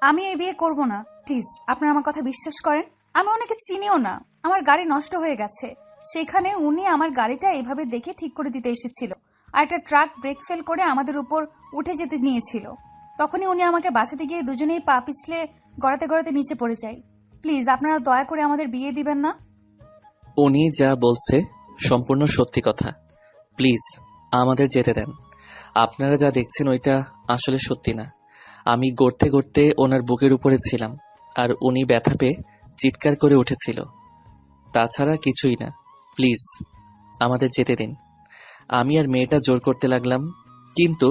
আমি এই বিয়ে করব না। প্লিজ আপনারা আমার কথা বিশ্বাস করেন। আমি ওনাকে চিনিও না। আমার গাড়ি নষ্ট হয়ে গেছে, সেখানে উনি আমার গাড়িটা এইভাবে দেখে ঠিক করে দিতে এসেছিল। আর একটা ট্রাক ব্রেক ফেল করে আমাদের উপর উঠে যেতে নিয়েছিল। তখনই উনি আমাকে বাঁচাতে গিয়ে দুজনেই পা পিছলে গড়াতে গড়াতে নিচে পড়ে যায়। প্লিজ আপনারা দয়া করে আমাদের বিয়ে দিবেন না। উনি যা বলছে সম্পূর্ণ সত্যি কথা। প্লিজ আমাদের যেতে দেন। আপনারা যা দেখছেন ওইটা আসলে সত্যি না। আমি গড়তে গড়তে ওনার বুকের উপরে ছিলাম, আর উনি ব্যথা পেয়ে চিৎকার করে উঠেছিল। তাছাড়া কিছুই না। প্লিজ আমাদের যেতে দিন। আমি আর মেয়েটা জোর করতে লাগলাম, কিন্তু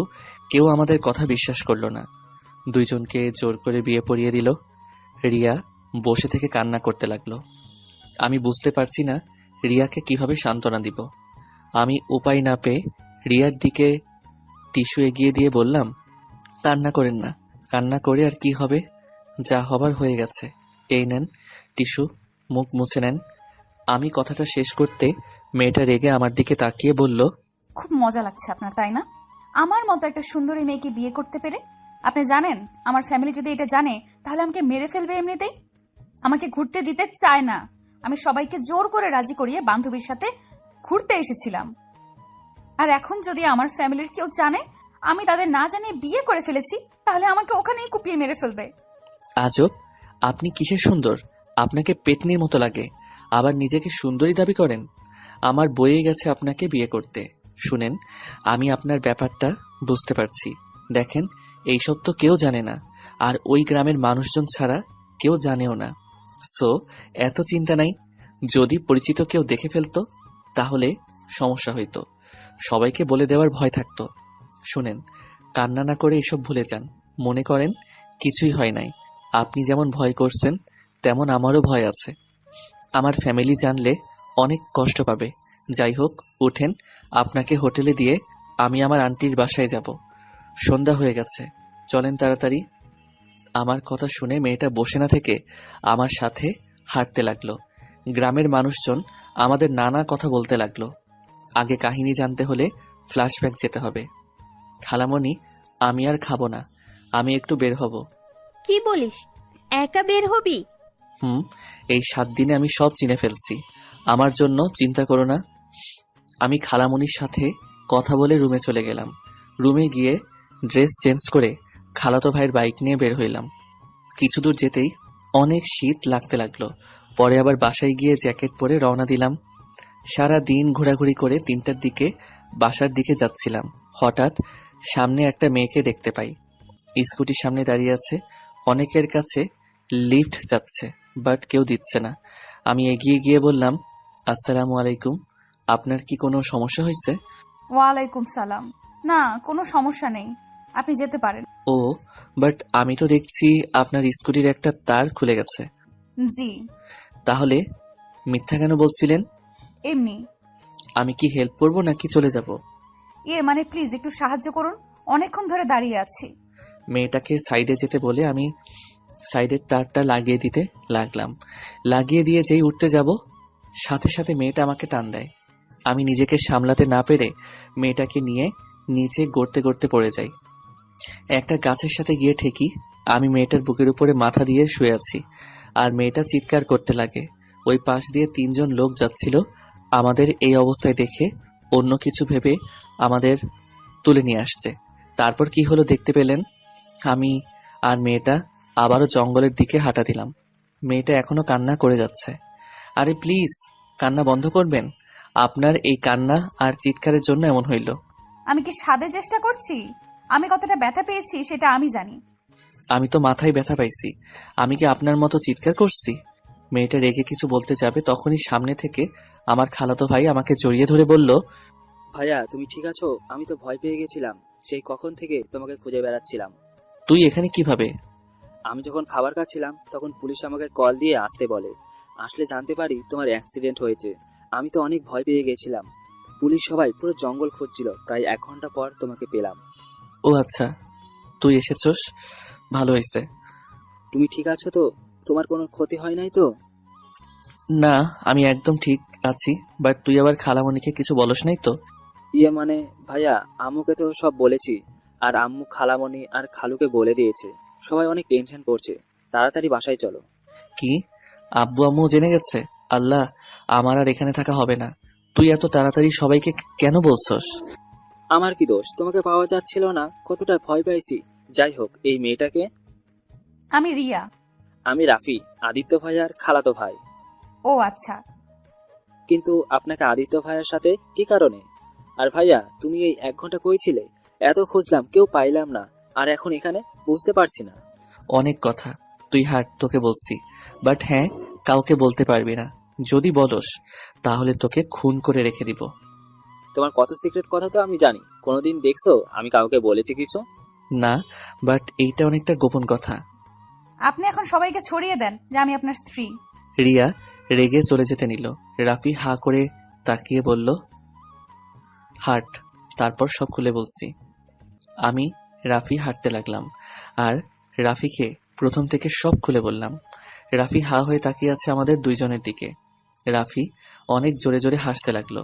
কেউ আমাদের কথা বিশ্বাস করলো না। দুইজনকে জোর করে বিয়ে পড়িয়ে দিল। রিয়া বসে থেকে কান্না করতে লাগলো। আমি বুঝতে পারছি না রিয়াকে কিভাবে সান্ত্বনা দিব। আমি উপায় না পেয়ে রিয়ার দিকে টিস্যু এগিয়ে দিয়ে বললাম, কান্না করেন না। কান্না করে আর কি হবে, যা হবার হয়ে গেছে। এই নেন টিস্যু, মুখ মুছে নেন। আমি কথাটা শেষ করতে মেয়েটা রেগে আমার দিকে তাকিয়ে বলল, খুব মজা লাগছে আপনার, তাই না? আমার মতো একটা সুন্দরী মেয়েকে বিয়ে করতে পেরে। আপনি জানেন আমার ফ্যামিলি যদি এটা জানে তাহলে আমাকে মেরে ফেলবে এমনিতেই। আমাকে ঘুরতে দিতে চায় না। আমি সবাইকে জোর করে রাজি করিয়ে বান্ধবীর সাথে ঘুরতে এসেছিলাম। আর এখন যদি আমার ফ্যামিলির কেউ জানে আমি তাদের না জানিয়ে বিয়ে করে ফেলেছি, তাহলে আমাকে ওখানেই কুপিয়ে মেরে ফেলবে। আজব, আপনি কিসের সুন্দর? আপনাকে পেতনির মতো লাগে, আবার নিজেকে সুন্দরী দাবি করেন। আমার বয়ে গেছে আপনাকে বিয়ে করতে। শুনেন, আমি আপনার ব্যাপারটা বুঝতে পারছি। দেখেন, এইসব তো কেউ জানে না, আর ওই গ্রামের মানুষজন ছাড়া কেউ জানেও না। সো এত চিন্তা নাই। যদি পরিচিত কেউ দেখে ফেলতো তাহলে সমস্যা হইতো। সবাইকে বলে দেওয়ার ভয় থাকতো। শুনেন, কান্না না করে এসব ভুলে যান। মনে করেন কিছুই হয় নাই। আপনি যেমন ভয় করছেন তেমন আমারও ভয় আছে। আমার ফ্যামিলি জানলে অনেক কষ্ট পাবে। যাই হোক, উঠেন, আপনাকে হোটেলে দিয়ে আমি আমার আন্টির বাসায় যাব। সন্ধ্যা হয়ে গেছে, চলেন তাড়াতাড়ি। আমার কথা শুনে মেয়েটা বসে না থেকে আমার সাথে হাঁটতে লাগলো। গ্রামের মানুষজন আমাদের নানা কথা বলতে লাগলো। আগে কাহিনী জানতে হলে ফ্ল্যাশব্যাক যেতে হবে। খালামণি, আমি আর খাবো না, আমি একটু বের হব। কি বলিস? একা বের হবি? হুম, এই 7 দিনে আমি সব চিনে ফেলছি। আমার জন্য চিন্তা করো না। আমি খালামণির সাথে কথা বলে রুমে চলে গেলাম। রুমে গিয়ে ড্রেস চেঞ্জ করে খালাতো ভাইয়ের বাইক নিয়ে বের হইলাম। কিছু দূর যেতেই অনেক শীত লাগতে লাগলো। পরে আবার বাসায় গিয়ে জ্যাকেট পরে রওনা দিলাম। সারা দিন ঘোরাঘুরি করে 3টার দিকে বাসার দিকে যাচ্ছিলাম। হঠাৎ সামনে একটা মেয়েকে দেখতে পাই। স্কুটির সামনে দাঁড়িয়ে আছে। অনেকের কাছে লিফট যাচ্ছে, বাট কেউ দিচ্ছে না। আমি এগিয়ে গিয়ে বললাম, আসসালামু আলাইকুম, আপনার কি কোনো সমস্যা হয়েছে? ওয়ালাইকুম সালাম। না, কোনো সমস্যা নেই, আপনি যেতে পারেন। ও, বাট আমি তো দেখছি আপনার স্কুটির একটা তার খুলে গেছে। জি। তাহলে মিথ্যা কেন বলছিলেন? এমনি। আমি কি হেল্প করবো নাকি চলে যাব? মানে প্লিজ একটু সাহায্য করুন, অনেকক্ষণ ধরে দাঁড়িয়ে আছি। মেয়েটাকে সাইডে যেতে বলে আমি সাইডের তারটা লাগিয়ে দিতে লাগলাম। লাগিয়ে দিয়ে যেই উঠতে যাব, সাথে সাথে মেয়েটা আমাকে টান দেয়। আমি নিজেকে সামলাতে না পেরে মেয়েটাকে নিয়ে নিচে গড়তে গড়তে পড়ে যাই। একটা গাছের সাথে গিয়ে ঠেকি। আমি মেয়েটার বুকের উপরে মাথা দিয়ে শুয়ে আছি, আর মেয়েটা চিৎকার করতে লাগে। ওই পাশ দিয়ে 3জন লোক যাচ্ছিল। আমাদের এই অবস্থায় দেখে অন্য কিছু ভেবে আমাদের তুলে নিয়ে আসছে। তারপর কি হলো দেখতে পেলেন। আমি আর মেয়েটা আবারও জঙ্গলের দিকে হাঁটা দিলাম। মেয়েটা এখনো কান্না করে যাচ্ছে। আরে প্লিজ, কান্না বন্ধ করবেন? আপনার এই কান্না আর চিৎকারের জন্য এমন হইল। আমি কি সাধে চেষ্টা করছি? আমি কতটা ব্যথা পেয়েছি সেটা আমি জানি। আমি তো মাথায় ব্যথা পাইছি। আমি কি আপনার মতো চিৎকার করছি? মেয়েটা রেগে কিছু বলতে যাবে, তখনই সামনে থেকে আমার খালাতো ভাই আমাকে জড়িয়ে ধরে বলল, ভাইয়া তুমি ঠিক আছো? আমি তো ভয় পেয়ে গেছিলাম, সেই কখন থেকে তোমাকে খুঁজে বেড়াচ্ছিলাম। তুই এখানে কিভাবে? আমি যখন খাবার খাচ্ছিলাম তখন পুলিশ আমাকে কল দিয়ে আসতে বলে। আসলে জানতে পারি তোমার অ্যাক্সিডেন্ট হয়েছে। আমি তো অনেক ভয় পেয়ে গেছিলাম। পুলিশ সবাই পুরো জঙ্গল খুঁজছিল, প্রায় 1 ঘন্টা পর তোমাকে পেলাম। ও আচ্ছা, তুই এসেছস, ভালো হয়েছে। তুমি ঠিক আছো তো? তোমার কোনো ক্ষতি হয় নাই তো? না, আমি একদম ঠিক আছি। বাট তুই আবার খালামণিকে কিছু বলস নাই তো? মানে ভাইয়া, আম্মুকে তো সব বলেছি, আর আম্মু খালামণি আর খালুকে বলে দিয়েছে। সবাই অনেক টেনশন করছে, তাড়াতাড়ি বাসায় চলো। কি? আব্বু আম্মু জেনে গেছে? আল্লাহ, আমার আর এখানে থাকা হবে না। তুই এত তাড়াতাড়ি সবাইকে কেন বলছস? আমার কি দোষ, তোমাকে পাওয়া যাচ্ছিল না, কতটা ভয় পাইছি। যাই হোক, এই মেয়েটাকে। আমি রিয়া। আমি রাফি, আদিত্য ভাইয়ার খালাতো ভাই। ও আচ্ছা। কিন্তু আপনাকে আদিত্য ভাইয়ার সাথে কি কারণে? আর ভাইয়া, তুমি এই 1 ঘন্টা কই ছিলে? এত খুঁজলাম, কেউ পাইলাম না, আর এখন এখানে বুঝতে পারছি না। অনেক কথা, তুই হাট, তোকে বলছি। বাট হ্যাঁ, কাউকে বলতে পারবি না। যদি বলস তাহলে তোকে খুন করে রেখে দিব। তোমার কত সিক্রেট কথা তো আমি জানি। কোনোদিন দেখছো আমি কাউকে বলেছি কিছু? না, বাট এইটা অনেকটা গোপন কথা। আপনি এখন সবাইকে ছড়িয়ে দেন যে আমি আপনার স্ত্রী। রিয়া রেগে চলে যেতে নিল। রাফি হা করে তাকিয়ে বলল, হাট। তারপর সব খুলে বলছি। আমি রাফি হাঁটতে লাগলাম আর রাফিকে প্রথম থেকে সব খুলে বললাম। রাফি হা হয়ে তাকিয়ে আছে আমাদের দুইজনের দিকে। রাফি অনেক জোরে জোরে হাসতে লাগলো।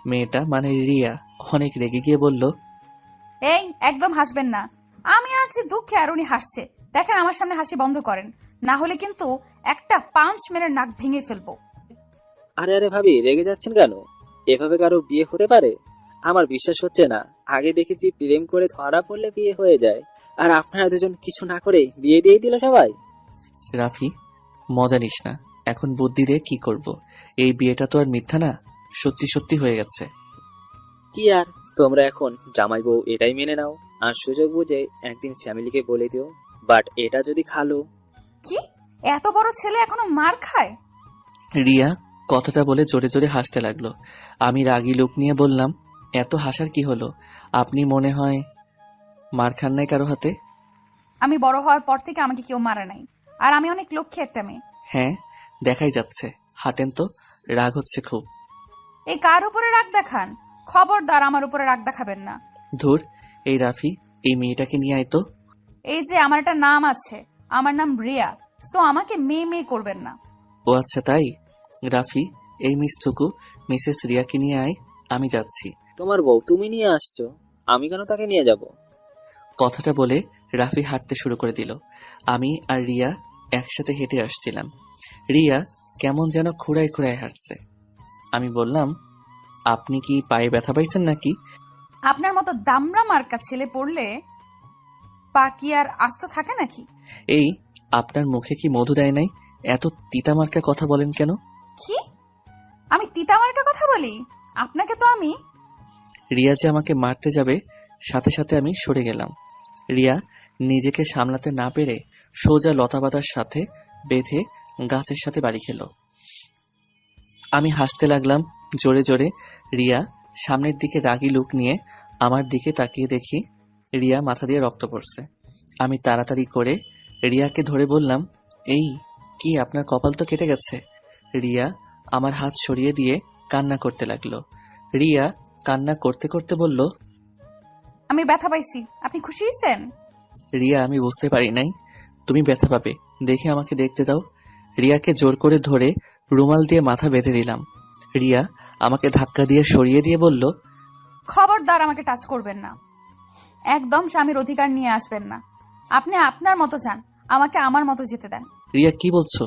মেয়েটা মানে রিয়া অনেক রেগে গিয়ে বলল, এই একদম হাসবেন না। আমি আছি দুঃখে আর উনি হাসছে। দেখেন আমার সামনে হাসি বন্ধ করেন, না হলে কিন্তু একটা পাঞ্চ মেরে নাক ভেঙে ফেলবো। আরে আরে ভাবি, রেগে যাচ্ছেন কেন? এভাবে কারো বিয়ে হতে পারে? আমার বিশ্বাস হচ্ছে না। আগে দেখেছি প্রেম করে ধরা পড়লে বিয়ে হয়ে যায়, আর আপনারা দুজন কিছু না করে বিয়ে দিয়ে দিল সবাই। রাফি, মজা নিস না। এখন বুদ্ধি দিয়ে কি করব? এই বিয়েটা তো আর মিথ্যা না, সত্যি সত্যি হয়ে গেছে। কি আর, তোমরা এখন জামাই বউ এটাই মেনে নাও, আর সুযোগ বুঝে একদিন ফ্যামিলিকে বলে দিও। বাট এটা যদি খালো। কি? এত বড় ছেলে এখনো মার খায়? রিয়া কথাটা বলে জোরে জোরে হাসতে লাগলো। আমি রাগী লোক নিয়ে বললাম, এত হাসার কি হলো? আপনি মনে হয় মার খান নাই কারো হাতে? আমি বড় হওয়ার পর থেকে আমাকে কেউ মারে নাই, আর আমি অনেক লক্ষ্মী একটা মেয়ে। হ্যাঁ, দেখাই যাচ্ছে। হাঁটেন তো, রাগ হচ্ছে খুব। এই কার উপরে রাগ দেখান? খবরদার আমার উপরে রাগ দেখাবেন না। ধুর, এই রাফি, এই মেয়েটাকে নিয়ে আয় তো। এই যে আমার একটা নাম আছে, আমার নাম রিয়া, সো আমাকে মেয়ে মেয়ে করবেন না। ও আচ্ছা তাই? রাফি, এই মিস থুকু মিসেস রিয়াকে নিয়ে আয়, আমি যাচ্ছি। তোমার বউ তুমি নিয়ে আসছো, আমি কেন তাকে নিয়ে যাব? কথাটা বলে রাফি হাঁটতে শুরু করে দিল। আমি আর রিয়া একসাথে হেঁটে আসছিলাম। রিয়া কেমন যেন খুঁড়ায় খুঁড়ায় হাঁটছে। আমি বললাম, আপনি কি পায়ে ব্যথা পাইছেন নাকি? আপনার মতো দামড়া মার্কা ছেলে পড়লে পা কি আর আস্ত থাকে নাকি? এই, আপনার মুখে কি মধু দেয় নাই? এত তিতা মার্কা কথা বলেন কেন? কি? আমি তিতা মার্কা কথা বলি? আপনাকে তো আমি। রিয়া যে আমাকে মারতে যাবে, সাথে সাথে আমি সরে গেলাম। রিয়া নিজেকে সামলাতে না পেরে সোজা লতাপাতার সাথে বেঁধে গাছের সাথে বাড়ি খেল। আমি হাসতে লাগলাম জোরে জোরে। রিয়া সামনের দিকে রাগী লুক নিয়ে আমার দিকে তাকিয়ে দেখি রিয়া মাথা দিয়ে রক্ত পড়ছে। আমি তাড়াতাড়ি করে রিয়াকে ধরে বললাম, এই কি, আপনার কপাল তো কেটে গেছে। রিয়া আমার হাত সরিয়ে দিয়ে কান্না করতে লাগলো। রিয়া কান্না করতে করতে বলল, আমি ব্যথা পাইছি, আপনি খুশি হয়েছেন? রিয়া, আমি বুঝতে পারি নাই তুমি ব্যথা পাবে দেখে আমাকে দেখতে দাও। রিয়াকে জোর করে ধরে রুমাল দিয়ে মাথা বেঁধে দিলাম। রিয়া আমাকে ধাক্কা দিয়ে সরিয়ে দিয়ে বলল, খবরদার আমাকে টাচ করবেন না। একদম স্বামীর অধিকার নিয়ে আসবেন না। আপনি আপনার মতো যান, আমাকে আমার মতো যেতে দেন। রিয়া, কি বলছো?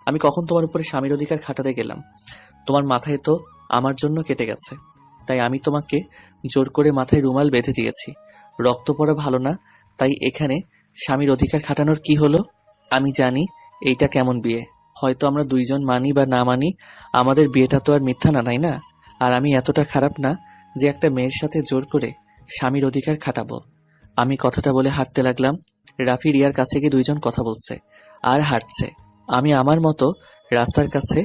আমি কখন তোমার উপরে স্বামীর অধিকার খাটাতে গেলাম? তোমার মাথায় তো আমার জন্য কেটে গেছে, তাই আমি তোমাকে জোর করে মাথায় রুমাল বেঁধে দিয়েছি। রক্ত পড়া ভালো না, তাই এখানে স্বামীর অধিকার খাটানোর কি হলো? আমি জানি এইটা কেমন বিয়ে, হয়তো আমরা দুইজন মানি বা না মানি, আমাদের বিয়েটা তো আর মিথ্যা না, তাই না? আর আমি এতটা খারাপ না যে একটা মেয়ের সাথে জোর করে স্বামীর অধিকার খাটাবো। আমি কথাটা বলে হাঁটতে লাগলাম। রাফি রিয়ার কাছে গিয়ে দুইজন কথা বলছে আর হাঁটছে। আমি আমার মতো রাস্তার কাছে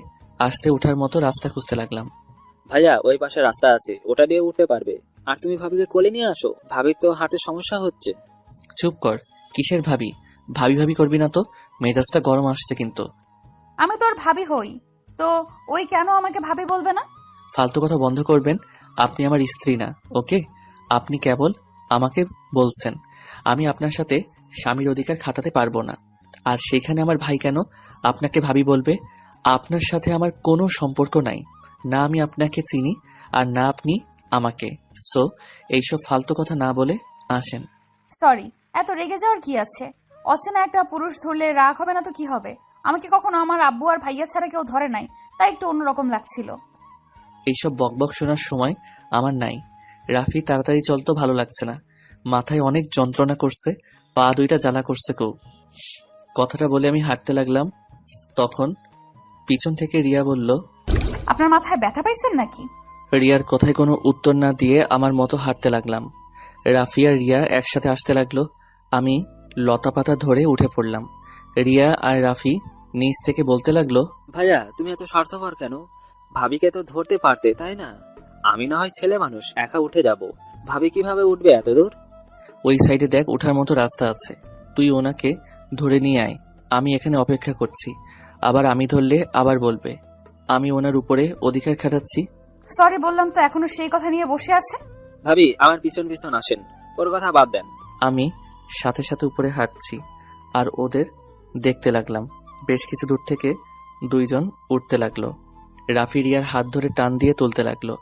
আসতে ওঠার মতো রাস্তা খুঁজতে লাগলাম। ভাইয়া, ওই পাশে রাস্তা আছে, ওটা দিয়ে উঠতে পারবে। আর তুমি ভাবিকে কোলে নিয়ে আসো, ভাবির তো হাঁটতে সমস্যা হচ্ছে। চুপ কর, কিসের ভাবি? ভাবি ভাবি করবি না তো, মেজাজটা গরম আসছে কিন্তু। আমি তোর ভাবি হই, তো ওই কেন আমাকে ভাবি বলবে না? ফালতু কথা বন্ধ করবেন। আপনি আমার স্ত্রী না, ওকে? আপনি কেবল আমাকে বলছেন। আমি আপনার সাথে স্বামীর অধিকার খাটাতে পারবো না। আর সেখানে আমার ভাই কেন আপনাকে ভাবি বলবে? আপনার সাথে আমার কোনো সম্পর্ক নাই, না আমি আপনাকে চিনি আর না আপনি আমাকে। সো এইসব ফালতু কথা না বলে আসেন। সরি, এত রেগে যাওয়ার কি আছে? অচেনা একটা পুরুষ ধরলে রাগ হবে না তো কি হবে? আমাকে কখনো আমার আব্বু আর ভাইয়া ছাড়া কেউ ধরে নাই, তাই একটু অন্যরকম লাগছিল। এইসব বকবক শোনার সময় আমার নাই। রাফি তাড়াতাড়ি চলতো, ভালো লাগছে না। মাথায় অনেক যন্ত্রণা করছে, পা দুইটা জ্বালা করছে কেউ। কথাটা বলে আমি হাঁটতে লাগলাম। তখন পিছন থেকে রিয়া বলল, আপনার মাথায় ব্যথা পাইছেন নাকি? রিয়ার কথায় কোনো উত্তর না দিয়ে আমার মতো হাঁটতে লাগলাম। রাফি আর রিয়া একসাথে আসতে লাগলো। আমি লতাপাতা ধরে উঠে পড়লাম। রিয়া আর রাফি নিচ থেকে বলতে লাগলো, ভাইয়া তুমি এত স্বার্থপর কেন? ভাবিকে তো ধরতে পারতে, তাই না? আমি না হয় ছেলে মানুষ, একা উঠে যাব, ভাবি কিভাবে উঠবে এত দূর? ওই সাইডে দেখ, ওঠার মতো রাস্তা আছে, তুই ওনাকে ধরে নিয়ে আয়। আমি এখানে অপেক্ষা করছি। আবার আমি ধরলে আবার বলবে আমি ওনার উপরে অধিকার খাটাচ্ছি। সরি বললাম তো এখনো সেই কথা নিয়ে বসে আছে। ভাবি আমার পিছন পিছন আসেন, ওর কথা বাদ দেন। আমি সাথে সাথে উপরে হাঁটছি আর ওদের দেখতে লাগলাম। বেশ কিছু দূর থেকে দুইজন উঠতে লাগলো। রাফি রিয়ার হাত ধরে টান দিয়ে তুলতে লাগলো।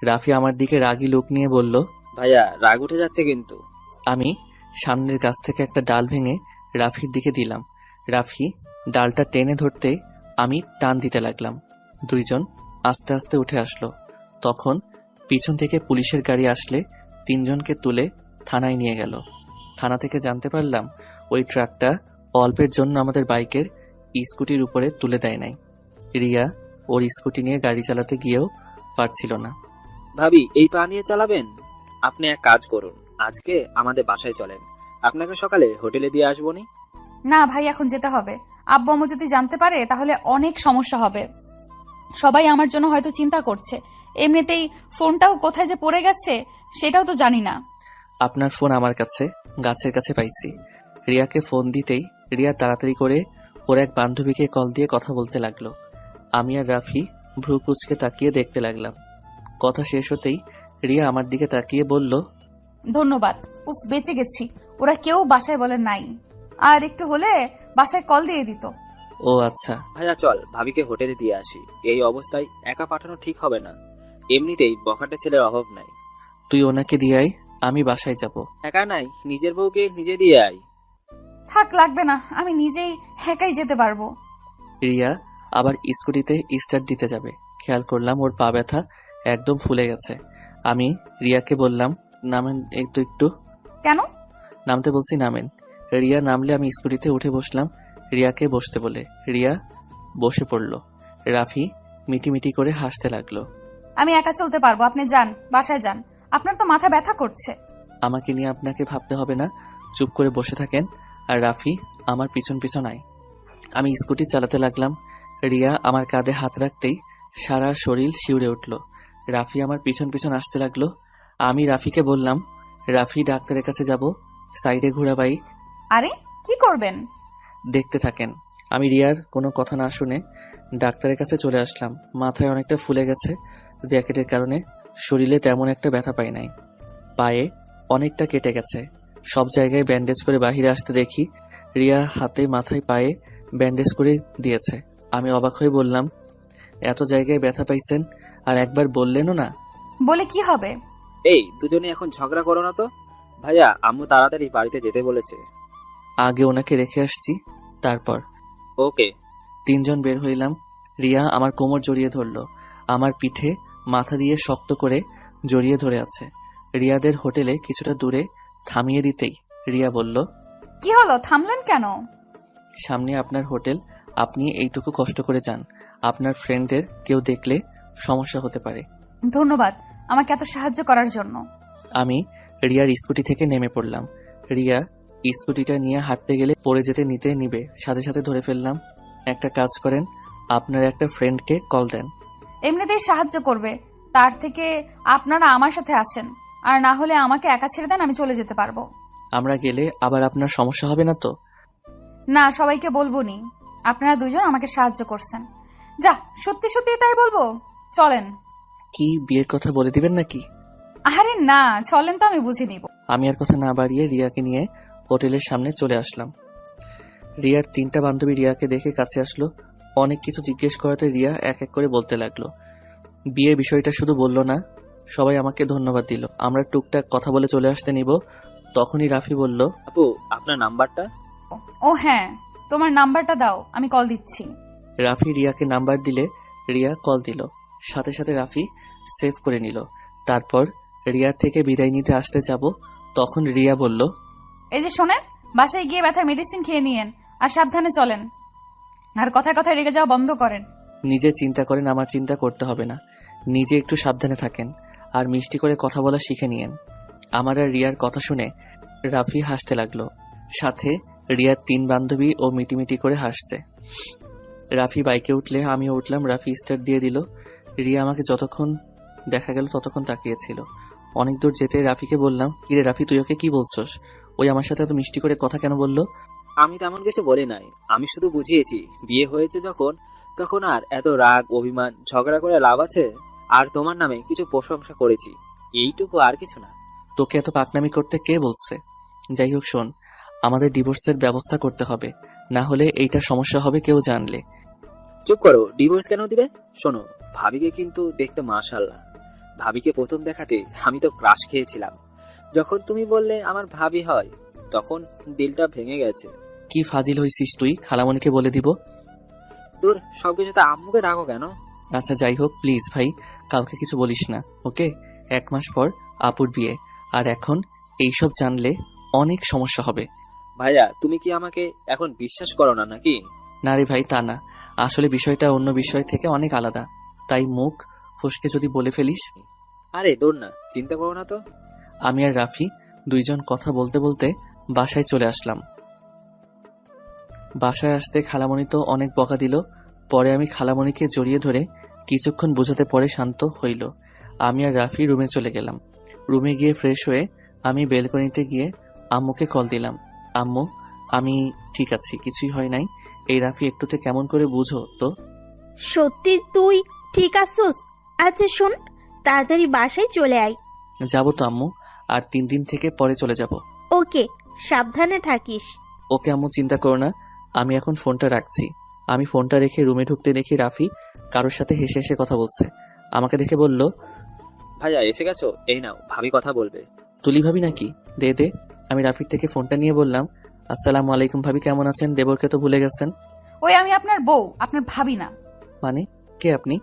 রাফি আমার দিকে রাগী লোক নিয়ে বলল, ভাইয়া রাগ উঠে যাচ্ছে কিন্তু। আমি সামনের গাছ থেকে একটা ডাল ভেঙে রাফির দিকে দিলাম। রাফি ডালটা টেনে ধরতে আমি টান দিতে লাগলাম। দুইজন আস্তে আস্তে উঠে আসলো। তখন পিছন থেকে পুলিশের গাড়ি আসলে তিনজনকে তুলে থানায় নিয়ে গেল। থানা থেকে জানতে পারলাম ওই ট্রাকটা অল্পের জন্য আমাদের বাইকের স্কুটির উপরে তুলে দেয় নাই। রিয়া ওর স্কুটি নিয়ে গাড়ি চালাতে গিয়েও পারছিল না। ভাবি এই পা নিয়ে চালাবেন? আপনি এক কাজ করুন, আজকে আমাদের বাসায় চলেন, আপনাকে সকালে হোটেলে দিয়ে আসবো নি? না ভাই, এখন যেতে হবে। আব্বু আম্মু যদি জানতে পারে তাহলে অনেক সমস্যা হবে। সবাই আমার জন্য হয়তো চিন্তা করছে। এমনিতেই ফোনটাও কোথায় যে পড়ে গেছে সেটাও তো জানি না। আপনার ফোন আমার কাছে, গাছের কাছে পাইছি। রিয়াকে ফোন দিতেই রিয়া তাড়াতাড়ি করে ওর এক বান্ধবীকে কল দিয়ে কথা বলতে লাগলো। আমি আর রাফি ভ্রু কুচকে তাকিয়ে দেখতে লাগলাম। কথা শেষ হতেই রিয়া আমার দিকে তাকিয়ে বলল, ধন্যবাদ, উফ বেঁচে গেছি। ওরা কেউ বাসায় বলে নাই, আর একটু হলে বাসায় কল দিয়ে দিত। ও আচ্ছা। ভাইয়া চল ভাবিকে হোটেলে দিয়ে আসি, এই অবস্থায় একা পাঠানো ঠিক হবে না। এমনিতেই বখাটে ছেলের অভাব নাই। তুই ওনাকে দিয়ে আয়, আমি বাসায় যাব। একা নাই, নিজের বউকে নিজে দিয়ে আয়। থাক, লাগবে না, আমি নিজেই একাই যেতে পারবো। রিয়া আবার স্কুটিতে স্টার্ট দিতে যাবে, খেয়াল করলাম ওর পা ব্যথা একদম ফুলে গেছে। আমি রিয়াকে বললাম, নামেন একটু একটু। কেন? নামতে বলছি, নামেন। রিয়া নামলে আমি স্কুটিতে উঠে বসলাম রিয়াকে বসতে বলে। রিয়া বসে পড়ল। রাফি মিটিমিটি করে হাসতে লাগলো। আমি একা চলতে পারবো, আপনি যান, বাসায় যান। আপনার তো মাথা ব্যথা করছে। আমাকে নিয়ে আপনাকে ভাবতে হবে না, চুপ করে বসে থাকেন আর রাফি আমার পিছন পিছন আয়। আমি স্কুটি চালাতে লাগলাম। রিয়া আমার কাঁধে হাত রাখতেই সারা শরীর শিউরে উঠল। রাফি আমার পিছন পিছন আসতে লাগলো। আমি রাফিকে বললাম, রাফি ডাক্তারের কাছে যাব, সাইডে ঘোরা বাইক। আরে কি করবেন? দেখতে থাকেন। আমি রিয়ার কোনো কথা না শুনে ডাক্তারের কাছে চলে আসলাম। মাথায় অনেকটা ফুলে গেছে জ্যাকেটের কারণে, শরীরে তেমন একটা ব্যথা পাই নাই। পায়ে অনেকটা কেটে গেছে। সব জায়গায় ব্যান্ডেজ করে বাহিরে আসতে দেখি রিয়া হাতে মাথায় পায়ে ব্যান্ডেজ করে দিয়েছে। আমি অবাক হয়ে বললাম, এত জায়গায় ব্যথা পাইছেন আর একবার বললেনও না? বলে কি হবে? এই দুজনে এখন ঝগড়া করো না তো। ভাইয়া আম্মু তাড়াতাড়ি বাড়িতে যেতে বলেছে। আগে ওনাকে রেখে আসছি, তারপর। ওকে। তিনজন বের হইলাম। রিয়া আমার কোমর জড়িয়ে ধরলো, আমার পিঠে মাথা দিয়ে শক্ত করে জড়িয়ে ধরে আছে। রিয়াদের হোটেলে কিছুটা দূরে থামিয়ে দিতেই রিয়া বলল, কি হলো, থামলেন কেন? সামনে আপনার হোটেল, আপনি এইটুকু কষ্ট করে যান। আপনার ফ্রেন্ডদের কেউ দেখলে সমস্যা হতে পারে। ধন্যবাদ আমাকে এত সাহায্য করার জন্য। আমি রিয়ার স্কুটি থেকে নেমে পড়লাম। রিয়া স্কুটিটা নিয়ে হাঁটতে গেলে পড়ে যেতে নিবে, সাথে সাথে ধরে ফেললাম। একটা কাজ করেন, আপনার একটা ফ্রেন্ডকে কল দেন। এমনিতেই সাহায্য করবে, তার থেকে আপনারা আমার সাথে আসেন, আর না হলে আমাকে একা ছেড়ে দেন, আমি চলে যেতে পারবো। আমরা গেলে আবার আপনার সমস্যা হবে না তো? না, সবাইকে বলবো নি আপনারা দুজন আমাকে সাহায্য করছেন। যা, সত্যি সত্যি তাই বলবো। চলেন। কি বিয়ের কথা বলে দিবেন নাকি? আরে না, চলেন তো, আমি বুঝে নিব। আমি আর কথা না বাড়িয়ে রিয়াকে নিয়ে হোটেলের সামনে চলে আসলাম। রিয়ার তিনটা বান্ধবী রিয়াকে দেখে কাছে আসলো। অনেক কিছু জিজ্ঞেস করাতে রিয়া এক এক করে বলতে লাগলো। বিয়ের বিষয়টা শুধু বললো না, সবাই আমাকে ধন্যবাদ দিল। আমরা টুকটাক কথা বলে চলে আসতে নিব, তখনই রাফি বলল, আপু আপনার নাম্বারটা? ও হ্যাঁ, তোমার নাম্বারটা দাও, আমি কল দিচ্ছি। রাফি রিয়াকে নাম্বার দিলে রিয়া কল দিল। সাথে সাথে রাফি সেভ করে নিল। তারপর রিয়ার থেকে বিদায় নিতে আসতে যাব, তখন রিয়া বলল, এই যে শোনেন, বাসায় গিয়ে ব্যথার মেডিসিন খেয়ে নিয়েন আর সাবধানে চলেন। আর কথায় কথায় রেগে যাওয়া বন্ধ করেন। নিজে চিন্তা করেন, আমার চিন্তা করতে হবে না। নিজে একটু সাবধানে থাকেন আর মিষ্টি করে কথা বলা শিখে নিয়েন। আমার আর রিয়ার কথা শুনে রাফি হাসতে লাগলো। সাথে রিয়ার 3 বান্ধবী ও মিটিমিটি করে হাসছে। রাফি বাইকে উঠলে আমিও উঠলাম। রাফি স্টার্ট দিয়ে দিল। রিয়া আমাকে যতক্ষণ দেখা গেল ততক্ষণ তাকিয়েছিল। অনেক দূর যেতে রাফিকে বললাম, কিরে রাফি, তুই ওকে কি বলছস? ওই আমার সাথে এত মিষ্টি করে কথা কেন বললো? আমি তেমন কিছু বলি নাই, আমি শুধু বুঝিয়েছি বিয়ে হয়েছে যখন তখন আর এত রাগ অভিমান ঝগড়া করে লাভ আছে। আর তোমার নামে কিছু প্রশংসা করেছি, এইটুকু, আর কিছু না। তোকে এত পাকনামি করতে কে বলছে? যাই হোক শোন, আমাদের ডিভোর্সের ব্যবস্থা করতে হবে, না হলে এইটা সমস্যা হবে কেউ জানলে। চুপ করো, ডিভোর্স কেন দিবে? শোনো, ভাবিকে কিন্তু দেখতে মাশাআল্লাহ। ভাবিকে প্রথম দেখাতে আমি তো ক্রাশ খেয়েছিলাম। যখন তুমি বললে আমার ভাবি হয়, তখন দিলটা ভেঙে গেছে। কি ফাজিল হইছিস তুই, খালামণিকে বলে দিব। দূর, সবকিছুতে আম্মুকে রাখো কেন? আচ্ছা যাই হোক, প্লিজ ভাই, কাউকে কিছু বলিস না, ওকে? 1 মাস পর আপুর বিয়ে, আর এখন এইসব জানলে অনেক সমস্যা হবে। ভাইয়া, তুমি কি আমাকে এখন বিশ্বাস করো না নাকি? না রে ভাই, তা না, আসলে বিষয়টা অন্য বিষয় থেকে অনেক আলাদা, তাই মুখ ফসকে যদি বলে ফেলিস। আরে দূর না, চিন্তা করো না তো। আমি আর রাফি দুইজন কথা বলতে বলতে বাসায় চলে আসলাম। বাসায় আসতে খালামণি তো অনেক বকা দিল। পরে আমি খালামণিকে জড়িয়ে ধরে কিছুক্ষণ বোঝাতে পরে শান্ত হইল। আমি আর রাফি রুমে চলে গেলাম। রুমে গিয়ে ফ্রেশ হয়ে আমি বেলকনিতে গিয়ে আম্মুকে কল দিলাম। আম্মু, আমি ঠিক আছি, কিছুই হয় নাই। এই রাফি একটুতে কেমন করে বুঝো তো? সত্যি তুই ঠিক আছোস? আচ্ছা শোন, তাড়াতাড়ি বাসায় চলে আয়। যাবো তো আম্মু, আর 3 দিন থেকে পরে চলে যাব। ওকে, সাবধানে থাকিস। ওকে আম্মু, চিন্তা করো না, আমি এখন ফোনটা রাখছি। আমি ফোনটা রেখে রুমে ঢুকতে দেখি রাফি কারোর সাথে হেসে হেসে কথা বলছে। আমাকে দেখে বলল, ভাইয়া এসে গেছো, এই নাও, ভাবি কথা বলবে। তুলি ভাবি নাকি? দে দে। আমি রাফির থেকে ফোনটা নিয়ে বললাম, আসসালামু আলাইকুম ভাবি, কেমন আছেন? দেবরকে তো ভুলে গেছেন। ওই আমি আপনার বউ, আপনার ভাবি না। মানে কে আপনি?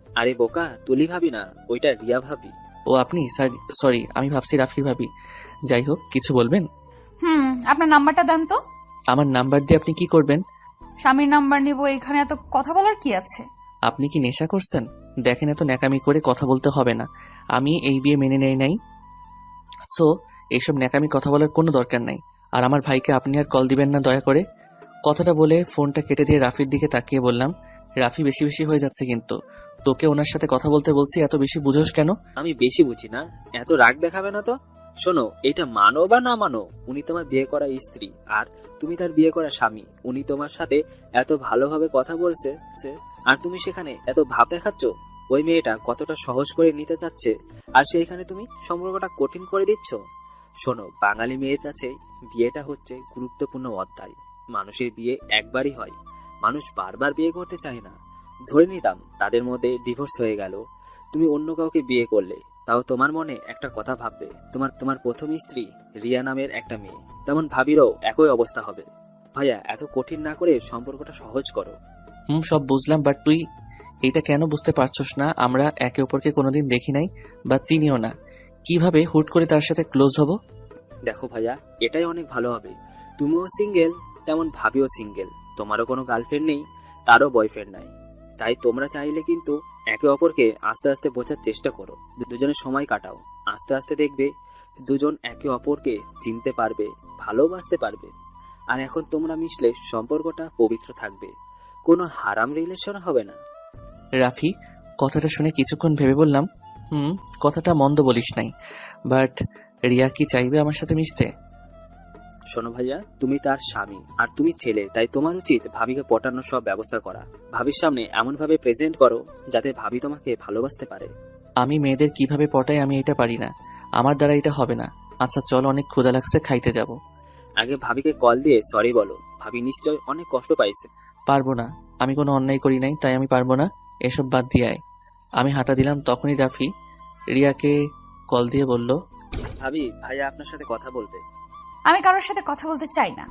আরে বোকা, তুলি ভাবি না, ওইটা রিয়া ভাবি। ও আপনি? সরি, আমি ভাবছি রাফির ভাবি। যাই হোক, কিছু বলবেন? আপনার নাম্বারটা দেন তো। আমার নাম্বার দিয়ে আপনি কি করবেন? স্বামীর নাম্বার নিব, এখানে এত কথা বলার কি আছে? আপনি কি নেশা করছেন? দেখেন, এত ন্যাকামি করে কথা বলতে হবে না। আমি এই বিয়ে মেনে নেই নাই, সো এইসব ন্যাকামি কথা বলার কোনো দরকার নাই। আর আমার ভাইকে আপনি আর কল দিবেন না দয়া করে। কথাটা বলে ফোনটা কেটে দিয়ে রাফির দিকে তাকিয়ে বললাম, রাফি বেশি বেশি হয়ে যাচ্ছে কিন্তু। তোকে ওনার সাথে কথা বলতে বলছি, এত বেশি বুঝোস কেন? আমি বেশি বুঝি না, এত রাগ দেখাবে না তো। শোনো, এটা মানো বা না মানো, উনি তোমার বিয়ে করা স্ত্রী আর তুমি তার বিয়ে করা স্বামী। উনি তোমার সাথে এত ভালোভাবে কথা বলছে, আর তুমি সেখানে এত ভাব দেখাচ্ছ। ওই মেয়েটা কতটা সহজ করে নিতে চাচ্ছে, আর সেইখানে তুমি সম্পর্কটা কঠিন করে দিচ্ছ। শোনো, বাঙালি মেয়ের কাছে বিয়েটা হচ্ছে গুরুত্বপূর্ণ অধ্যায়। মানুষের বিয়ে একবারই হয়, মানুষ বারবার বিয়ে করতে চায় না। ধরে নিতাম তাদের মধ্যে ডিভোর্স হয়ে গেল, তুমি অন্য কাউকে বিয়ে করলে, তাও তোমার মনে একটা কথা ভাববে, তোমার প্রথম স্ত্রী রিয়া নামের একটা মেয়ে। তেমন ভাবিরও একই অবস্থা হবে। ভাইয়া, এত কঠিন না করে সম্পর্কটা সহজ করো। সব বুঝলাম, বাট তুই এইটা কেন বুঝতে পারছস না? আমরা একে অপরকে কোনোদিন দেখি নাই বা চিনিও না, কিভাবে হুট করে তার সাথে ক্লোজ হব? দেখো ভাইয়া, এটাই অনেক ভালো হবে। তুমিও সিঙ্গেল, তেমন ভাবিও সিঙ্গেল। তোমারও কোনো গার্লফ্রেন্ড নেই, তারও বয়ফ্রেন্ড নাই। তাই তোমরা চাইলে কিন্তু একে অপরকে আস্তে আস্তে বোঝার চেষ্টা করো। দুজনে সময় কাটাও, আস্তে আস্তে দেখবে দুজন একে অপরকে চিনতে পারবে, ভালোবাসতে পারবে। আর এখন তোমরা মিশলে সম্পর্কটা পবিত্র থাকবে, কোনো হারাম রিলেশন হবে না। রাফি কথাটা শুনে কিছুক্ষণ ভেবে বললাম, কথাটা মন্দ বলিস নাই, বাট রিয়া কি চাইবে আমার সাথে মিশতে? শোনো ভাইয়া, তুমি তার স্বামী আর তুমি ছেলে, তাই তোমার উচিত ভাবিকে পটানোর সব ব্যবস্থা করা। ভাবির সামনে এমন ভাবে প্রেজেন্ট করো যাতে ভাবি তোমাকে ভালোবাসতে পারে। আমি মেয়েদের কিভাবে পটাই আমি এটা পারি না, আমার দ্বারা এটা হবে না। আচ্ছা চল, অনেক ক্ষুধা লাগছে, খাইতে যাব। আগে ভাবিকে কল দিয়ে সরি বলো, ভাবি নিশ্চয় অনেক কষ্ট পাইছে। পারবো না, আমি কোনো অন্যায় করি নাই, তাই আমি পারবো না, এসব বাদ দিয়ে আয়। আমি হাঁটা দিলাম, তখনই রাফি রিয়াকে কল দিয়ে বলল, ভাবি, ভাইয়া আপনার সাথে কথা বলবে। আমি কারোর সাথে কথা বলতে চাই না।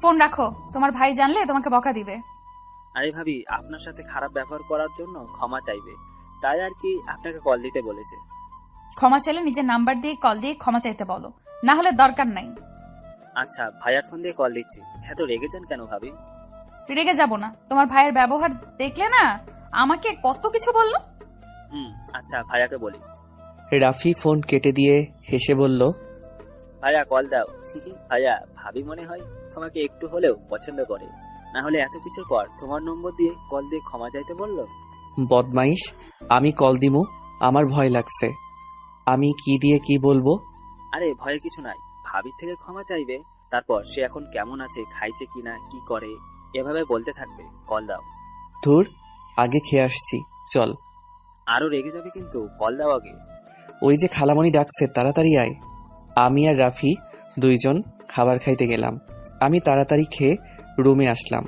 ফোন রাখো, তোমার ভাই জানলে তোমাকে বকা দিবে। আরে ভাবি, আপনার সাথে খারাপ ব্যবহার করার জন্য ক্ষমা চাইবে, তাই আর কি আপনাকে কল দিতে বলেছে। ক্ষমা চাইলে নিজের নাম্বার দিয়ে কল দিয়ে ক্ষমা চাইতে বলো, না হলে দরকার নাই। আচ্ছা, ভাইয়ার ফোন দিয়ে কল দিচ্ছি। এত রেগে যান কেন ভাবি? রেগে যাব না, তোমার ভাইয়ের ব্যবহার দেখলে না আমাকে কত কিছু বললো। আচ্ছা, ভাইয়াকে বলি। রাফি ফোন কেটে দিয়ে হেসে বলল, ভাইয়া কল দাও। ভাইয়া, ভাবি মনে হয় তোমাকে একটু হলেও পছন্দ করে, না হলে এত কিছুর পর তোমার নম্বর দিয়ে কল দিয়ে ক্ষমা চাইতে বললো। বদমাইশ, আমি কল দিমু, আমার ভয় লাগছে। আমি কি দিয়ে কি বলবো? আরে ভয়ের কিছু নাই, ভাবির থেকে ক্ষমা চাইবে, তারপর সে এখন কেমন আছে, খাইছে কিনা, কি করে, এভাবে বলতে থাকবে। কল দাও। ধুর, আগে খেয়ে আসছি, চল। আরো রেগে যাবে কিন্তু, কল দাও আগে। ওই যে খালামণি ডাকছে, তাড়াতাড়ি আয়। আমি আর রাফি দুইজন খাবার খাইতে গেলাম। আমি তাড়াতাড়ি খেয়ে রুমে আসলাম।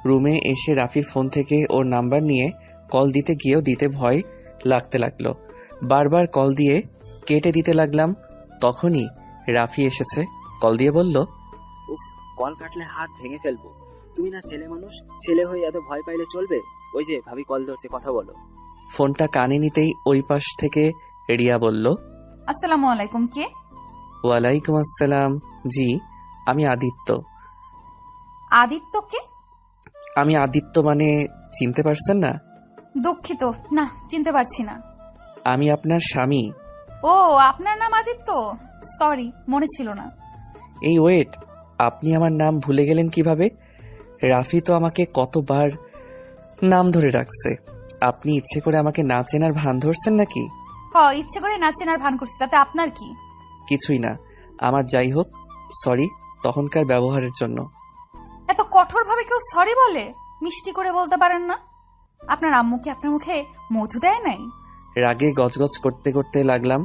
রুমে এসে রাফির ফোন থেকে ওর নাম্বার নিয়ে কল দিতে গিয়েও দিতে ভয় লাগতে লাগলো। বারবার কল দিয়ে কেটে দিতে লাগলাম। তখনই রাফি এসেছে, কল দিয়ে বলল, উফ, কল কাটলে হাত ভেঙে ফেলবো। তুমি না ছেলে মানুষ, ছেলে হয়ে এত ভয় পাইলে চলবে? ওই যে ভাবি কল ধরছে, কথা বলো। ফোনটা কানে নিতেই ওই পাশ থেকে রিয়া বলল, আসসালামু আলাইকুম, কে? ওয়ালাইকুম আসসালাম। জি, আমি আদিত্য। আদিত্যকে? আমি আদিত্য মানে চিনতে পারছেন না? দুঃখিত, না চিনতে পারছি না। আমি আপনার স্বামী। ও, আপনার নাম আদিত্য? সরি, মনে ছিল না। এই ওয়েট, আপনি আমার নাম ভুলে গেলেন কিভাবে? রাফি তো আমাকে কতবার নাম ধরে রাখছে। আপনি ইচ্ছে করে আমাকে না চেনার ভান ধরছেন নাকি? ইচ্ছে করে না চেনার ভান করছি, তাতে আপনার কি? কিছুই না আমার, যাই হোক, সরি তখনকার ব্যবহারের জন্য। এত কঠোর ভাবে কেউ সরি বলে? মিষ্টি করে বলতে পারেন না? আপনার আম্মু কি আপনার মুখে মধু দেয় নাই? রাগে গজগজ করতে করতে লাগলাম।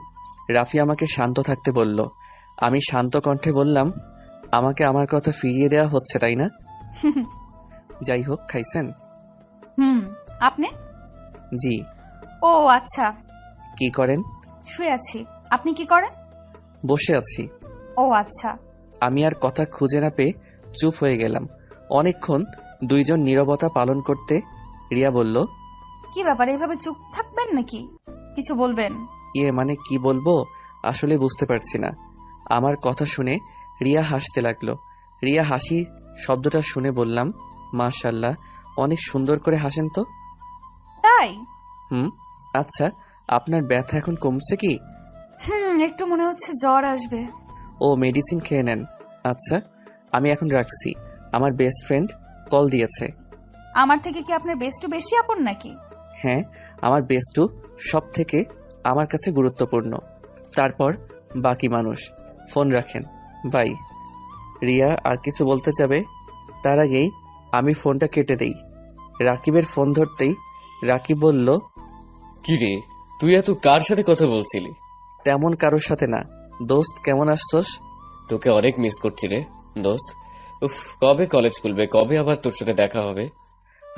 রাফি আমাকে শান্ত থাকতে বলল। আমি শান্ত কণ্ঠে বললাম, আমাকে আমার কথা ফিরিয়ে দেওয়া হচ্ছে তাই না? যাই হোক, খাইছেন? আপনি? জি। ও আচ্ছা। কি করেন? শুয়ে আছি। আপনি কি করেন? বসে আছি। ও আচ্ছা। আমি আর কথা খুঁজে না পেয়ে চুপ হয়ে গেলাম। অনেকক্ষণ দুইজন নীরবতা পালন করতে রিয়া বলল, কি ব্যাপার, এইভাবে চুপ থাকবেন নাকি? কিছু বলবেন? মানে কি বলবো আসলে বুঝতে পারছি না। আমার কথা শুনে রিয়া হাসতে লাগলো। রিয়া হাসি শব্দটা শুনে বললাম, মাশাআল্লাহ, অনেক সুন্দর করে হাসেন তো। তাই? আচ্ছা, আপনার ব্যথা এখন কমছে কি? একটু মনে হচ্ছে জ্বর আসবে। ও, মেডিসিন খেয়ে নেন। আচ্ছা, আমি এখন রাখছি, আমার বেস্ট ফ্রেন্ড কল দিয়েছে। আমার থেকে কি আপনার বেস্টু বেশি আপন নাকি? হ্যাঁ, আমার বেস্টু সব থেকে আমার কাছে গুরুত্বপূর্ণ, তারপর বাকি মানুষ। ফোন রাখেন, বাই। রিয়া আর কিছু বলতে যাবে, তার আগেই আমি ফোনটা কেটে দেই। রাকিবের ফোন ধরতেই রাকিব বলল, কি রে, তুই এত কার সাথে কথা বলছিলি? তেমন কারোর সাথে না। দোস্ত, কেমন আসছস? তোকে অনেক মিস করছি রে দোস্ত। উফ, কবে কলেজ খুলবে, কবে আবার তোর সাথে দেখা হবে?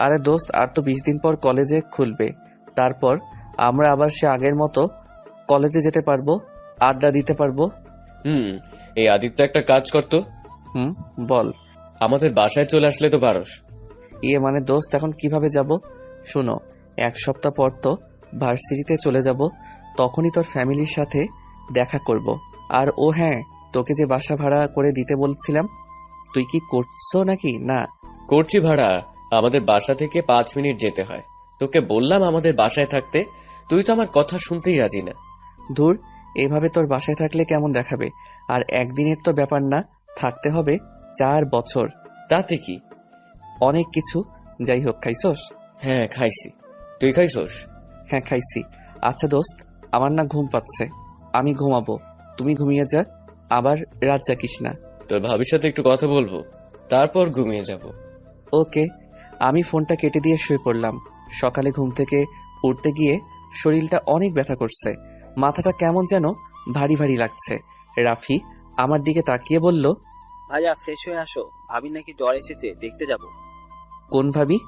আরে দোস্ত, আর তো 20 দিন পর কলেজে খুলবে, তারপর আমরা আবার সে আগের মতো কলেজে যেতে পারবো, আড্ডা দিতে পারবো। এই আদিত্য একটা কাজ করতো। বল। আমাদের বাসায় চলে আসলে তো পারস। মানে দোস্ত, এখন কিভাবে যাব? শুনো, 1 সপ্তাহ পর তো ভার্সিটিতে চলে যাব, তখনই তোর ফ্যামিলির সাথে দেখা করব। আর ও হ্যাঁ, তোকে যে বাসা ভাড়া করে দিতে বলছিলাম, তুই কি করছো নাকি? না করছি ভাড়া, আমাদের বাসা থেকে 5 মিনিট যেতে হয়। তোকে বললাম আমাদের বাসায় থাকতে, তুই তো আমার কথা শুনতেই রাজি না। ধুর, এভাবে তোর বাসায় থাকলে কেমন দেখাবে? আর একদিনের তো ব্যাপার না, থাকতে হবে 4 বছর। তাতে কি? অনেক কিছু। যাই হোক, খাইছস? হ্যাঁ খাইছি, তুই খাইছস? হ্যাঁ খাইছি। আচ্ছা দোস্ত, আমার না ঘুম পাচ্ছে, আমি ঘুমাবো, তুমি ঘুমিয়ে যা, আবার রাত জাগিস না। তোর ভাবির সাথে একটু কথা বলবো, তারপর ঘুমিয়ে যাব। ওকে। আমি ফোনটা কেটে দিয়ে শুয়ে পড়লাম। সকালে ঘুম থেকে উঠতে গিয়ে শরীরটা অনেক ব্যথা করছে, মাথাটা কেমন যেন ভারী ভারী লাগছে। রাফি আমার দিকে তাকিয়ে বলল, ভাইয়া ফ্রেশ হয়ে আসো, ভাবি নাকি জ্বর এসেছে, দেখতে যাব। কোন ভাবি?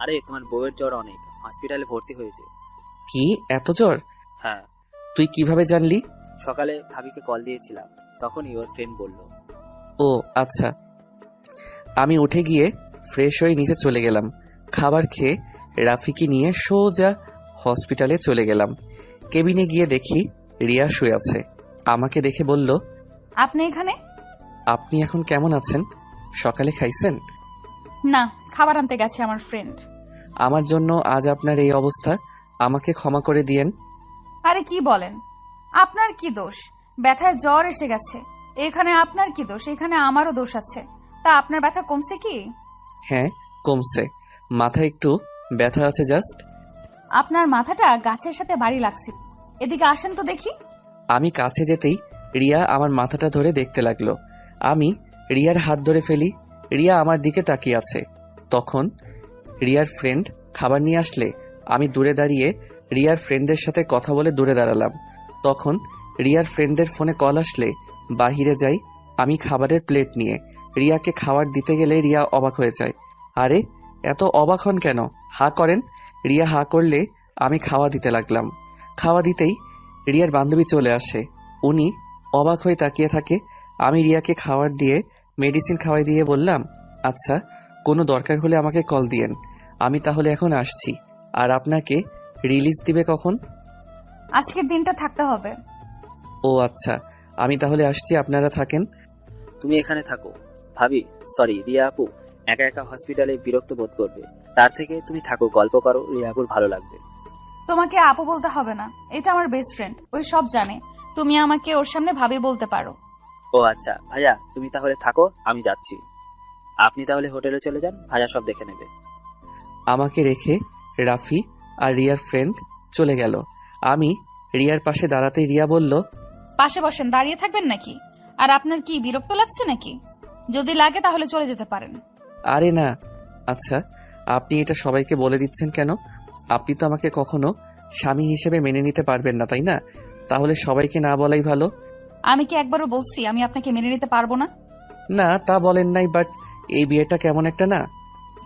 আরে তোমার বউয়ের জ্বর অনেক, হসপিটালে ভর্তি হয়েছে। কি, এত জ্বর? হ্যাঁ। তুই কিভাবে জানলি? সকালে ভাবিকে কল দিয়েছিলাম, তখনই ওর ফ্রেন্ড বলল। ও আচ্ছা। আমি উঠে গিয়ে ফ্রেশ হয়ে নিচে চলে গেলাম। খাবার খেয়ে রাফিকে নিয়ে সোজা হসপিটালে চলে গেলাম। কেবিনে গিয়ে দেখি রিয়া শুয়ে আছে। আমাকে দেখে বলল, আপনি এখানে? আপনি এখন কেমন আছেন? সকালে খাইছেন? না, খাবার আনতে গেছে আমার ফ্রেন্ড। আমার জন্য আজ আপনার এই অবস্থা, আমাকে ক্ষমা করে দিয়েন। আরে কি বলেন? আপনার কি দোষ? ব্যথায় জ্বর এসে গেছে। এখানে আপনার কি দোষ? এখানে আমারও দোষ আছে। তা আপনার ব্যথা কমছে কি? হ্যাঁ, কমছে। মাথায় একটু ব্যথা আছে জাস্ট। আপনার মাথাটা গাছের সাথে বাড়ি লাগছে। এদিকে আসেন তো দেখি। আমি কাছে যেতেই রিয়া আমার মাথাটা ধরে দেখতে লাগলো। আমি রিয়ার হাত ধরে ফেলি। রিয়া আমার দিকে তাকিয়ে আছে। তখন রিয়ার ফ্রেন্ড খাবার নিয়ে আসলে আমি দূরে দাঁড়িয়ে রিয়ার ফ্রেন্ডদের সাথে কথা বলে দূরে দাঁড়ালাম। তখন রিয়ার ফ্রেন্ডদের ফোনে কল আসলে বাহিরে যাই আমি খাবারের প্লেট নিয়ে। রিয়াকে খাবার দিতে গেলে রিয়া অবাক হয়ে যায়। আরে এত অবাক হন কেন? হা করেন। রিয়া হা করলে আমি খাওয়া দিতে লাগলাম। খাওয়া দিতেই রিয়ার বান্ধবী চলে আসে। উনি অবাক হয়ে তাকিয়ে থাকে। আমি রিয়াকে খাবার দিয়ে মেডিসিন খাওয়াই দিয়ে বললাম, আচ্ছা, কোনো দরকার হলে আমাকে কল দিয়েন। আমি তাহলে এখন আসছি। আর আপনাকে রিলিজ দিবে কখন? আজকের দিনটা থাকতে হবে। ও আচ্ছা, আমি তাহলে আসছি, আপনারা থাকেন। তুমি এখানে থাকো। ভাবি, সরি রিয়া আপু একা একা হসপিটালে বিরক্ত বোধ করবে। তার থেকে তুমি থাকো, গল্প করো, রিয়া আপুর ভালো লাগবে। তোমাকে আপু বলতে হবে না, এটা আমার বেস্ট ফ্রেন্ড, ওই সব জানে। তুমি আমাকে ওর সামনে ভাবি বলতে পারো। ও আচ্ছা ভাইয়া, তুমি তাহলে থাকো, আমি যাচ্ছি। আপনি তাহলে হোটেলে চলে যান, ভাইয়া সব দেখে নেবে। আমাকে রেখে রাফি আর রিয়ার ফ্রেন্ড চলে গেল। আমি রিয়ার পাশে দাঁড়াতেই রিয়া বলল, পাশে বসেন, দাঁড়িয়ে থাকবেন নাকি? আর আপনার কি বিরক্ত লাগছে নাকি? যদি লাগে তাহলে চলে যেতে পারেন। আরে না। আচ্ছা, আপনি এটা সবাইকে বলে দিচ্ছেন কেন? আপনি তো আমাকে কখনো স্বামী হিসেবে মেনে নিতে পারবেন না, তাই না? তাহলে সবাইকে না বলাই ভালো। আমি কি একবারও বলছি আমি আপনাকে মেনে নিতে পারবো না? না, তা বলেন নাই, বাট এই বিয়েটা কেমন একটা না।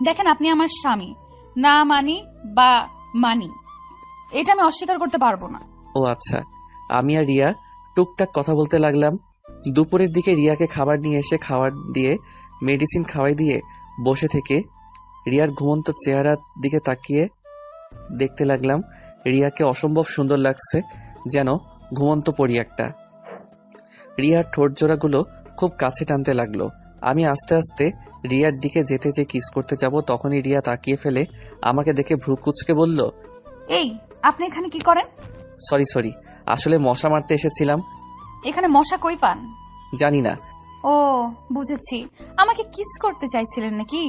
দেখেন, আপনি আমার স্বামী, না মানি বা মানি, এটা আমি অস্বীকার করতে পারবো না। ও আচ্ছা। আমি আর রিয়া টুকটাক কথা বলতে লাগলাম। দুপুরের দিকে রিয়াকে খাবার নিয়ে এসে খাবার দিয়ে মেডিসিন খাওয়াই দিয়ে বসে থেকে রিয়ার ঘুমন্ত চেহারার দিকে তাকিয়ে দেখতে লাগলাম। রিয়াকে অসম্ভব সুন্দর লাগছে, যেন ঘুমন্ত পরি একটা। রিয়ার ঠোঁট জোড়াগুলো খুব কাছে টানতে লাগলো। আমি আস্তে আস্তে রিয়ার দিকে যেতে যে কিস করতে যাব, তখনই রিয়া তাকিয়ে ফেলে আমাকে দেখে ভ্রু কুঁচকে বলল, এই, আপনি এখানে কি করেন? সরি, আসলে মশা মারতে এসেছিলাম। এখানে মশা কই পান? জানি না। ও, বুঝেছি, আমাকে কিস করতে চাইছিলেন নাকি?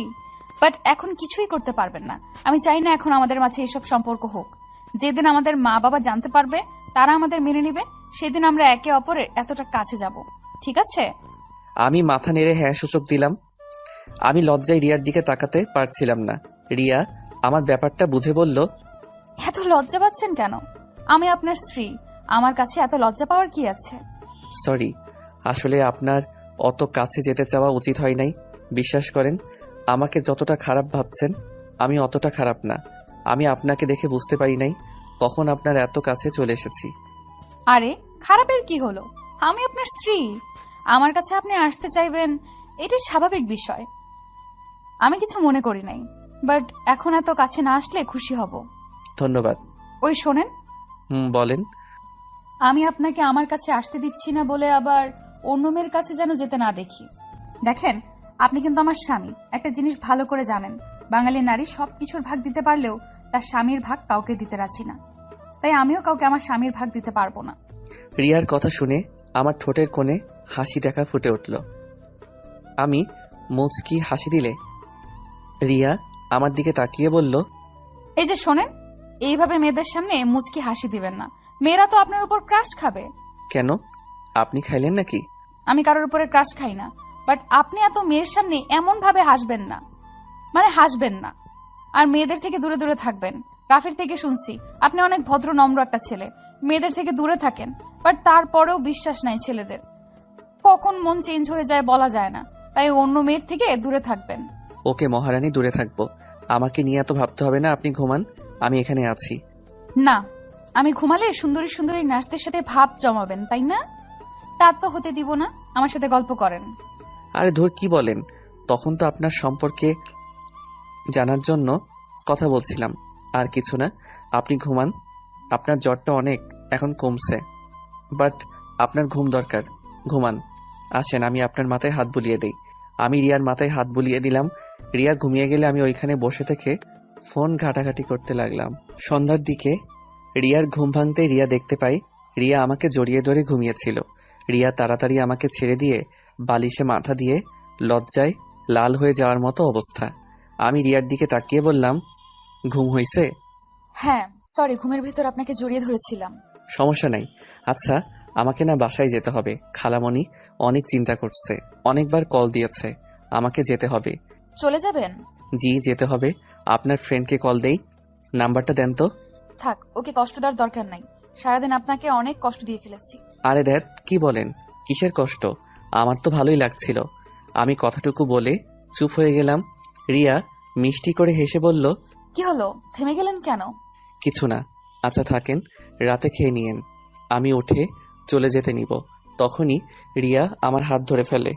বাট এখন কিছুই করতে পারবেন না। আমি চাই না এখন আমাদের মাঝে এসব সম্পর্ক হোক। যেদিন আমাদের মা বাবা জানতে পারবে, তারা আমাদের মেনে নিবে, সেদিন আমরা একে অপরের এতটা কাছে যাব। ঠিক আছে? আমি মাথা নেড়ে হ্যাঁ সূচক দিলাম। আমি লজ্জায় রিয়ার দিকে তাকাতে পারছিলাম না। রিয়া আমার ব্যাপারটা বুঝে বলল, এত লজ্জা পাচ্ছেন কেন? আমি আপনার স্ত্রী, আমার কাছে এত লজ্জা পাওয়ার কি আছে? সরি, আসলে আপনার অত কাছে যেতে চাওয়া উচিত হয় নাই। বিশ্বাস করেন, আমাকে যতটা খারাপ ভাবছেন আমি অতটা খারাপ না। আমি আপনাকে দেখে বুঝতে পারি নাই কখন আপনার এত কাছে চলে এসেছি। আরে খারাপের কি হলো? আমি আপনার স্ত্রী, আমার কাছে আপনি আসতে চাইবেন, এটাই স্বাভাবিক বিষয়। আমি কিছু মনে করি নাই, বাট এখন এত কাছে না আসলে খুশি হব। ধন্যবাদ। ওই শোনেন, বলেন। আমি আপনাকে আমার কাছে আসতে দিচ্ছি না বলে আবার অন্য মেয়ের কাছে যেন যেতে না দেখি। দেখেন, আপনি কিন্তু আমার স্বামী, একটা জিনিস ভালো করে জানেন, বাঙালি নারী সবকিছুর ভাগ দিতে পারলেও তার স্বামীর ভাগ কাউকে দিতে রাজি না। তাই আমিও কাউকে আমার স্বামীর ভাগ দিতে পারবো না। রিয়ার কথা শুনে আমার ঠোঁটের কোণে হাসি দেখা ফুটে উঠল। আমি মুচকি হাসি দিলে রিয়া আমার দিকে তাকিয়ে বলল, এই যে শোনেন, এইভাবে মেয়েদের সামনে মুচকি হাসি দিবেন না, মেয়েরা তো আপনার উপর ক্রাশ খাবে। কেন? আপনি খাইলেন নাকি? আমি কারোর উপরে ক্রাশ খাই না, বাট আপনি এত মেয়ের সামনে এমন ভাবে হাসবেন না, মানে হাসবেন না। আর মেয়েদের থেকে দূরে দূরে থাকবেন। রাফির থেকে শুনছি আপনি অনেক ভদ্র নম্র একটা ছেলে, মেয়েদের থেকে দূরে থাকেন, বাট তারপরেও বিশ্বাস নাই ছেলেদের, কখন মন চেঞ্জ হয়ে যায় বলা যায় না। তাই অন্য মেয়ের থেকে দূরে থাকবেন। ওকে মহারানী, দূরে থাকবো। আমাকে নিয়ে এত ভাবতে হবে না, আপনি ঘুমান, আমি এখানে আছি। না, আমি ঘুমালে সুন্দরী সুন্দরী নার্সদের সাথে ভাব জমাবেন, তাই না? তা তো হতে দিব না, আমার সাথে গল্প করেন। আরে ধুর, কি বলেন? তখন তো আপনার সম্পর্কে জানার জন্য কথা বলছিলাম, আর কিছু না। আপনি ঘুমান, আপনার জ্বরটা অনেক এখন কমছে, বাট আপনার ঘুম দরকার, ঘুমান। আসেন, আমি আপনার মাথায় হাত বুলিয়ে দিই। আমি রিয়ার মাথায় হাত বুলিয়ে দিলাম। রিয়া ঘুমিয়ে গেলে আমি ওইখানে বসে থেকে ফোন ঘাটাঘাটি করতে লাগলাম। সন্ধ্যার দিকে রিয়ার ঘুম ভাঙতে রিয়া দেখতে পাই রিয়া আমাকে জড়িয়ে ধরে ঘুমিয়েছিল। রিয়া তাড়াতাড়ি আমাকে ছেড়ে দিয়ে বালিশে মাথা দিয়ে লজ্জায় লাল হয়ে যাওয়ার মতো অবস্থা। আমি রিয়ার দিকে তাকিয়ে বললাম, ঘুম হইছে? হ্যাঁ, সরি, ঘুমের ভিতর আপনাকে জড়িয়ে ধরেছিলাম। সমস্যা নাই। আচ্ছা, আমাকে না বাসায় যেতে হবে। খালামণি অনেক চিন্তা করছে, অনেকবার কল দিয়েছে, আমাকে যেতে হবে। চলে যাবেন? জি, যেতে হবে। আপনার ফ্রেন্ডকে কল দেই, নাম্বারটা দেন তো। থাক, ওকে কষ্ট দেওয়ার দরকার নাই। সারাদিন আপনাকে অনেক কষ্ট দিয়ে ফেলেছি। আরে ধ্যাত, কি বলেন? কিসের কষ্ট? আমার তো ভালোই লাগছিল। আমি কথাটুকু বলে চুপ হয়ে গেলাম। রিয়া মিষ্টি করে হেসে বলল, কি হলো, থেমে গেলেন কেন? কিছু না। আচ্ছা থাকেন, রাতে খেয়ে নিয়েন, আমি উঠে চলে যেতে নিব। তখনই রিয়া আমার হাত ধরে ফেলে।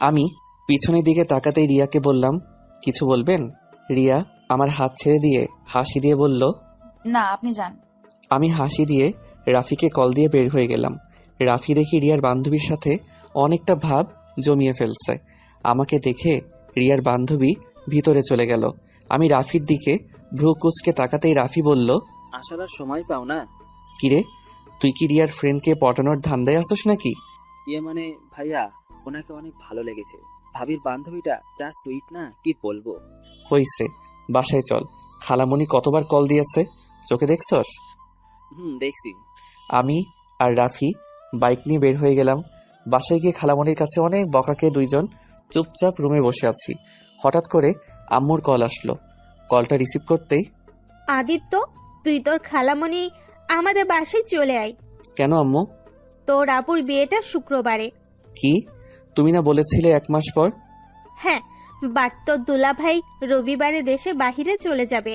আমি পিছনের দিকে তাকাতেই রিয়াকে বললাম, কিছু বলবেন? রিয়া আমার হাত ছেড়ে দিয়ে হাসি দিয়ে বলল, না, আপনি যান। আমি হাসি দিয়ে রাফিকে কল দিয়ে বের হয়ে গেলাম। রাফি দেখি রিয়ার বান্ধবীর সাথে অনেকটা ভাব জমিয়ে ফেলছে। আমাকে দেখে রিয়ার বান্ধবী ভিতরে চলে গেল। আমি রাফির দিকে ভ্রু কুঁচকে তাকাতেই রাফি বলল, আসার আর সময় পাও না? কিরে, তুই কি রিয়ার ফ্রেন্ডকে পটানোর ধান্দায় আসোস নাকি? মানে ভাইয়া, ওনাকে অনেক ভালো লেগেছে। ভাবির বান্ধবীটা যা সুইট না, কি বলবো। হইছে, বাসায় চল। খালামণি কতবার কল দিয়েছে, চোখে দেখছস? দেখছি। আমি আর রাফি বাইক নিয়ে বের হয়ে গেলাম। বাসায় গিয়ে খালামণির কাছে অনেক বকাকে দুইজন চুপচাপ রুমে বসে আছি। হঠাৎ করে আম্মুর কল আসলো। কলটা রিসিভ করতেই, আদিত্য, তুই তোর খালামণি আমাদের বাসায় চলে আয়। কেন আম্মু? তোর আপুর বিয়েটা শুক্রবারে। কি, তুমি না বলেছিলে 1 মাস পর? হ্যাঁ, বাট তোর দুলাভাই রবিবারে দেশের বাহিরে চলে যাবে,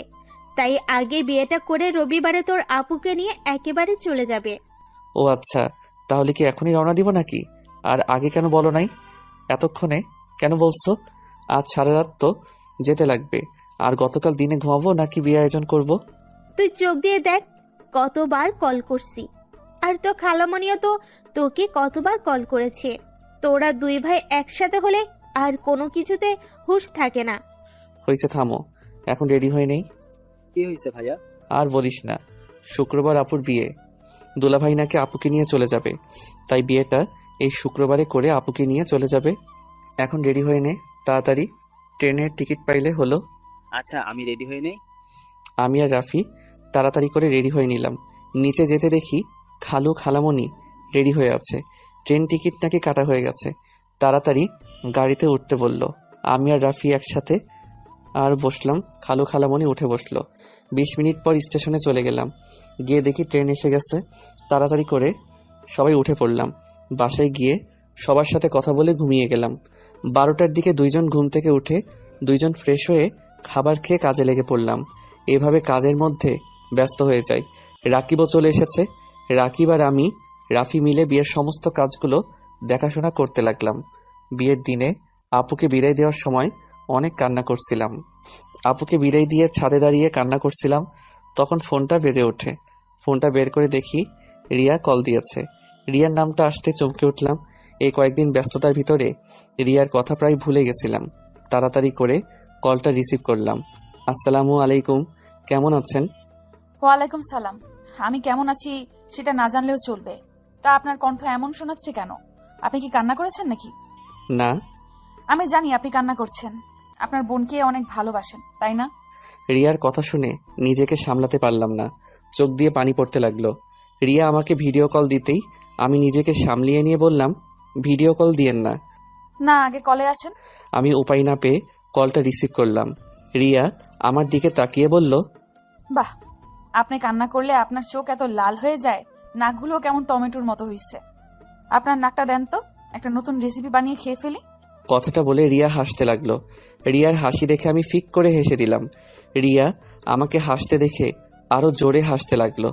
তাই আগে বিয়েটা করে রবিবারে তোর আপুকে নিয়ে একেবারে চলে যাবে। ও আচ্ছা, তাহলে কি এখনই রওনা দিব নাকি? আর আগে কেন বলো নাই? এতক্ষণে কেন বলছো? আজ সারা রাত তো যেতে লাগবে। আর গতকাল দিনে ঘুমাবো নাকি বিয়ে আয়োজন করব? তুই চোখ দিয়ে দেখ, কতবার কল করছি। আর তো খালামণিও তো তোকে কতবার কল করেছে। তোরা দুই ভাই একসাথে হলে আর কোনো কিছুতে হুঁশ থাকে না। হয়েছে, থামো, এখন রেডি হয়ে নেই। কি হয়েছে ভাইয়া? আর বলিস না, শুক্রবার আপুর বিয়ে। দুলাভাই নাকি আপুকে নিয়ে চলে যাবে, তাই বিয়েটা এই শুক্রবারে করে আপুকে নিয়ে চলে যাবে। এখন রেডি হয়ে নে তাড়াতাড়ি, ট্রেনের টিকিট পাইলে হলো। আচ্ছা, আমি রেডি হয়ে নেই। আমি আর রাফি তাড়াতাড়ি করে রেডি হয়ে নিলাম। নিচে যেতে দেখি খালামণি রেডি হয়ে আছে। ট্রেন টিকিট নাকি কাটা হয়ে গেছে। তাড়াতাড়ি গাড়িতে উঠতে বলল। আমি আর রাফি একসাথে আর বসলাম। খালামণি উঠে বসলো। 20 মিনিট পর স্টেশনে চলে গেলাম। গিয়ে দেখি ট্রেন এসে গেছে। তাড়াতাড়ি করে সবাই উঠে পড়লাম। বাসায় গিয়ে সবার সাথে কথা বলে ঘুমিয়ে গেলাম। 12টার দিকে দুইজন ঘুম থেকে উঠে দুইজন ফ্রেশ হয়ে খাবার খেয়ে কাজে লেগে পড়লাম। এভাবে কাজের মধ্যে ব্যস্ত হয়ে যাই। রাকিবও চলে এসেছে। রাকিব আর আমি রাফি মিলে বিয়ের সমস্ত কাজগুলো দেখাশোনা করতে লাগলাম। বিয়ের দিনে আপুকে বিদায় দেওয়ার সময় অনেক কান্না করছিলাম। আপুকে বিদায় দিয়ে ছাদে দাঁড়িয়ে কান্না করছিলাম। তখন ফোনটা বেজে ওঠে। ফোনটা বের করে দেখি রিয়া কল দিয়েছে। রিয়ার নামটা আসতে চমকে উঠলাম। এই কয়েকদিন ব্যস্ততার ভিতরে রিয়ার কথা প্রায় ভুলে গেছিলাম। তাড়াতাড়ি করে কলটা রিসিভ করলাম। আসসালামু আলাইকুম, কেমন আছেন? ওয়ালাইকুম সালাম। আমি কেমন আছি সেটা না জানলেও চলবে। তা আপনার কণ্ঠ এমন শোনাচ্ছে কেন? আপনি কি কান্না করেছেন নাকি? না। আমি জানি আপনি কান্না করছেন। আপনার বোনকে অনেক ভালোবাসেন, তাই না? রিয়ার কথা শুনে নিজেকে সামলাতে পারলাম না। চোখ দিয়ে পানি পড়তে লাগলো। রিয়া আমাকে ভিডিও কল দিতেই আমি নিজেকে সামলিয়ে নিয়ে বললাম, ভিডিও কল দিয়েন না। না, আগে কলে আসেন। আমি উপায় না পেয়ে কলটা রিসিভ করলাম। রিয়া আমার দিকে তাকিয়ে বলল, বাহ, আপনি কান্না করলে আপনার চোখ এত লাল হয়ে যায়, নাকগুলো কেমন টমেটোর মতো হইছে। আপনার নাকটা দেন তো, একটা নতুন রেসিপি বানিয়ে খেয়ে ফেলি। কথাটা বলে রিয়া হাসতে লাগলো। রিয়ার হাসি দেখে আমি ফিক করে হেসে দিলাম। রিয়া আমাকে হাসতে দেখে আরো জোরে হাসতে লাগলো।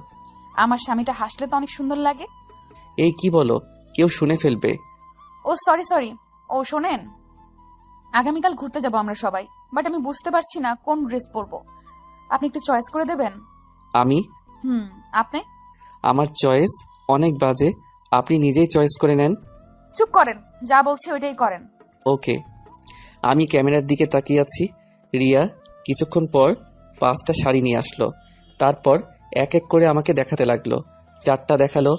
আমার স্বামীটা হাসলে তো অনেক সুন্দর লাগে। এই কি বলো, কেউ শুনে ফেলবে। ও সরি। ও শোনেন, আগামীকাল ঘুরতে যাব আমরা সবাই, বাট আমি বুঝতে পারছি না কোন ড্রেস পরবো। আপনি একটু চয়েস করে দেবেন? আমি? আপনি? আমার চয়েস অনেক বাজে, আপনি নিজেই চয়েস করে নেন। চুপ করেন, যা বলছি ওইটাই করেন। ওকে। আমি ক্যামেরার দিকে তাকিয়ে আছি। রিয়া কিছুক্ষণ পর 5টা শাড়ি নিয়ে আসলো। তারপর এক এক করে আমাকে দেখাতে লাগলো। 4টা দেখালো,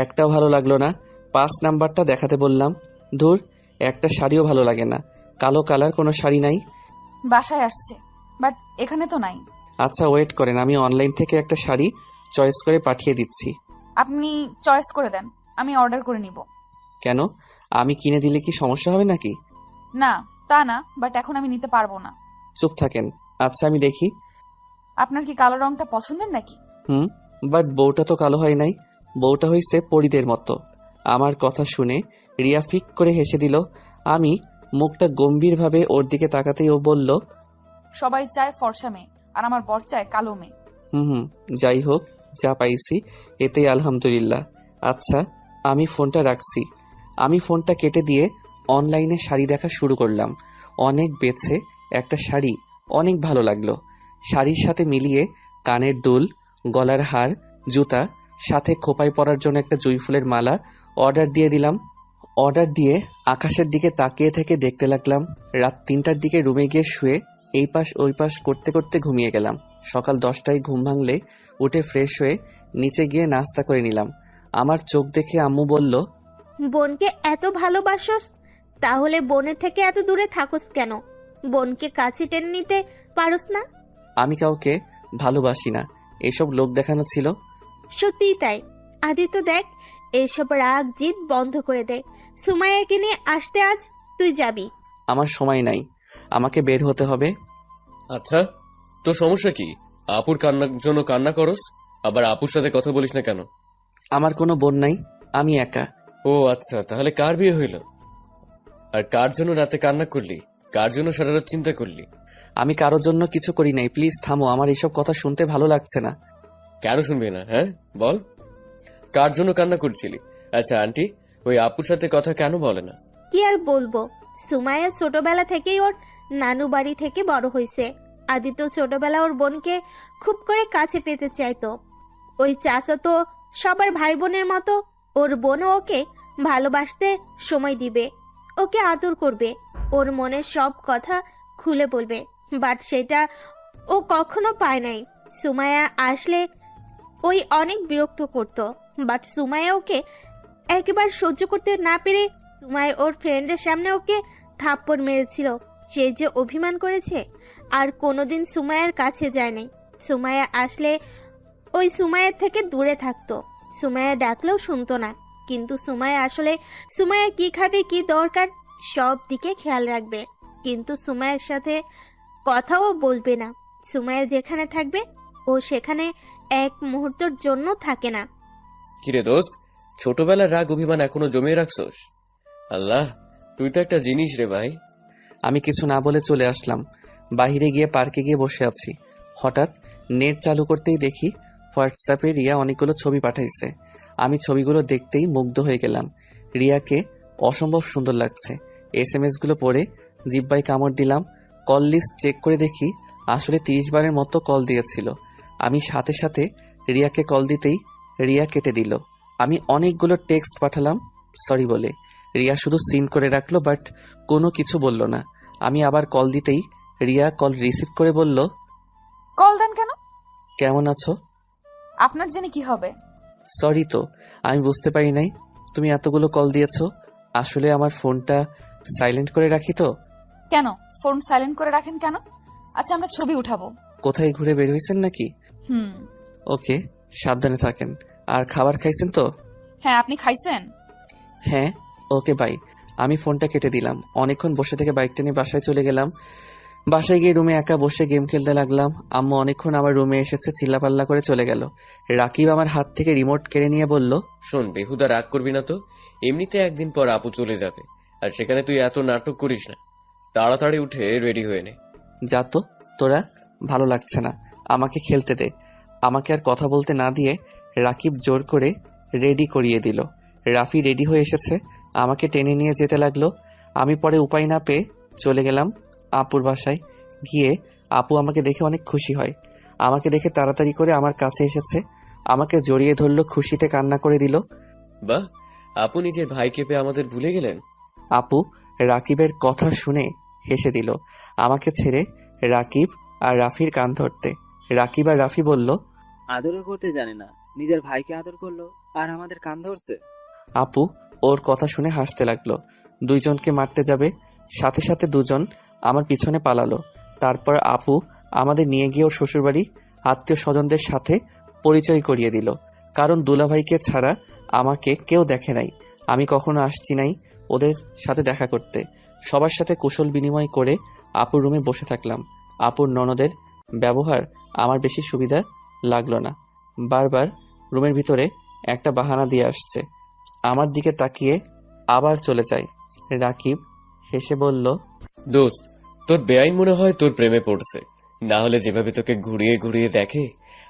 একটাও ভালো লাগলো না। 5 নাম্বারটা দেখাতে বললাম। ধুর, একটা শাড়িও ভালো লাগে না। কালো কালার কোনো শাড়ি নাই? বাসায় আসছে, বাট এখানে তো নাই। আচ্ছা ওয়েট করেন, আমি অনলাইন থেকে একটা শাড়ি চয়েস করে পাঠিয়ে দিচ্ছি। আপনি চয়েস করে দেন, আমি অর্ডার করে নিব। কেন, আমি কিনে দিলে কি সমস্যা হবে নাকি? না তা না, বাট এখন আমি নিতে পারবো না। চুপ থাকেন। আচ্ছা আমি দেখি। আপনার কি কালো রংটা পছন্দের নাকি? বাট বউটা তো কালো হয় নাই, বউটা হইছে পরীদের মতো। আমার কথা শুনে রিয়া ফিক করে হেসে দিল। আমি মুখটা গম্ভীরভাবে ওর দিকে তাকাতেই ও বলল, সবাই চায় ফর্সা মেয়ে, আর আমার বর চায় কালো মেয়ে। যাই হোক, যা পাইছি এতেই আলহামদুলিল্লাহ। আচ্ছা আমি ফোনটা রাখছি। আমি ফোনটা কেটে দিয়ে অনলাইনে শাড়ি দেখা শুরু করলাম। অনেক বেছে একটা শাড়ি অনেক ভালো লাগলো। শাড়ির সাথে মিলিয়ে কানের দুল, গলার হার, জুতা, সাথে খোপায় পরার জন্য একটা জুঁই ফুলের মালা অর্ডার দিয়ে দিলাম। অর্ডার দিয়ে আকাশের দিকে তাকিয়ে থেকে দেখতে লাগলাম। রাত 3টার দিকে রুমে গিয়ে শুয়ে এই পাশ ওই পাশ করতে করতে ঘুমিয়ে গেলাম। সকাল 10টায় ঘুম ভাঙলে উঠে ফ্রেশ হয়ে নিচে গিয়ে নাস্তা করে নিলাম। আমার চোখ দেখে আম্মু বলল, বোনকে এত ভালোবাসোস, তাহলে বোনের থেকে এত দূরে থাকোস কেন? বোনকে কাছে টেনে নিতে পারোস না? আমি কাউকে ভালোবাসি না, এসব লোক দেখানো ছিল। সত্যিই তাই। আদিত্য দেখ, এসব রাগ জিদ বন্ধ করে দে। সুমাইয়াকে নিয়ে আসতে আজ তুই যাবি। আমার সময় নাই, আমাকে বের হতে হবে। আচ্ছা, তোর সমস্যা কি? আপুর কান্নার জন্য কান্না করস, আবার আপুর সাথে কথা বলিস না কেন? আমার কোনো বোন নাই, আমি একা। ও আচ্ছা, তাহলে কার বিয়ে হইল? আর কার জন্য রাতে কান্না করলি? কার জন্য সারা রাত চিন্তা করলি? আমি কারোর জন্য কিছু করি নাই, প্লিজ থামো, আমার এসব কথা শুনতে ভালো লাগছে না। কেন শুনবি না? হ্যাঁ বল, কার জন্য কান্না করছিলি? আচ্ছা আন্টি ওই আপুর সাথে কথা কেন বলে না? কি আর বলবো, সুমাইয়া ছোটবেলা থেকেই ওর নানু বাড়ি থেকে বড় হয়েছে। আদিত্য ছোটবেলা ওর বোনকে খুব করে কাছে পেতে চাইতো। ওই চাচা তো সবার ভাই বোনের মতো, ওর বোনও ওকে ভালোবাসতে সময় দিবে, ওকে আদর করবে, ওর মনের সব কথা খুলে বলবে। বাট সেটা ও কখনো পায় নাই। সুমাইয়া আসলে ওই অনেক বিরক্ত করতো, বাট সুমাইয়া ওকে একেবারে সহ্য করতে না পেরে সুমাইয়া ওর ফ্রেন্ডের সামনে ওকে থাপ্পড় মেরেছিল। সে যে অভিমান করেছে, আর কোনোদিন সুমাইয়ার কাছে যায় নাই। সুমাইয়া আসলে ওই সুমাইয়ার থেকে দূরে থাকতো। সুমাইয়া ডাকলেও শুনতো না, কিন্তু সুমাইয়া আসলে সুমাইয়া কি খাবে কি দরকার সব দিকে খেয়াল রাখবে, কিন্তু সুমাইয়ার সাথে কথাও বলবে না। সুমাইয়া যেখানে থাকবে ও সেখানে এক মুহূর্তের জন্য থাকে না। কিরে দোস্ত, ছোটবেলার রাগ অভিমান এখনো জমিয়ে রাখছস? আল্লাহ, তুই তো একটা জিনিস রে ভাই। আমি কিছু না বলে চলে আসলাম। বাইরে গিয়ে পার্কে গিয়ে বসে আছি। হঠাৎ নেট চালু করতেই দেখি হোয়াটসঅ্যাপে রিয়া অনেকগুলো ছবি পাঠাইছে। আমি ছবিগুলো দেখতেই মুগ্ধ হয়ে গেলাম। রিয়াকে অসম্ভব সুন্দর লাগছে। এসএমএসগুলো পড়ে জিব্বায় কামড় দিলাম। কল লিস্ট চেক করে দেখি আসলে 30 বারের মতো কল দিয়েছিল। আমি সাথে সাথে রিয়াকে কল দিতেই রিয়া কেটে দিল। আমি অনেকগুলো টেক্সট পাঠালাম সরি বলে। রিয়া শুধু সিন করে রাখলো, বাট কোনো কিছু বলল না। আমি আবার কল দিতেই রিয়া কল রিসিভ করে বলল, কল দেন কেন? কেমন আছো? আপনার জেনে কি হবে? সরি তো, আমি বুঝতে পারি নাই তুমি এতগুলো কল দিয়েছো। আসলে আমার ফোনটা সাইলেন্ট করে রাখি তো। কেন ফোন সাইলেন্ট করে রাখেন কেন? আচ্ছা আমরা ছবি উঠাবো। কোথায় ঘুরে বের হয়েছেন নাকি? ওকে, সাবধানে থাকেন। আর খাবার খাইছেন তো? হ্যাঁ, আপনি খাইছেন? হ্যাঁ। Okay bye. আমি ফোনটা কেটে দিলাম। অনেকক্ষণ বসে থেকে বাইকটা নিয়ে বাসায় চলে গেলাম। বাসায় গিয়ে রুমে একা বসে গেম খেলতে লাগলাম। আম্মু অনেকক্ষণ আমার রুমে এসেছে, চিল্লাপাল্লা করে চলে গেল। রাকিব আমার হাত থেকে রিমোট কেড়ে নিয়ে বলল, শোন, বেহুদা রাগ করবি না তো। এমনিতে একদিন পর আপু চলে যাবে, আর সেখানে তুই এত নাটক করিস না। তাড়াতাড়ি উঠে রেডি হয়ে নে। যা তো, তোরা ভালো লাগছে না, আমাকে খেলতে দে। আমাকে আর কথা বলতে না দিয়ে রাকিব জোর করে রেডি করিয়ে দিল। রাফি রেডি হয়ে এসেছে, আমাকে টেনে নিয়ে যেতে লাগলো। আমি পরে উপায় না পেয়ে চলে গেলাম আপুর বাসায়। গিয়ে আপু আমাকে দেখে অনেক খুশি হয়। আমাকে দেখে তাড়াতাড়ি করে আমার কাছে এসেছে, আমাকে জড়িয়ে ধরলো, খুশিতে কান্না করে দিল। বাহ, আপু নিজের ভাইকে পেয়ে আমাদের ভুলে গেলেন। আপু রাকিবের কথা শুনে হেসে দিল আমাকে ছেড়ে রাকিব আর রাফির কান ধরতে। রাকিব আর রাফি বলল, আদরও করতে জানে না, নিজের ভাইকে আদর করলো আর আমাদের কান ধরছে। আপু ওর কথা শুনে হাসতে লাগলো। দুইজনকে মারতে যাবে, সাথে সাথে দুজন আমার পিছনে পালালো। তারপর আপু আমাদের নিয়ে গিয়ে ওর শ্বশুরবাড়ি আত্মীয় স্বজনদের সাথে পরিচয় করিয়ে দিল, কারণ দুলাভাইকে ছাড়া আমাকে কেউ দেখে নাই। আমি কখনো আসছি নাই ওদের সাথে দেখা করতে। সবার সাথে কুশল বিনিময় করে আপুর রুমে বসে থাকলাম। আপুর ননদের ব্যবহার আমার বেশি সুবিধা লাগলো না। বারবার রুমের ভিতরে একটা বাহানা দিয়ে আসছে, আমার দিকে তাকিয়ে আবার চলে যায়। রাকিব হেসে বলল, দোস্ত, তোর বেআইন মনে হয় তোর প্রেমে পড়ছে। না হলে যেভাবে তোকে ঘুরিয়ে ঘুরিয়ে দেখে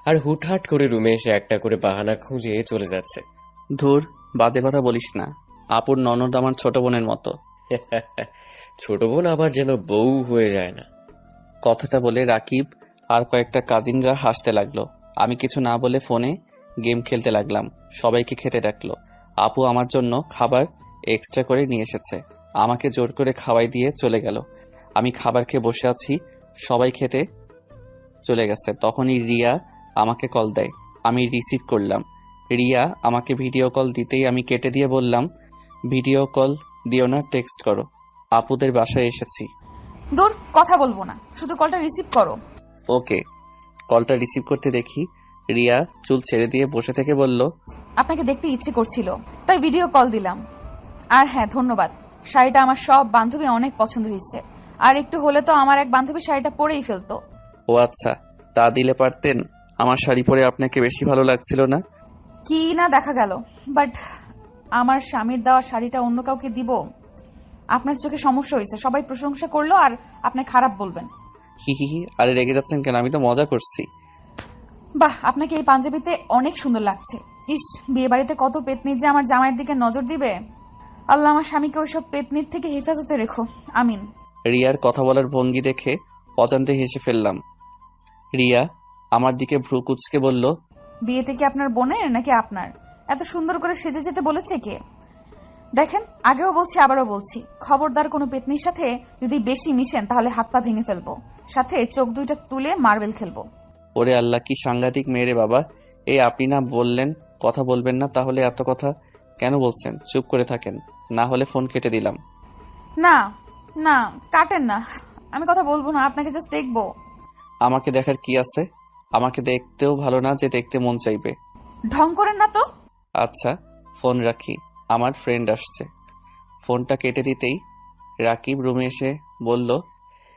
আর হুটহাট করে রুমে এসে একটা করে বাহানা খুঁজে চলে যাচ্ছে। ধুর, বাজে কথা বলিস না। আপুর ননদ আমার ছোট বোনের মতো। ছোট বোন আবার যেন বউ হয়ে যায় না। কথাটা বলে রাকিব আর কয়েকটা কাজিনরা হাসতে লাগলো। আমি কিছু না বলে ফোনে গেম খেলতে লাগলাম। সবাইকে খেতে ডাকলো। আপু আমার জন্য খাবার এক্সট্রা করে নিয়ে এসেছে, আমাকে জোর করে খাওয়াই দিয়ে চলে গেল। আমি খাবার খেয়ে বসে আছি, সবাই খেতে চলে গেছে। তখনই রিয়া আমাকে কল দেয়, আমি রিসিভ করলাম। রিয়া আমাকে ভিডিও কল দিতেই আমি কেটে দিয়ে বললাম, ভিডিও কল দিও না, টেক্সট করো, আপুদের বাসায় এসেছি। দূর, কথা বলবো না, শুধু কলটা রিসিভ করো। ওকে। কলটা রিসিভ করতে দেখি রিয়া চুল ছেড়ে দিয়ে বসে থেকে বলল, আপনাকে দেখতে ইচ্ছে করছিল, তাই ভিডিও কল দিলাম। আর হ্যাঁ, ধন্যবাদ। শাড়িটা আমার সব বান্ধবী অনেক পছন্দ হয়েছে, আর একটু হলে তো আমার এক বান্ধবী শাড়িটা পরেই ফেলতো। ও আচ্ছা, তা দিলে পারতেন। আমার শাড়ি পরে আপনাকে বেশি ভালো লাগছিল না? কি না দেখা গেল, বাট আমার স্বামীর দেওয়া শাড়িটা অন্য কাউকে দিব? আপনার চোখে সমস্যা হয়েছে, সবাই প্রশংসা করলো আর আপনি খারাপ বলবেন? হি হি হি, আরে রেগে যাচ্ছেন কেন? আমি তো মজা করছি। বাহ, আপনাকে এই পাঞ্জাবিতে অনেক সুন্দর লাগছে। ইস, বিয়ে বাড়িতে কত পেতনির যে আমার জামাইয়ের দিকে নজর দিবে। আল্লাহ আমার স্বামীকে ওইসব পেতনির থেকে হেফাজতে রেখো, আমিন। রিয়ার কথা বলার ভঙ্গি দেখে অজান্তে হেসে ফেললাম। রিয়া আমার দিকে ভ্রু কুঁচকে বলল, বিয়েটা কি আপনার বোনের নাকি আপনার? এত সুন্দর করে সেজে যেতে বলেছে কে? দেখেন, আগেও বলছি আবারও বলছি, খবরদার কোনো পেতনির সাথে যদি বেশি মিশেন তাহলে হাত পা ভেঙে ফেলবো, সাথে চোখ দুইটা তুলে মার্বেল খেলবো। ওরে আল্লাহ, কি সাংঘাতিক মেয়ে রে বাবা। এই আপনি না বললেন কথা বলবেন না, তাহলে এত কথা কেন বলছেন? চুপ করে থাকেন, না হলে ফোন কেটে দিলাম। না না, কাটেন না, আমি কথা বলবো না, আপনাকে জাস্ট দেখবো। আমাকে দেখার কি আছে? আমাকে দেখতেও ভালো না যে দেখতে মন চাইবে। ঢং করেন না তো। আচ্ছা, ফোন রাখি, আমার ফ্রেন্ড আসছে। ফোনটা কেটে দিতেই রাকিব রুমে এসে বলল,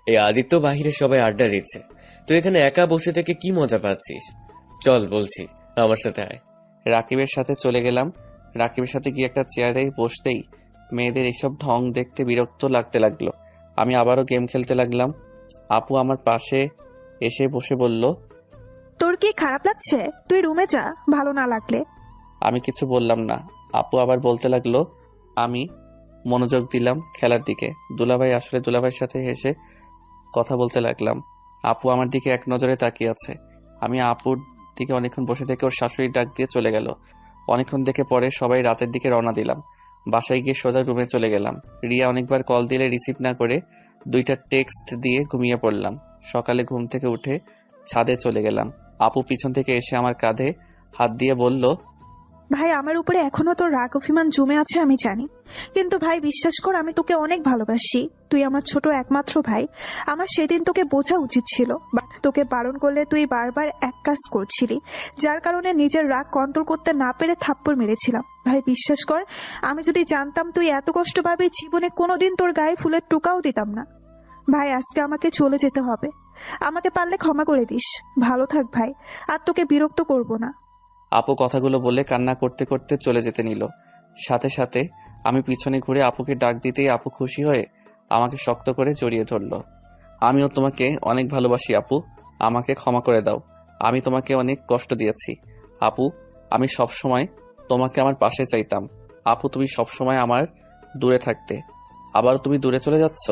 এই আদিত্য বাহিরে সবাই আড্ডা দিচ্ছে, তুই এখানে একা বসে থেকে কি মজা পাচ্ছিস? চল বলছি, আমার সাথে আয়। রাকিবের সাথে চলে গেলাম। রাকিবের সাথে গিয়ে একটা চেয়ারে বসতেই মেয়েদের এইসব ঢং দেখতে বিরক্ত লাগতে লাগলো। আমি আবারও গেম খেলতে লাগলাম। আপু আমার পাশে এসে বসে বলল, তোর কি খারাপ লাগছে? তুই রুমে যা, ভালো না লাগলে। আমি কিছু বললাম না। আপু আবার বলতে লাগলো। আমি মনোযোগ দিলাম খেলার দিকে। দুলাভাই আসলে দুলাভাইয়ের সাথে হেসে কথা বলতে লাগলাম। আপু আমার দিকে এক নজরে তাকিয়ে আছে। আমি আপুর দিকে অনেকক্ষণ বসে থেকে ওর শাশুড়ির ডাক দিয়ে চলে গেল। অনেকক্ষণ দেখে পরে সবাই রাতের দিকে রওনা দিলাম। বাসায় গিয়ে সোজা রুমে চলে গেলাম। রিয়া অনেকবার কল দিলে রিসিভ না করে 2টা টেক্সট দিয়ে ঘুমিয়ে পড়লাম। সকালে ঘুম থেকে উঠে ছাদে চলে গেলাম। আপু পিছন থেকে এসে আমার কাঁধে হাত দিয়ে বলল, ভাই, আমার উপরে এখনো তোর রাগ অভিমান জমে আছে আমি জানি, কিন্তু ভাই বিশ্বাস কর, আমি তোকে অনেক ভালোবাসি। তুই আমার ছোট একমাত্র ভাই। আমার সেদিন তোকে বোঝা উচিত ছিল, বাট তোকে বারণ করলে তুই বারবার এক কাজ করছিলি, যার কারণে নিজের রাগ কন্ট্রোল করতে না পেরে থাপ্পড় মেরেছিলাম। ভাই বিশ্বাস কর, আমি যদি জানতাম তুই এত কষ্ট পাবি, জীবনে কোনোদিন তোর গায়ে ফুলের টুকাও দিতাম না। ভাই, আজকে আমাকে চলে যেতে হবে, আমাকে পারলে ক্ষমা করে দিস। ভালো থাক ভাই, আর তোকে বিরক্ত করব না। আপু কথাগুলো বলে কান্না করতে করতে চলে যেতে নিল। সাথে সাথে আমি পিছনে ঘুরে আপুকে ডাক দিতেই আপু খুশি হয়ে আমাকে শক্ত করে জড়িয়ে ধরল। আমিও তোমাকে অনেক ভালোবাসি আপু, আমাকে ক্ষমা করে দাও। আমি তোমাকে অনেক কষ্ট দিয়েছি আপু। আমি সব সময় তোমাকে আমার পাশে চাইতাম আপু, তুমি সব সময় আমার দূরে থাকতে, আবার তুমি দূরে চলে যাচ্ছ।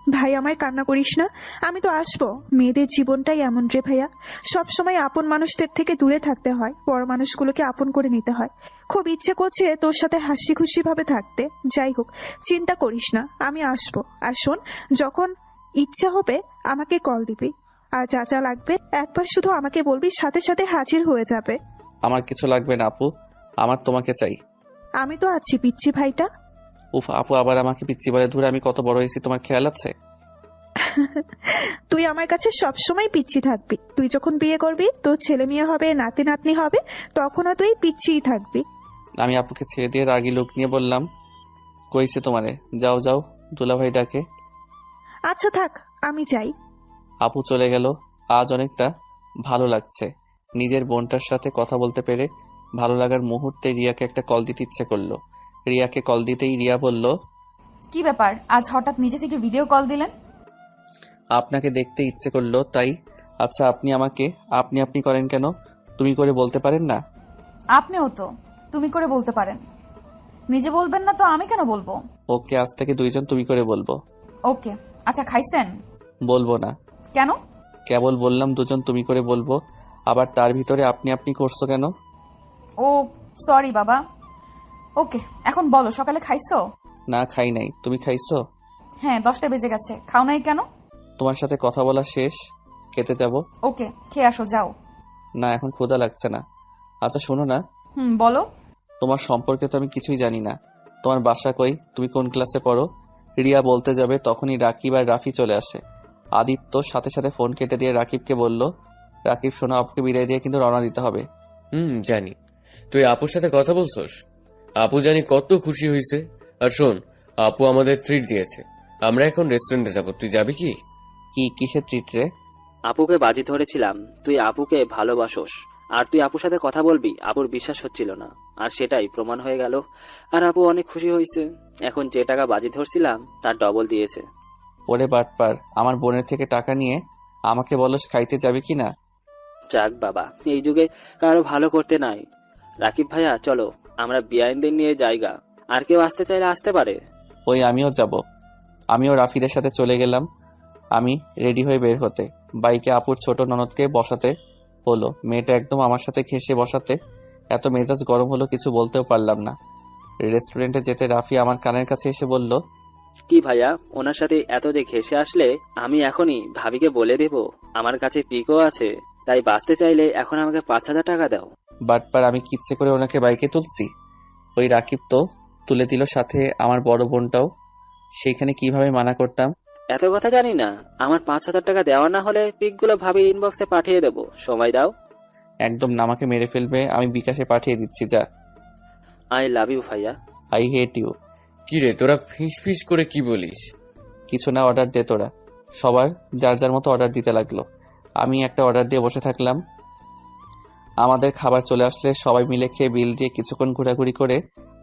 ভাই আমার কান্না করিস না, আমি তো আসবো। মেয়েদের জীবনটাই এমন রে ভাইয়া, সব সময় আপন মানুষদের থেকে দূরে থাকতে হয়, পর মানুষগুলোকে আপন করে নিতে হয়। খুব ইচ্ছে করছে তোর সাথে হাসি খুশি ভাবে থাকতে। যাই হোক, চিন্তা করিস না, আমি আসবো। আর শোন, যখন ইচ্ছা হবে আমাকে কল দিবি, আর যা যা লাগবে একবার শুধু আমাকে বলবি, সাথে সাথে হাজির হয়ে যাবে। আমার কিছু লাগবে না আপু, আমার তোমাকে চাই। আমি তো আছি পিচ্ছি ভাইটা। উফ, আপু আবার আমাকে পিচ্ছি বলে দূরে, আমি কত বড় হয়েছি তোমার খেয়াল আছে? তুই আমার কাছে সব সময় পিচ্ছি থাকবি। তুই যখন বিয়ে করবি, তোর ছেলে মেয়ে হবে, নাতি নাতনি হবে, তখনও তুই পিচ্ছিই থাকবি। আমি আপুকে ছেড়ে দিয়ে রাগী লোক নিয়ে বললাম, কইছে তোমারে, যাও যাও, দুলাভাই ডাকে। আচ্ছা থাক, আমি যাই। আপু চলে গেল। আজ অনেকটা ভালো লাগছে। নিজের বোনটার সাথে কথা বলতে পেরে ভালো লাগার মুহূর্তে রিয়াকে একটা কল দিতে ইচ্ছে করলো। রিয়াকে কল দিতেই রিয়া বলল, কি ব্যাপার, আজ হঠাৎ নিজে থেকে ভিডিও কল দিলেন? আপনাকে দেখতে ইচ্ছে করলো তাই। আচ্ছা, আপনি আমাকে আপনি আপনি করেন কেন? তুমি করে বলতে পারেন না? আপনিও তো তুমি করে বলতে পারেন, নিজে বলবেন না তো আমি কেন বলবো? ওকে, আজ থেকে দুইজন তুমি করে বলবো। ওকে। আচ্ছা, খাইছেন? বলবো না। কেন? কেবল বললাম দুজন তুমি করে বলবো, আবার তার ভিতরে আপনি আপনি করছো কেন? ও সরি বাবা। ওকে, এখন বলো, সকালে খাইছো? না, খাই নাই। তুমি খাইছো? হ্যাঁ, 10টা বেজে গেছে। খাও নাই কেন? তোমার সাথে কথা বলা শেষ, খেতে যাব। ওকে, খেয়ে আসো, যাও। না, এখন ক্ষুধা লাগছে না। আচ্ছা শোনো না, বলো। তোমার সম্পর্কে তো আমি কিছুই জানি না। তোমার বাসা কই? তুমি কোন ক্লাসে পড়ো? রিয়া বলতে যাবে তখনই রাকিব আর রাফি চলে আসে। আদিত্য সাথে সাথে ফোন কেটে দিয়ে রাকিবকে বলল, রাকিব শোনো, আপুকে বিদায় দিয়ে কিন্তু রওনা দিতে হবে। জানি। তুই আপুর সাথে কথা বলছস? আপু জানি কত খুশি হয়েছে। আর শোন, আপু আমাদের ট্রিট দিয়েছে, আমরা এখন রেস্টুরেন্টে যাব, তুই যাবি কি? কিসের ট্রিট রে? আপুকে বাজি ধরেছিলাম তুই আপুকে ভালোবাসোস, আর তুই আপুর সাথে কথা বলবি। আপুর বিশ্বাস হচ্ছিল না, আর সেটাই প্রমাণ হয়ে গেল। আর আপু অনেক খুশি হয়েছে। এখন যে টাকা বাজি ধরছিলাম তার ডবল দিয়েছে। ওরে বাটপার, আমার বোনের থেকে টাকা নিয়ে আমাকে বলস খাইতে যাবে কি না? যাক বাবা, এই যুগে কারো ভালো করতে নাই। রাকিব ভাইয়া চলো, আমরা বিআইনদের নিয়ে জায়গা, আর কেউ আসতে চাইলে আসতে পারে। ওই আমিও যাব। আমিও রাফিদের সাথে চলে গেলাম। আমি রেডি হয়ে বের হতে বাইকে আপুর ছোট ননদকে বসাতে হলো। মেয়েটা একদম আমার সাথে ঘেঁষে বসাতে এত মেজাজ গরম হলো কিছু বলতেও পারলাম না। রেস্টুরেন্টে যেতে রাফি আমার কানের কাছে এসে বলল, কি ভাইয়া, ওনার সাথে এত যে ঘেসে আসলে, আমি এখনই ভাবিকে বলে দেব আমার কাছে পিকও আছে, তাই বাঁচতে চাইলে এখন আমাকে 5,000 টাকা দাও। বাটপার, আমি কিচ্ছে করে ওনাকে বাইকে তুলছি? ওই রাকিব তো তুলে দিল, সাথে আমার বড় বোনটাও। সেইখানে কিভাবে মানা করতাম? এত কথা জানি না, আমার 5,000 টাকা দেওয়া না হলে পিকগুলো ভাবির ইনবক্সে পাঠিয়ে দেবো, সময় দাও। একদম না, আমাকে মেরে ফেলবে। আমি বিকাশে পাঠিয়ে দিচ্ছি, যা। আই লাভ ইউ ভাইয়া। I hate you. কি রে, তোরা ফিস ফিস করে কি বলিস? কিছু না, অর্ডার দে তোরা। সবার যার যার মতো অর্ডার দিতে লাগলো। আমি একটা অর্ডার দিয়ে বসে থাকলাম। আমাদের খাবার চলে আসলে সবাই মিলে খেয়ে বিল দিয়ে কিছুক্ষণ ঘোরাঘুরি করে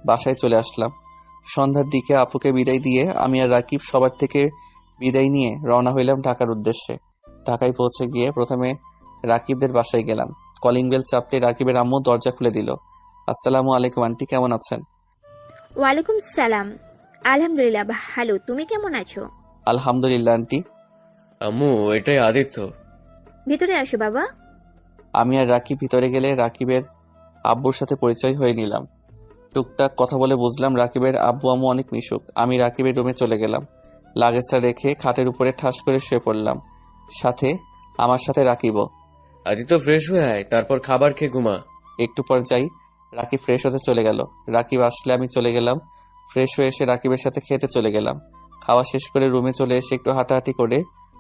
বাসায় চলে আসলাম। সন্ধ্যার দিকে আপুকে বিদায় দিয়ে আমি আর রাকিব সবার থেকে বিদায় নিয়ে রওনা হইলাম ঢাকার উদ্দেশ্যে। ঢাকায় পৌঁছে গিয়ে প্রথমে রাকিবদের বাসায় গেলাম। কলিং বেল চাপতে রাকিবের আম্মু দরজা খুলে দিল। আসসালামু আলাইকুম আন্টি, কেমন আছেন? ওয়ালাইকুম সালাম। আলহামদুলিল্লাহ ভালো, তুমি কেমন আছো? আলহামদুলিল্লাহ আন্টি। আম্মু, এটাই আদিত্য। ভিতরে আসো বাবা। আমি আর রাকিব ভিতরে গেলে রাকিবের আব্বুর সাথে পরিচয় হয়ে নিলাম। টুকটাক কথা বলে বুঝলাম রাকিবের আব্বু আম্মু অনেক মিশুক। আমি রাকিবের রুমে চলে গেলাম। লাগেজটা রেখে খাটের উপরে ঠাস করে শুয়ে পড়লাম। সাথে আমার সাথে রাকিবও। আদিত্য, ফ্রেশ হয়ে আয়, তারপর খাবার খেয়ে ঘুমা। একটু পর যাই, রাকিব ফ্রেশ হতে চলে গেল। রাকিব আসলে আমি চলে গেলাম। ফ্রেশ হয়ে এসে রাকিবের সাথে খেতে চলে গেলাম। খাওয়া শেষ করে রুমে চলে এসে একটু হাঁটাহাঁটি করে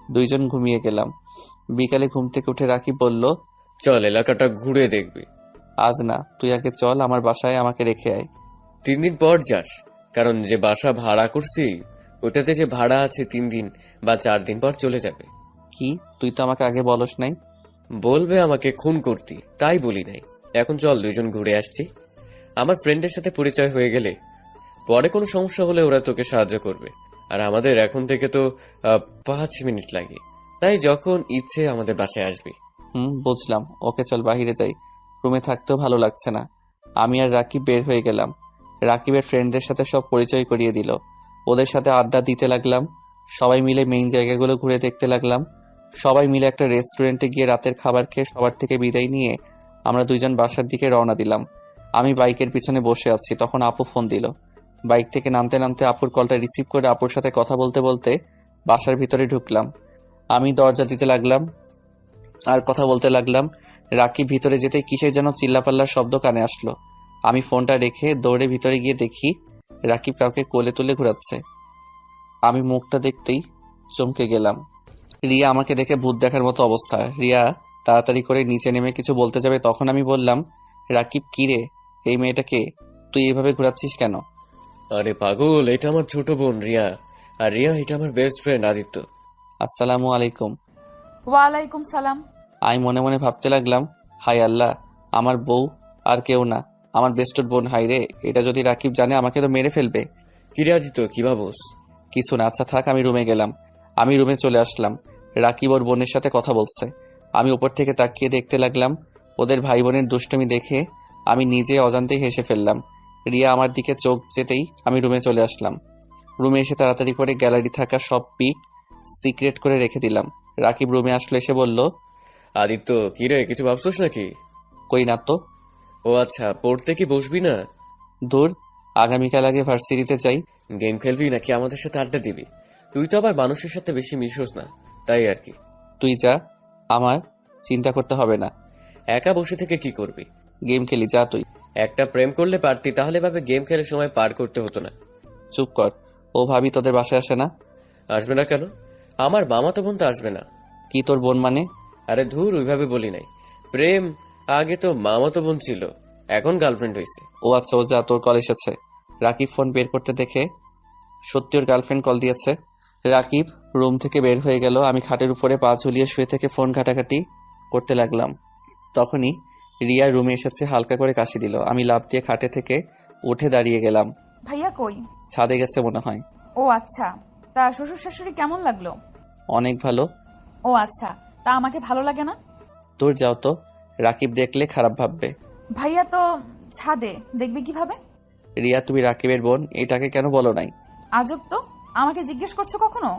দুইজন ঘুমিয়ে গেলাম। বিকালে ঘুম থেকে উঠে রাকিব বলল, চল এলাকাটা ঘুরে দেখবি। আজ না, তুই আগে চল আমার বাসায়, আমাকে রেখে আয়। 3 দিন পর যাস, কারণ যে বাসা ভাড়া করছি ওটাতে যে ভাড়া আছে 3 দিন বা 4 দিন পর চলে যাবে। কি, তুই তো আমাকে আগে বলস নাই? বলবে আমাকে খুন করতি, তাই বলি নাই। এখন চল, দুইজন ঘুরে আসছি। আমার ফ্রেন্ডের সাথে পরিচয় হয়ে গেলে পরে কোনো সমস্যা হলে ওরা তোকে সাহায্য করবে। আর আমাদের এখন থেকে তো 5 মিনিট লাগে, তাই যখন ইচ্ছে আমাদের বাসায় আসবি। বুঝলাম। ওকে চল, বাহিরে যাই। রুমে থাকতেও ভালো লাগছে না। আমি আর রাকিব বের হয়ে গেলাম। রাকিবের ফ্রেন্ডদের সাথে সব পরিচয় করিয়ে দিল। ওদের সাথে আড্ডা দিতে লাগলাম। সবাই মিলে মেইন জায়গাগুলো ঘুরে দেখতে লাগলাম। সবাই মিলে একটা রেস্টুরেন্টে গিয়ে রাতের খাবার খেয়ে সবার থেকে বিদায় নিয়ে আমরা দুইজন বাসার দিকে রওনা দিলাম। আমি বাইকের পিছনে বসে আছি, তখন আপু ফোন দিল। বাইক থেকে নামতে নামতে আপুর কলটা রিসিভ করে আপুর সাথে কথা বলতে বলতে বাসার ভিতরে ঢুকলাম। আমি দরজা দিতে লাগলাম আর কথা বলতে লাগলাম। রাকিব ভিতরে যেতে কিসের যেন চিল্লাপাল্লার শব্দ কানে আসলো। আমি ফোনটা রেখে দৌড়ে ভিতরে গিয়ে দেখি রাকিব কাউকে কোলে তুলে ঘোরাচ্ছে। আমি মুখটা দেখতেই চমকে গেলাম। রিয়া আমাকে দেখে ভূত দেখার মতো অবস্থা। রিয়া তাড়াতাড়ি করে নিচে নেমে কিছু বলতে যাবে, তখন আমি বললাম, রাকিব কিরে, এই মেয়েটাকে তুই এইভাবে ঘোরাচ্ছিস কেন? আরে পাগল, এটা আমার ছোট বোন রিয়া, আর রিয়া এটা আমার বেস্ট ফ্রেন্ড আদিত্য। আসসালামু আলাইকুম। ওয়ালাইকুম সালাম। আমি মনে মনে ভাবতে লাগলাম, হাই আল্লাহ, আমার বউ আর কেউ না, আমার বেস্টর বোন। হাই রে, এটা যদি রাকিব জানে আমাকে তো মেরে ফেলবে। কি রে আদিত্য, কি ভাবস? কিছু না, আচ্ছা থাক। আমি রুমে গেলাম। আমি রুমে চলে আসলাম। রাকিব ওর বোনের সাথে কথা বলছে। আমি উপর থেকে তাকিয়ে দেখতে লাগলাম। ওদের ভাই বোনের দুষ্টুমি দেখে আমি নিজে অজান্তেই হেসে ফেললাম। রিয়া আমার দিকে চোখ যেতেই আমি রুমে চলে আসলাম। রুমে এসে তাড়াতাড়ি করে গ্যালারি থাকা সব পিক সিক্রেট করে রেখে দিলাম। রাকিব রুমে আসলো, এসে বলল, আদিত্য কি রে, কিছু ভাবছস নাকি? কই না তো। ও আচ্ছা, পড়তে কি বসবি না? দূর, আগামীকাল আগে ভার্সিটিতে যাই। গেম খেলবি নাকি আমাদের সাথে আড্ডা দিবি? তুই তো আবার মানুষের সাথে বেশি মিশোস না, তাই আর কি। তুই যা, আমার চিন্তা করতে হবে না। একা বসে থেকে কি করবি? গেম খেলি, যা তুই। একটা প্রেম করলে পারতি, তাহলে ভাবে গেম খেলে সময় পার করতে হতো না। চুপ কর। ও ভাবি তোদের বাসায় আসে না? আসবে না কেন? আমার মামাতো বোন তো আসবে না। কি তোর বোন মানে? আরে ধুর, ওইভাবে বলি নাই। প্রেম আগে তো মামাতো বোন ছিল, এখন গার্লফ্রেন্ড হয়েছে। ও আচ্ছা, ও যা, তোর কল এসেছে। রাকিব ফোন বের করতে দেখে সত্যি ওর গার্লফ্রেন্ড কল দিয়েছে। রাকিব রুম থেকে বের হয়ে গেল। আমি খাটের উপরে পা ঝুলিয়ে শুয়ে থেকে ফোন ঘাটাঘাটি করতে লাগলাম। তখনই রিয়া রুমে এসেছে, হালকা করে কাশি দিল। আমি লাফ দিয়ে খাটে থেকে উঠে দাঁড়িয়ে গেলাম। ভাইয়া কই? ছাদে গেছে মনে হয়। ও আচ্ছা, তা শ্বশুর শাশুড়ি কেমন লাগলো? অনেক ভালো। ও আচ্ছা, তা আমাকে ভালো লাগে না? তোর যাও তো, রাকিব দেখলে খারাপ ভাববে। ভাইয়া তো ছাদে, দেখবে কিভাবে? রিয়া, তুমি রাকিবের বোন, এটাকে কেন বলো নাই? আজব তো, আমাকে জিজ্ঞেস করছো কখনো?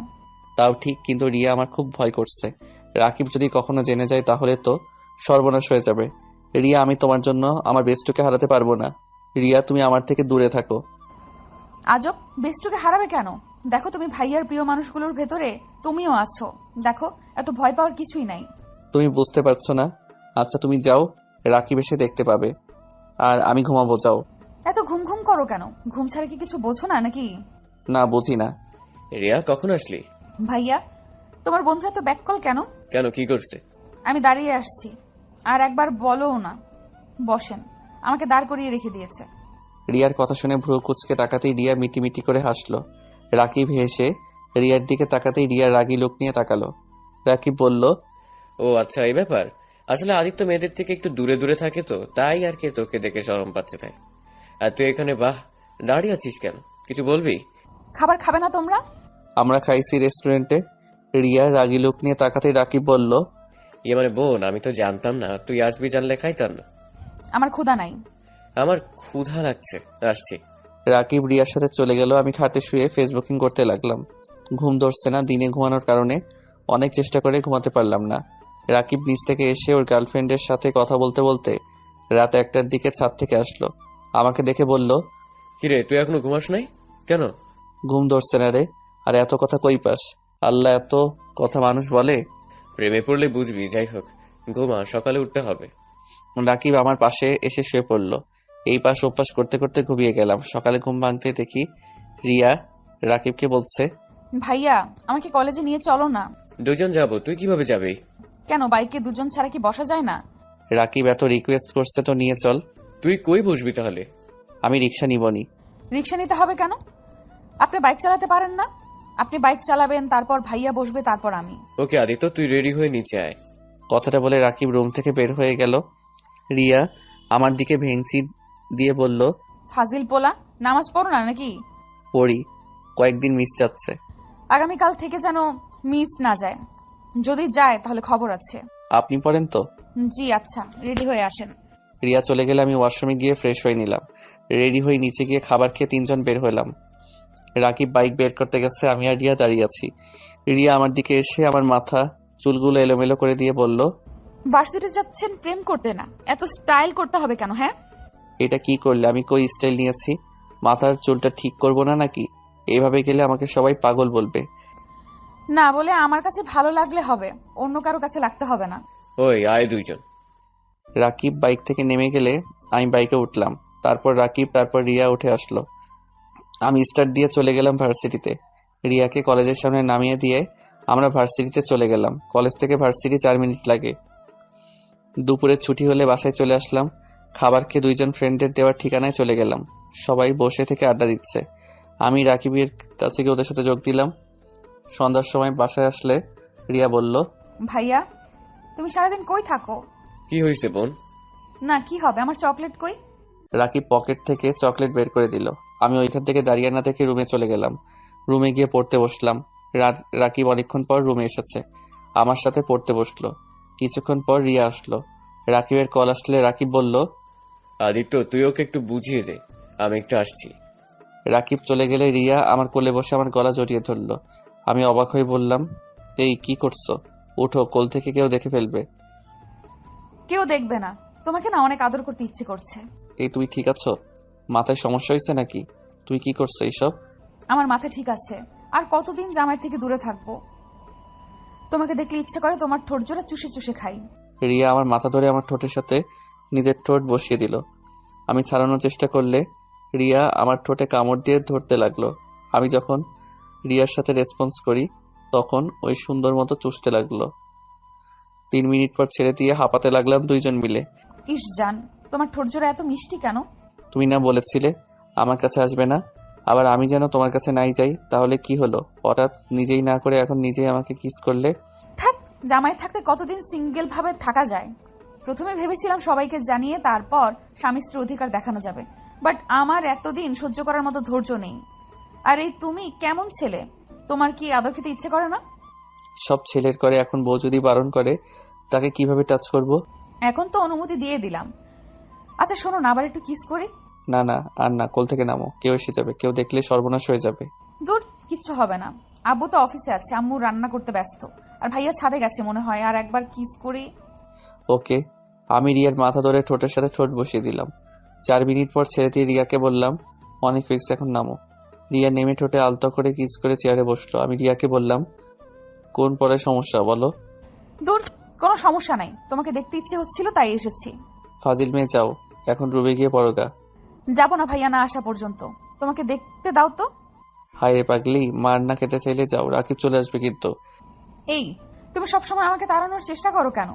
তাও ঠিক, কিন্তু রিয়া আমার খুব ভয় করছে। রাকিব যদি কখনো জেনে যায় তাহলে তো সর্বনাশ হয়ে যাবে। রিয়া, আমি তোমার জন্য আমার বেস্টুকে হারাতে পারবো না। রিয়া, তুমি আমার থেকে দূরে থাকো। আজব, বেস্টুকে হারাবে কেন? দেখো, তুমি ভাইয়ার প্রিয় মানুষগুলোর ভেতরে তুমিও আছো। দেখো, এত ভয় পাওয়ার কিছুই নাই। তুমি বুঝতে পারছো না? আচ্ছা তুমি যাও, রাকিব এসে দেখতে পাবে। আর আমি ঘুমাবো, যাও। এত ঘুম ঘুম করো কেন? ঘুম ছাড়া কি কিছু বোঝো না নাকি? না, বুঝি না। রিয়া, কখন আসলি? ভাইয়া, তোমার বন্ধু এত ব্যাককল কেন? কেন, কি করছে? আমি দাঁড়িয়ে আসছি, আর একবার বলোও না। বসেন, আমাকে দাঁড় করিয়ে রেখে দিয়েছে। রিয়ার কথা শুনে ভ্রু কুচকে তাকাতেই রিয়া মিটিমিটি করে হাসলো। রাকিব হেসে রিয়ার দিকে তাকাতেই রিয়া রাগী লোক নিয়ে তাকালো। রাকিব বলল, ও আচ্ছা, এই ব্যাপার। আসলে আদিত্য মেয়েদের থেকে একটু দূরে দূরে থাকে তো, তাই আর কি তোকে দেখে শরম পাচ্ছে তাই। আর তুই এখানে বাহ দাঁড়িয়ে আছিস কেন? কিছু বলবি? খাবার খাবে না তোমরা? আমরা খাইছি রেস্টুরেন্টে। রিয়া রাগী লোক নিয়ে তাকাতেই রাকিব বলল, ইয়ে মানে বোন, আমি তো জানতাম না, তুই আসবি জানলে খাইতাম না। আমার ক্ষুধা নাই। আমার ক্ষুধা লাগছে, আসছি। রাকিব রিয়ার সাথে চলে গেল। আমি খাটে শুয়ে ফেসবুকিং করতে লাগলাম। ঘুম ধরছে না। দিনে ঘুমানোর কারণে অনেক চেষ্টা করে ঘুমাতে পারলাম না। রাকিব নিচ থেকে এসে ওর গার্লফ্রেন্ডের সাথে কথা বলতে বলতে রাত 1টার দিকে ছাদ থেকে আসলো। আমাকে দেখে বলল, কিরে, তুই এখনো ঘুমাস নাই কেন? ঘুম ধরছে না রে। আর এত কথা কই পাস? আল্লাহ, এত কথা মানুষ বলে? প্রেমে পড়লে বুঝবি। যাই হোক, ঘুমা, সকালে উঠতে হবে। রাকিব আমার পাশে এসে শুয়ে পড়লো। এই পাশ ওপাশ করতে করতে ঘুমিয়ে গেলাম। সকালে ঘুম ভাঙতে দেখি রিয়া রাকিবকে বলছে, ভাইয়া, আমাকে কলেজে নিয়ে চলো না। দুজন যাবো। তুই কিভাবে যাবি? কেন, বাইকে দুজন ছাড়া কি বসা যায় না? রাকিব এত রিকোয়েস্ট করছে তো নিয়ে চল। তুই কই বসবি তাহলে? আমি রিক্সা নিবনি। রিক্সা নিতে হবে কেন? আপনি বাইক চালাতে পারেন না? আপনি বাইক চালাবেন, তারপর ভাইয়া বসবে, তারপর আমি। ওকে আদিত্য, তুই রেডি হয়ে নিচে আয়। কথাটা বলে রাকিব রুম থেকে বের হয়ে গেল। রিয়া আমার দিকে ভেঙচি দিয়ে বলল, ফাজিল পোলা, নামাজ পড়ো না নাকি? পড়ি, কয়েকদিন মিস যাচ্ছে। আগামীকাল থেকে যেন মিস না যায়। যদি যায় তাহলে খবর আছে। আপনি পড়েন তো? জি আচ্ছা, রেডি হয়ে আসেন। রিয়া চলে গেলে আমি ওয়াশরুমে গিয়ে ফ্রেশ হয়ে নিলাম। রেডি হয়ে নিচে গিয়ে খাবার খেয়ে 3জন বের হলাম। রাকিব বাইক বের করতে গেছে, আমি আর রিয়া দাঁড়িয়ে আছি। রিয়া আমার দিকে এসে আমার মাথা চুলগুলো এলোমেলো করে দিয়ে বলল, ভার্সিটি যাচ্ছেন প্রেম করতে না, এত স্টাইল করতে হবে কেন? হ্যাঁ, এটা কি করলে? আমি কই স্টাইল নিয়েছি? মাথার চুলটা ঠিক করব না নাকি? এইভাবে গেলে আমাকে সবাই পাগল বলবে। না বলে আমার কাছে ভালো লাগলে হবে, অন্য কারো কাছে লাগতে হবে না। ওই আয় দুইজন। রাকিব বাইক থেকে নেমে গেলে আমি বাইকে উঠলাম। তারপর রাকিব, তারপর রিয়া উঠে আসলো। আমি স্টার্ট দিয়ে চলে গেলাম ভার্সিটিতে। রিয়াকে কলেজের সামনে নামিয়ে দিয়ে আমরা ভার্সিটিতে চলে গেলাম। কলেজ থেকে ভার্সিটি 4 মিনিট লাগে। দুপুরে ছুটি হলে বাসায় চলে আসলাম। খাবার খেয়ে দুইজন ফ্রেন্ডের দেওয়ার ঠিকানায় চলে গেলাম। সবাই বসে থেকে আড্ডা দিচ্ছে। আমি রাকিবের কাছে গিয়ে ওদের সাথে যোগ দিলাম। সন্ধ্যার সময় বাসায় আসলে রিয়া বলল, ভাইয়া তুমি সারাদিন কই থাকো? কি হয়েছে বোন? না কি হবে, আমার চকলেট কই? রাকিব পকেট থেকে চকলেট বের করে দিল। আমি ওইখান থেকে দাঁড়িয়ে না থেকে রুমে চলে গেলাম। রুমে গিয়ে পড়তে বসলাম। রাকিব অনেকক্ষণ পর রুমে এসেছে, আমার সাথে পড়তে বসলো। কিছুক্ষণ পর রিয়া আসলো। রাকিবের কল আসলে রাকিব বলল, আদিত্য তুই ওকে একটু বুঝিয়ে দে, আমি একটু আসছি। রাকিব চলে গেলে রিয়া আমার কোলে বসে আমার গলা জড়িয়ে ধরলো। আমি অবাক হয়ে বললাম, এই কি করছো? উঠো, কোল থেকে কেউ দেখে ফেলবে। কেউ দেখবে না, তোমাকে না অনেক আদর করতে ইচ্ছে করছে। এই তুমি ঠিক আছো? মাথায় সমস্যা হয়েছে নাকি? তুই কি করছো এইসব? আমার মাথা ঠিক আছে, আর কতদিন জামাইয়ের থেকে দূরে থাকবো? তোমাকে দেখলে ইচ্ছে করে তোমার ঠোঁট জোড়া চুষে চুষে খাই। রিয়া আমার মাথা ধরে আমার ঠোঁটের সাথে নিজের ঠোঁট বসিয়ে দিল। আমি ছাড়ানোর চেষ্টা করলে রিয়া আমার ঠোঁটে কামড় দিয়ে ধরতে লাগলো। আমি যখন রিয়ার সাথে রেসপন্স করি তখন ওই সুন্দর মতো চুষতে লাগলো। 3 মিনিট পর ছেড়ে দিয়ে হাঁপাতে লাগলাম দুইজন মিলে। ইস জান, তোমার ঠোঁট জোড়া এত মিষ্টি কেন? তুমি না বলেছিলে আমার কাছে আসবে না? আবার আমি যেন তোমার কাছে নাই যাই, তাহলে কি হলো? হঠাৎ নিজেই না করে এখন নিজেই আমাকে কিস করলে। থাক, জামাই থাকতে কতদিন সিঙ্গেল ভাবে থাকা যায়? প্রথমে ভেবেছিলাম সবাইকে জানিয়ে তারপর স্বামী স্ত্রীর অধিকার দেখানো যাবে, বাট আমার এতদিন সহ্য করার মতো ধৈর্য নেই। আর এই তুমি কেমন ছেলে, তোমার কি আদর খেতে ইচ্ছে করে না? সব ছেলের করে, এখন বউ যদি বারণ করে তাকে কিভাবে টাচ করব? এখন তো অনুমতি দিয়ে দিলাম। আচ্ছা শোনো না, আবার একটু কিস করি। না না, আর না, কোল থেকে নামো, কেউ এসে যাবে, কেউ দেখলে সর্বনাশ হয়ে যাবে। দূর, কিচ্ছু হবে না। আব্বু তো অফিসে আছে, আম্মু রান্না করতে ব্যস্ত, আর ভাইয়া ছাদে গেছে মনে হয়। আর একবার কিস করি। ওকে। আমি রিয়ার মাথা ধরে ঠোঁটের সাথে ঠোঁট বসিয়ে দিলাম। 4 মিনিট পর ছেড়ে দিয়ে রিয়াকে বললাম, অনেক হয়েছে, এখন নামো। রিয়া নেমে ঠোঁটে আলতো করে কিস করে চেয়ারে বসলো। আমি রিয়াকে বললাম, কোন পরে সমস্যা বলো? দূর, কোনো সমস্যা নাই, তোমাকে দেখতে ইচ্ছে হচ্ছিল তাই এসেছি। ফাজিল মেয়ে, যাও এখন রুমে গিয়ে পড়োগা। যাবো না ভাইয়া না আসা পর্যন্ত, তোমাকে দেখতে দাও তো। হায় রে পাগলি, মার না খেতে চাইলে যাও, রাকিব চলে আসবে কিন্তু। এই, তুমি সবসময় আমাকে তাড়ানোর চেষ্টা করো কেন?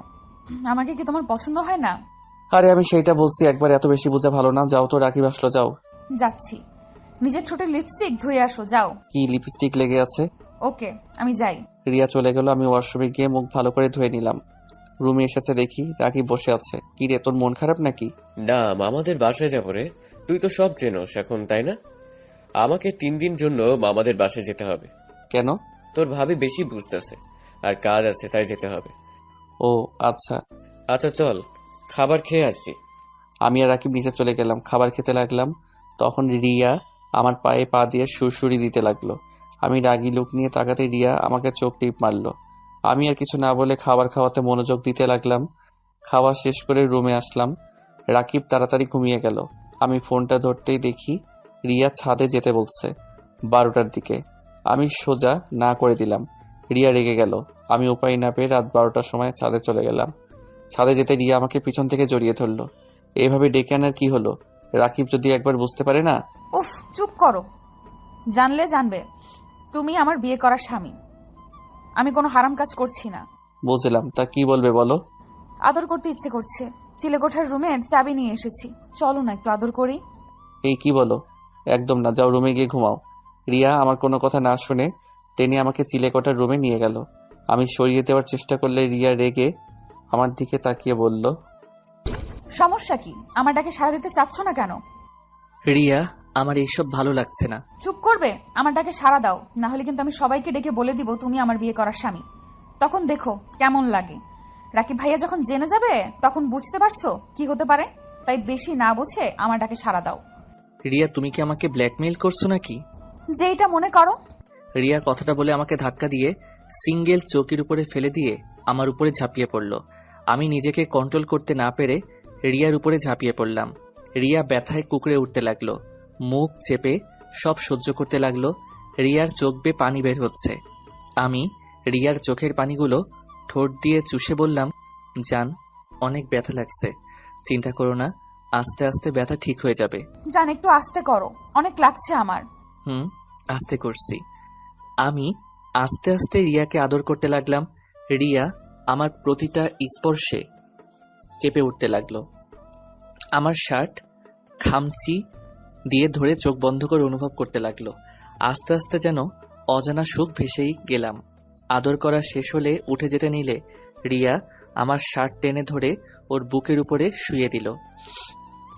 আমাকে কি তোমার পছন্দ হয় না? আরে আমি সেইটা বলছি, একবার এত বেশি বোঝা ভালো না। যাও তো, রাকিব আসলো, যাও। যাচ্ছি। নিজের ঠোঁটে লিপস্টিক ধুয়ে আসো, যাও। কি লিপস্টিক লেগে আছে? ওকে, আমি যাই। রিয়া চলে গেল। আমি ওয়াশরুমে গিয়ে মুখ ভালো করে ধুয়ে নিলাম। রুমে এসেছে দেখি রাকিব বসে আছে। কি রে, তোর মন খারাপ নাকি? না মামাদের বাসায় যাবো রে। তুই তো সব চেনোস এখন, তাই না? আমাকে 3 দিন জন্য মামাদের বাসায় যেতে হবে। কেন? তোর ভাবি বেশি বুঝতেছে, আর কাজ আছে তাই যেতে হবে। ও আচ্ছা। আচ্ছা চল, খাবার খেয়ে আসছি। আমি আর রাকিব নিচে চলে গেলাম, খাবার খেতে লাগলাম। তখন রিয়া আমার পায়ে পা দিয়ে সুরসুরি দিতে লাগলো। আমি রাগী লুক নিয়ে তাকাতে রিয়া আমাকে চোখ টিপ মারলো। আমি আর কিছু না বলে খাবার খাওয়াতে মনোযোগ দিতে লাগলাম। খাওয়া শেষ করে রুমে আসলাম। রাকিব তাড়াতাড়ি ঘুমিয়ে গেল। আমি ফোনটা ধরতেই দেখি রিয়া ছাদে যেতে বলছে 12টার দিকে। আমি সোজা না করে দিলাম। রিয়া রেগে গেল। আমি উপায় না পেয়ে রাত 12টার সময় ছাদে চলে গেলাম। ছাদে যেতে রিয়া আমাকে পিছন থেকে জড়িয়ে ধরলো। এইভাবে ডেকে আনার কি হলো? রাকিব যদি একবার বুঝতে পারে না। উফ, চুপ করো। জানলে জানবে তুমি আমার বিয়ে করার স্বামী। আমি কোনো হারাম কাজ করছি না। বুঝলাম, তা কি বলবে বলো? আদর করতে ইচ্ছে করছে, চিলেকোঠার রুমের চাবি নিয়ে এসেছি, চলো না একটু আদর করি। এই কি বলো? একদম না, যাও রুমে গিয়ে ঘুমাও। রিয়া আমার কোনো কথা না শুনে টেনে আমাকে চিলেকোঠার রুমে নিয়ে গেল। আমি সরিয়ে দেওয়ার চেষ্টা করলে রিয়া রেগে আমার দিকে তাকিয়ে বলল, সমস্যা কি? আমার ডাকে সাড়া দিতে চাচ্ছ না কেন? রিয়া, আমার এইসব ভালো লাগছে না। চুপ করবে? আমার ডাকে সাড়া দাও, না হলে কিন্তু আমি সবাইকে ডেকে বলে দিব তুমি আমার বিয়ে করার স্বামী। তখন দেখো কেমন লাগে। রাকিব ভাইয়া যখন জেনে যাবে তখন বুঝতে পারছো কি হতে পারে। তাই বেশি না বুঝে আমার ডাকে সাড়া দাও। রিয়া, তুমি কি আমাকে ব্ল্যাকমেইল করছো নাকি? যেইটা মনে করো। রিয়া কথাটা বলে আমাকে ধাক্কা দিয়ে সিঙ্গেল চৌকির উপরে ফেলে দিয়ে আমার উপরে ঝাঁপিয়ে পড়ল। আমি নিজেকে কন্ট্রোল করতে না পেরে রিয়ার উপরে ঝাঁপিয়ে পড়লাম। রিয়া ব্যথায় কুকড়ে উঠতে লাগলো, মুখ চেপে সব সহ্য করতে লাগলো। রিয়ার চোখ বেয়ে পানি বের হচ্ছে। আমি রিয়ার চোখের পানিগুলো ঠোঁট দিয়ে চুষে বললাম, জান, অনেক ব্যথা লাগছে, চিন্তা করো না, আস্তে আস্তে ব্যথা ঠিক হয়ে যাবে। জান, একটু আস্তে করো, অনেক লাগছে আমার। আস্তে করছি। আমি আস্তে আস্তে রিয়াকে আদর করতে লাগলাম। রিয়া আমার প্রতিটা স্পর্শে কেঁপে উঠতে লাগলো। আমার শার্ট খামচি দিয়ে ধরে চোখ বন্ধ করে অনুভব করতে লাগলো। আস্তে আস্তে যেন অজানা সুখ ভেসেই গেলাম। আদর করা শেষ হলে উঠে যেতে নিলে রিয়া আমার শার্ট টেনে ধরে ওর বুকের উপরে শুয়ে দিল।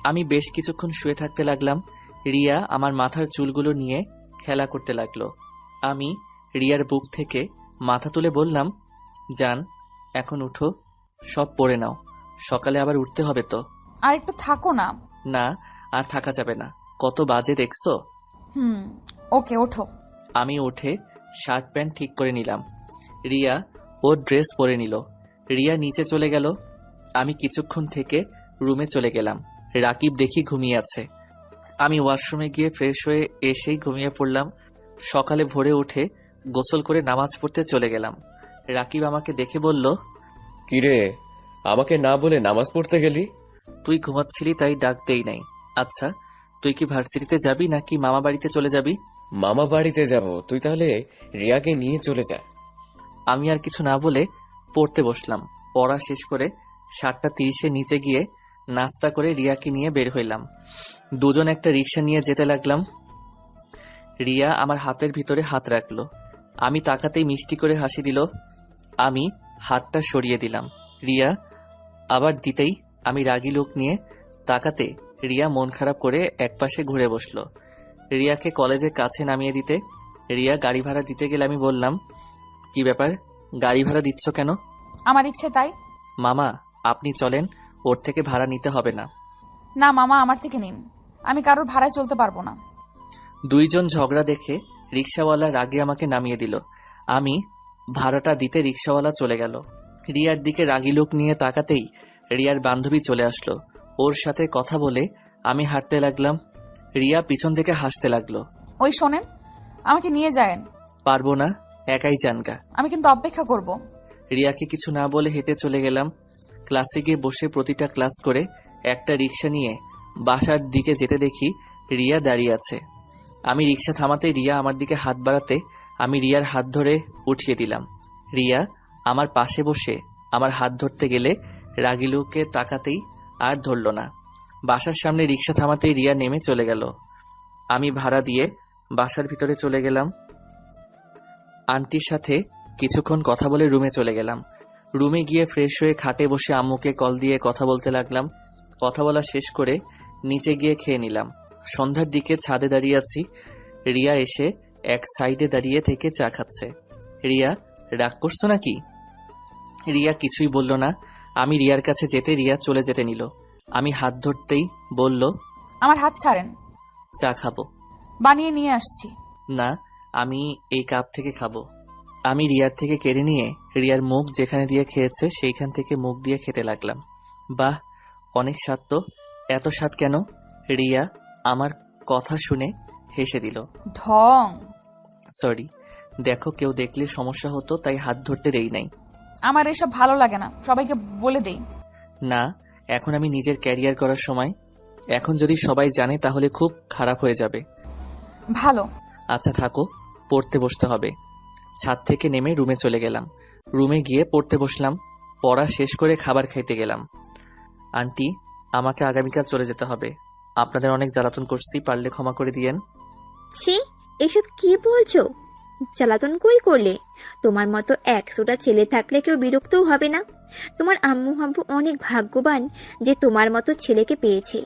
আমি বেশ কিছুক্ষণ শুয়ে থাকতে লাগলাম। রিয়া আমার মাথার চুলগুলো নিয়ে খেলা করতে লাগলো। আমি রিয়ার বুক থেকে মাথা তুলে বললাম, জান, এখন উঠো, সব পরে নাও, সকালে আবার উঠতে হবে তো। আর একটু থাকো না। না, আর থাকা যাবে না, কত বাজে দেখছো। ওকে, ওঠো। আমি উঠে শার্ট প্যান্ট ঠিক করে নিলাম। রিয়া ওর ড্রেস পরে নিল। রিয়া নিচে চলে গেল। আমি কিছুক্ষণ থেকে রুমে চলে গেলাম। রাকিব দেখি ঘুমিয়ে আছে। আমি ওয়াশরুমে গিয়ে ফ্রেশ হয়ে এসেই ঘুমিয়ে পড়লাম। সকালে ভোরে উঠে গোসল করে নামাজ পড়তে চলে গেলাম। রাকিব আমাকে দেখে বলল, কিরে, আমাকে না বলে নামাজ পড়তে গেলি? তুই ঘুমাচ্ছিলি তাই ডাক দেই নাই। আচ্ছা, তুই কি ভার্সিটিতে যাবি নাকি মামা বাড়িতে চলে যাবি? মামা বাড়িতে যাব, তুই তাহলে রিয়াকে নিয়ে চলে যা। আমি আর কিছু না বলে পড়তে বসলাম। পড়া শেষ করে 7:30 নিচে গিয়ে নাস্তা করে রিয়াকে নিয়ে বের হইলাম। দুজন একটা রিক্সা নিয়ে যেতে লাগলাম। রিয়া আমার হাতের ভিতরে হাত রাখলো। আমি তাকাতেই মিষ্টি করে হাসি দিল। আমি হাতটা সরিয়ে দিলাম। রিয়া আবার দিতেই আমি রাগী লোক নিয়ে তাকাতে রিয়া মন খারাপ করে একপাশে ঘুরে বসলো। রিয়াকে কলেজের কাছে নামিয়ে দিতে রিয়া গাড়ি ভাড়া দিতে গেলে আমি বললাম, কি ব্যাপার, গাড়ি ভাড়া দিচ্ছ কেন? আমার ইচ্ছে তাই। মামা, আপনি চলেন, ওর থেকে ভাড়া নিতে হবে না। না মামা, আমার থেকে নিন, আমি কারোর ভাড়ায় চলতে পারবো না। দুইজন ঝগড়া দেখে রিক্সাওয়ালা রাগে আমাকে নামিয়ে দিল। আমি ভাড়াটা দিতে রিক্সাওয়ালা চলে গেল। রিয়ার দিকে রাগী লোক নিয়ে তাকাতেই রিয়ার বান্ধবী চলে আসলো। ওর সাথে কথা বলে আমি হাঁটতে লাগলাম। রিয়া পিছন থেকে হাসতে লাগলো। ওই শোনেন, আমাকে নিয়ে যায়েন। পারবো না, একাই জানগা। আমি কিন্তু অপেক্ষা করব। রিয়াকে কিছু না বলে হেঁটে চলে গেলাম। ক্লাসে গিয়ে বসে প্রতিটা ক্লাস করে একটা রিক্সা নিয়ে বাসার দিকে যেতে দেখি রিয়া দাঁড়িয়ে আছে। আমি রিক্সা থামাতে রিয়া আমার দিকে হাত বাড়াতে আমি রিয়ার হাত ধরে উঠিয়ে দিলাম। রিয়া আমার পাশে বসে আমার হাত ধরতে গেলে রাগী লোককে তাকাতেই আর ধরল না। বাসার সামনে রিক্সা থামাতেই রিয়া নেমে চলে গেল। আমি ভাড়া দিয়ে বাসার ভিতরে চলে গেলাম। আন্টির সাথে কিছুক্ষণ কথা বলে রুমে চলে গেলাম। রুমে গিয়ে ফ্রেশ হয়ে খাটে বসে আম্মুকে কল দিয়ে কথা বলতে লাগলাম। কথা বলা শেষ করে নিচে গিয়ে খেয়ে নিলাম। সন্ধ্যার দিকে ছাদে দাঁড়িয়ে আছি। রিয়া এসে এক সাইডে দাঁড়িয়ে থেকে চা খাচ্ছে। রিয়া, রাগ করছো নাকি? রিয়া কিছুই বলল না। আমি রিয়ার কাছে যেতে রিয়া চলে যেতে নিল। আমি হাত ধরতেই বলল, আমার হাত ছাড়েন, চা খাবো। বানিয়ে নিয়ে আসছি। না, আমি এই কাপ থেকে খাবো। আমি রিয়ার থেকে কেড়ে নিয়ে রিয়ার মুখ যেখানে দিয়ে খেয়েছে সেইখান থেকে মুখ দিয়ে খেতে লাগলাম। বাহ, অনেক স্বাদ তো, এত স্বাদ কেন? রিয়া আমার কথা শুনে হেসে দিল। ঢং। সরি, দেখো কেউ দেখলে সমস্যা হতো তাই হাত ধরতে দেই নাই। আমার এসব ভালো লাগে না, সবাইকে বলে দেই। না, এখন আমি নিজের ক্যারিয়ার করার সময়। এখন যদি সবাই জানে তাহলে খুব খারাপ হয়ে যাবে। ভালো। আচ্ছা থাকো, পড়তে বসতে হবে। ছাদ থেকে নেমে রুমে চলে গেলাম। রুমে গিয়ে পড়তে বসলাম। পড়া শেষ করে খাবার খাইতে গেলাম। আন্টি, আমাকে আগামীকাল চলে যেতে হবে। আপনাদের অনেক জ্বালাতন করছি, পারলে ক্ষমা করে দিয়েন। ছি, এসব কি বলছো? জ্বালাতন কই করলে? তোমার মতো 100টা ছেলে থাকলে কেউ বিরক্তও হবে না। তোমার আম্মু আব্বু অনেক ভাগ্যবান যে তোমার মতো ছেলেকে পেয়েছে।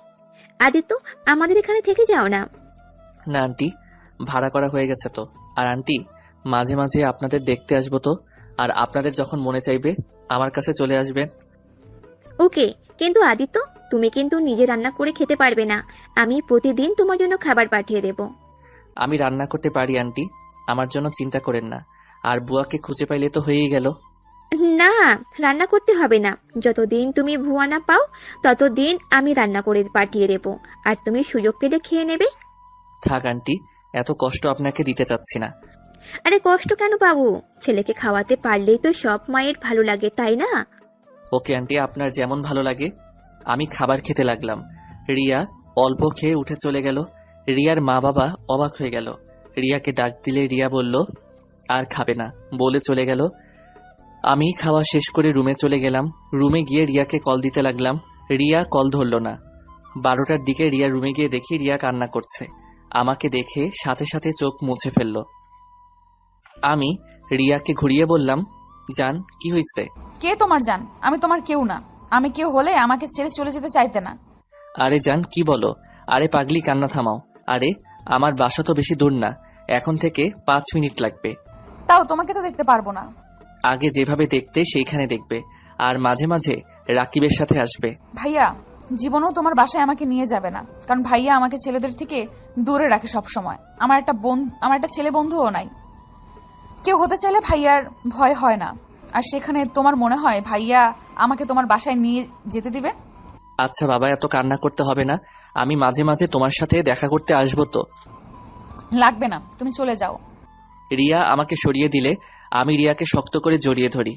আদিত্য, আমাদের এখানে থেকে যাও না। না আন্টি, ভাড়া করা হয়ে গেছে তো। আর আন্টি, মাঝে মাঝে আপনাদের দেখতে আসবো তো। আর আপনাদের যখন মনে চাইবে আমার কাছে চলে আসবেন। ওকে, কিন্তু আদিত্য, তুমি কিন্তু নিজে রান্না করে খেতে পারবে না। আমি প্রতিদিন তোমার জন্য খাবার পাঠিয়ে দেব। আমি রান্না করতে পারি আন্টি, আমার জন্য চিন্তা করেন না। আর বুয়াকে খুঁজে পাইলে তো হয়েই গেল। না, রান্না করতে হবে না। যতদিন তুমি ভুয়া না পাও ততদিন আমি রান্না করে পাঠিয়ে দেবো, আর তুমি সুযোগ পেলে খেয়ে নেবে। থাক আন্টি, এত কষ্ট আপনাকে দিতে চাচ্ছি না। আরে কষ্ট কেন পাবো? ছেলেকে খাওয়াতে পারলেই তো সব মায়ের ভালো লাগে, তাই না? ওকে আন্টি, আপনার যেমন ভালো লাগে। আমি খাবার খেতে লাগলাম। রিয়া অল্প খেয়ে উঠে চলে গেল। রিয়ার মা বাবা অবাক হয়ে গেল। রিয়াকে ডাক দিলে রিয়া বলল আর খাবে না, বলে চলে গেল। আমি খাওয়া শেষ করে রুমে চলে গেলাম। রুমে গিয়ে রিয়াকে কল দিতে লাগলাম। রিয়া কল ধরল না। 12টার দিকে রিয়া রুমে গিয়ে দেখি রিয়া কান্না করছে। আমাকে দেখে সাথে সাথে চোখ মুছে ফেলল। আমি রিয়াকে ঘুরিয়ে বললাম, জান কি হয়েছে? কে তোমার জান? আমি তোমার কেউ না। আমি কেউ হলে আমাকে ছেড়ে চলে যেতে চাইতে না। আরে জান কি বলো? আরে পাগলি, কান্না থামাও। আরে আমার বাসা তো বেশি দূর না, এখন থেকে 5 মিনিট লাগবে। তাও তোমাকে তো দেখতে পারবো না। আগে যেভাবে দেখতে সেইখানে দেখবে, আর মাঝে মাঝে রাকিবের সাথে আসবে। ভাইয়া জীবনেও তোমার বাসায় আমাকে নিয়ে যাবে না, কারণ ভাইয়া আমাকে ছেলেদের থেকে দূরে রাখে সব সময়। আমার একটা ছেলে বন্ধুও নাই। কেউ হতে চাইলে ভাইয়ার ভয় হয় না। আর সেখানে তোমার মনে হয় ভাইয়া আমাকে তোমার বাসায় নিয়ে যেতে দিবে? আচ্ছা বাবা, এত কান্না করতে হবে না। আমি মাঝে মাঝে তোমার সাথে দেখা করতে আসবো তো। লাগবে না, তুমি চলে যাও। রিয়া আমাকে সরিয়ে দিলে আমি রিয়াকে শক্ত করে জড়িয়ে ধরি।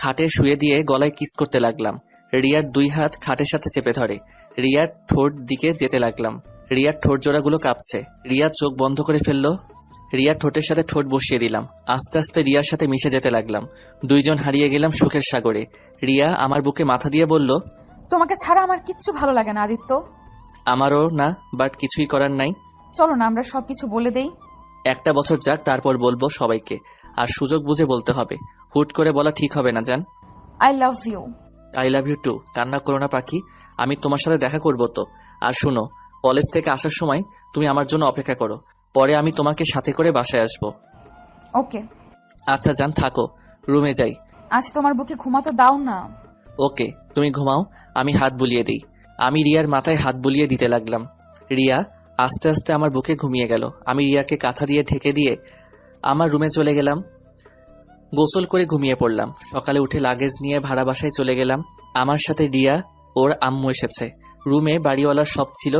খাটে শুয়ে দিয়ে গলায় কিস করতে লাগলাম। রিয়ার 2 হাত খাটের সাথে চেপে ধরে। রিয়ার ঠোঁট দিকে যেতে লাগলাম। রিয়ার ঠোঁট জোড়াগুলো কাঁপছে। রিয়া চোখ বন্ধ করে ফেললো। রিয়ার ঠোঁটের সাথে ঠোঁট বসিয়ে দিলাম। আস্তে আস্তে রিয়ার সাথে মিশে যেতে লাগলাম। 2 জন হারিয়ে গেলাম সুখের সাগরে। রিয়া আমার বুকে মাথা দিয়ে বলল, তোমাকে ছাড়া আমার কিচ্ছু ভালো লাগে না আদিত্য। আমারও না, বাট কিছুই করার নাই। চলো না আমরা সবকিছু বলে দেই। 1টা বছর যাক, তারপর বলবো সবাইকে। আর সুযোগ বুঝে বলতে হবে, হুট করে বলা ঠিক হবে না জান। I love you. I love you too. কান্না করো না পাখি, আমি তোমার সাথে দেখা করবো তো। আর শুনো, কলেজ থেকে আসার সময় তুমি আমার জন্য অপেক্ষা করো, পরে আমি তোমাকে সাথে করে বাসায় আসবো। ওকে। আচ্ছা জান, থাকো, রুমে যাই। আজ তোমার বুকে ঘুমাতে দাও না। ওকে, তুমি ঘুমাও, আমি হাত বুলিয়ে দিই। আমি রিয়ার মাথায় হাত বুলিয়ে দিতে লাগলাম। রিয়া আস্তে আস্তে আমার বুকে ঘুমিয়ে গেল। আমি রিয়াকে কাঁথা দিয়ে ঢেকে দিয়ে আমার রুমে চলে গেলাম। গোসল করে ঘুমিয়ে পড়লাম। সকালে উঠে লাগেজ নিয়ে ভাড়া বাসায় চলে গেলাম। আমার সাথে রিয়া, ওর আম্মু এসেছে। রুমে বাড়িওয়ালার সব ছিল।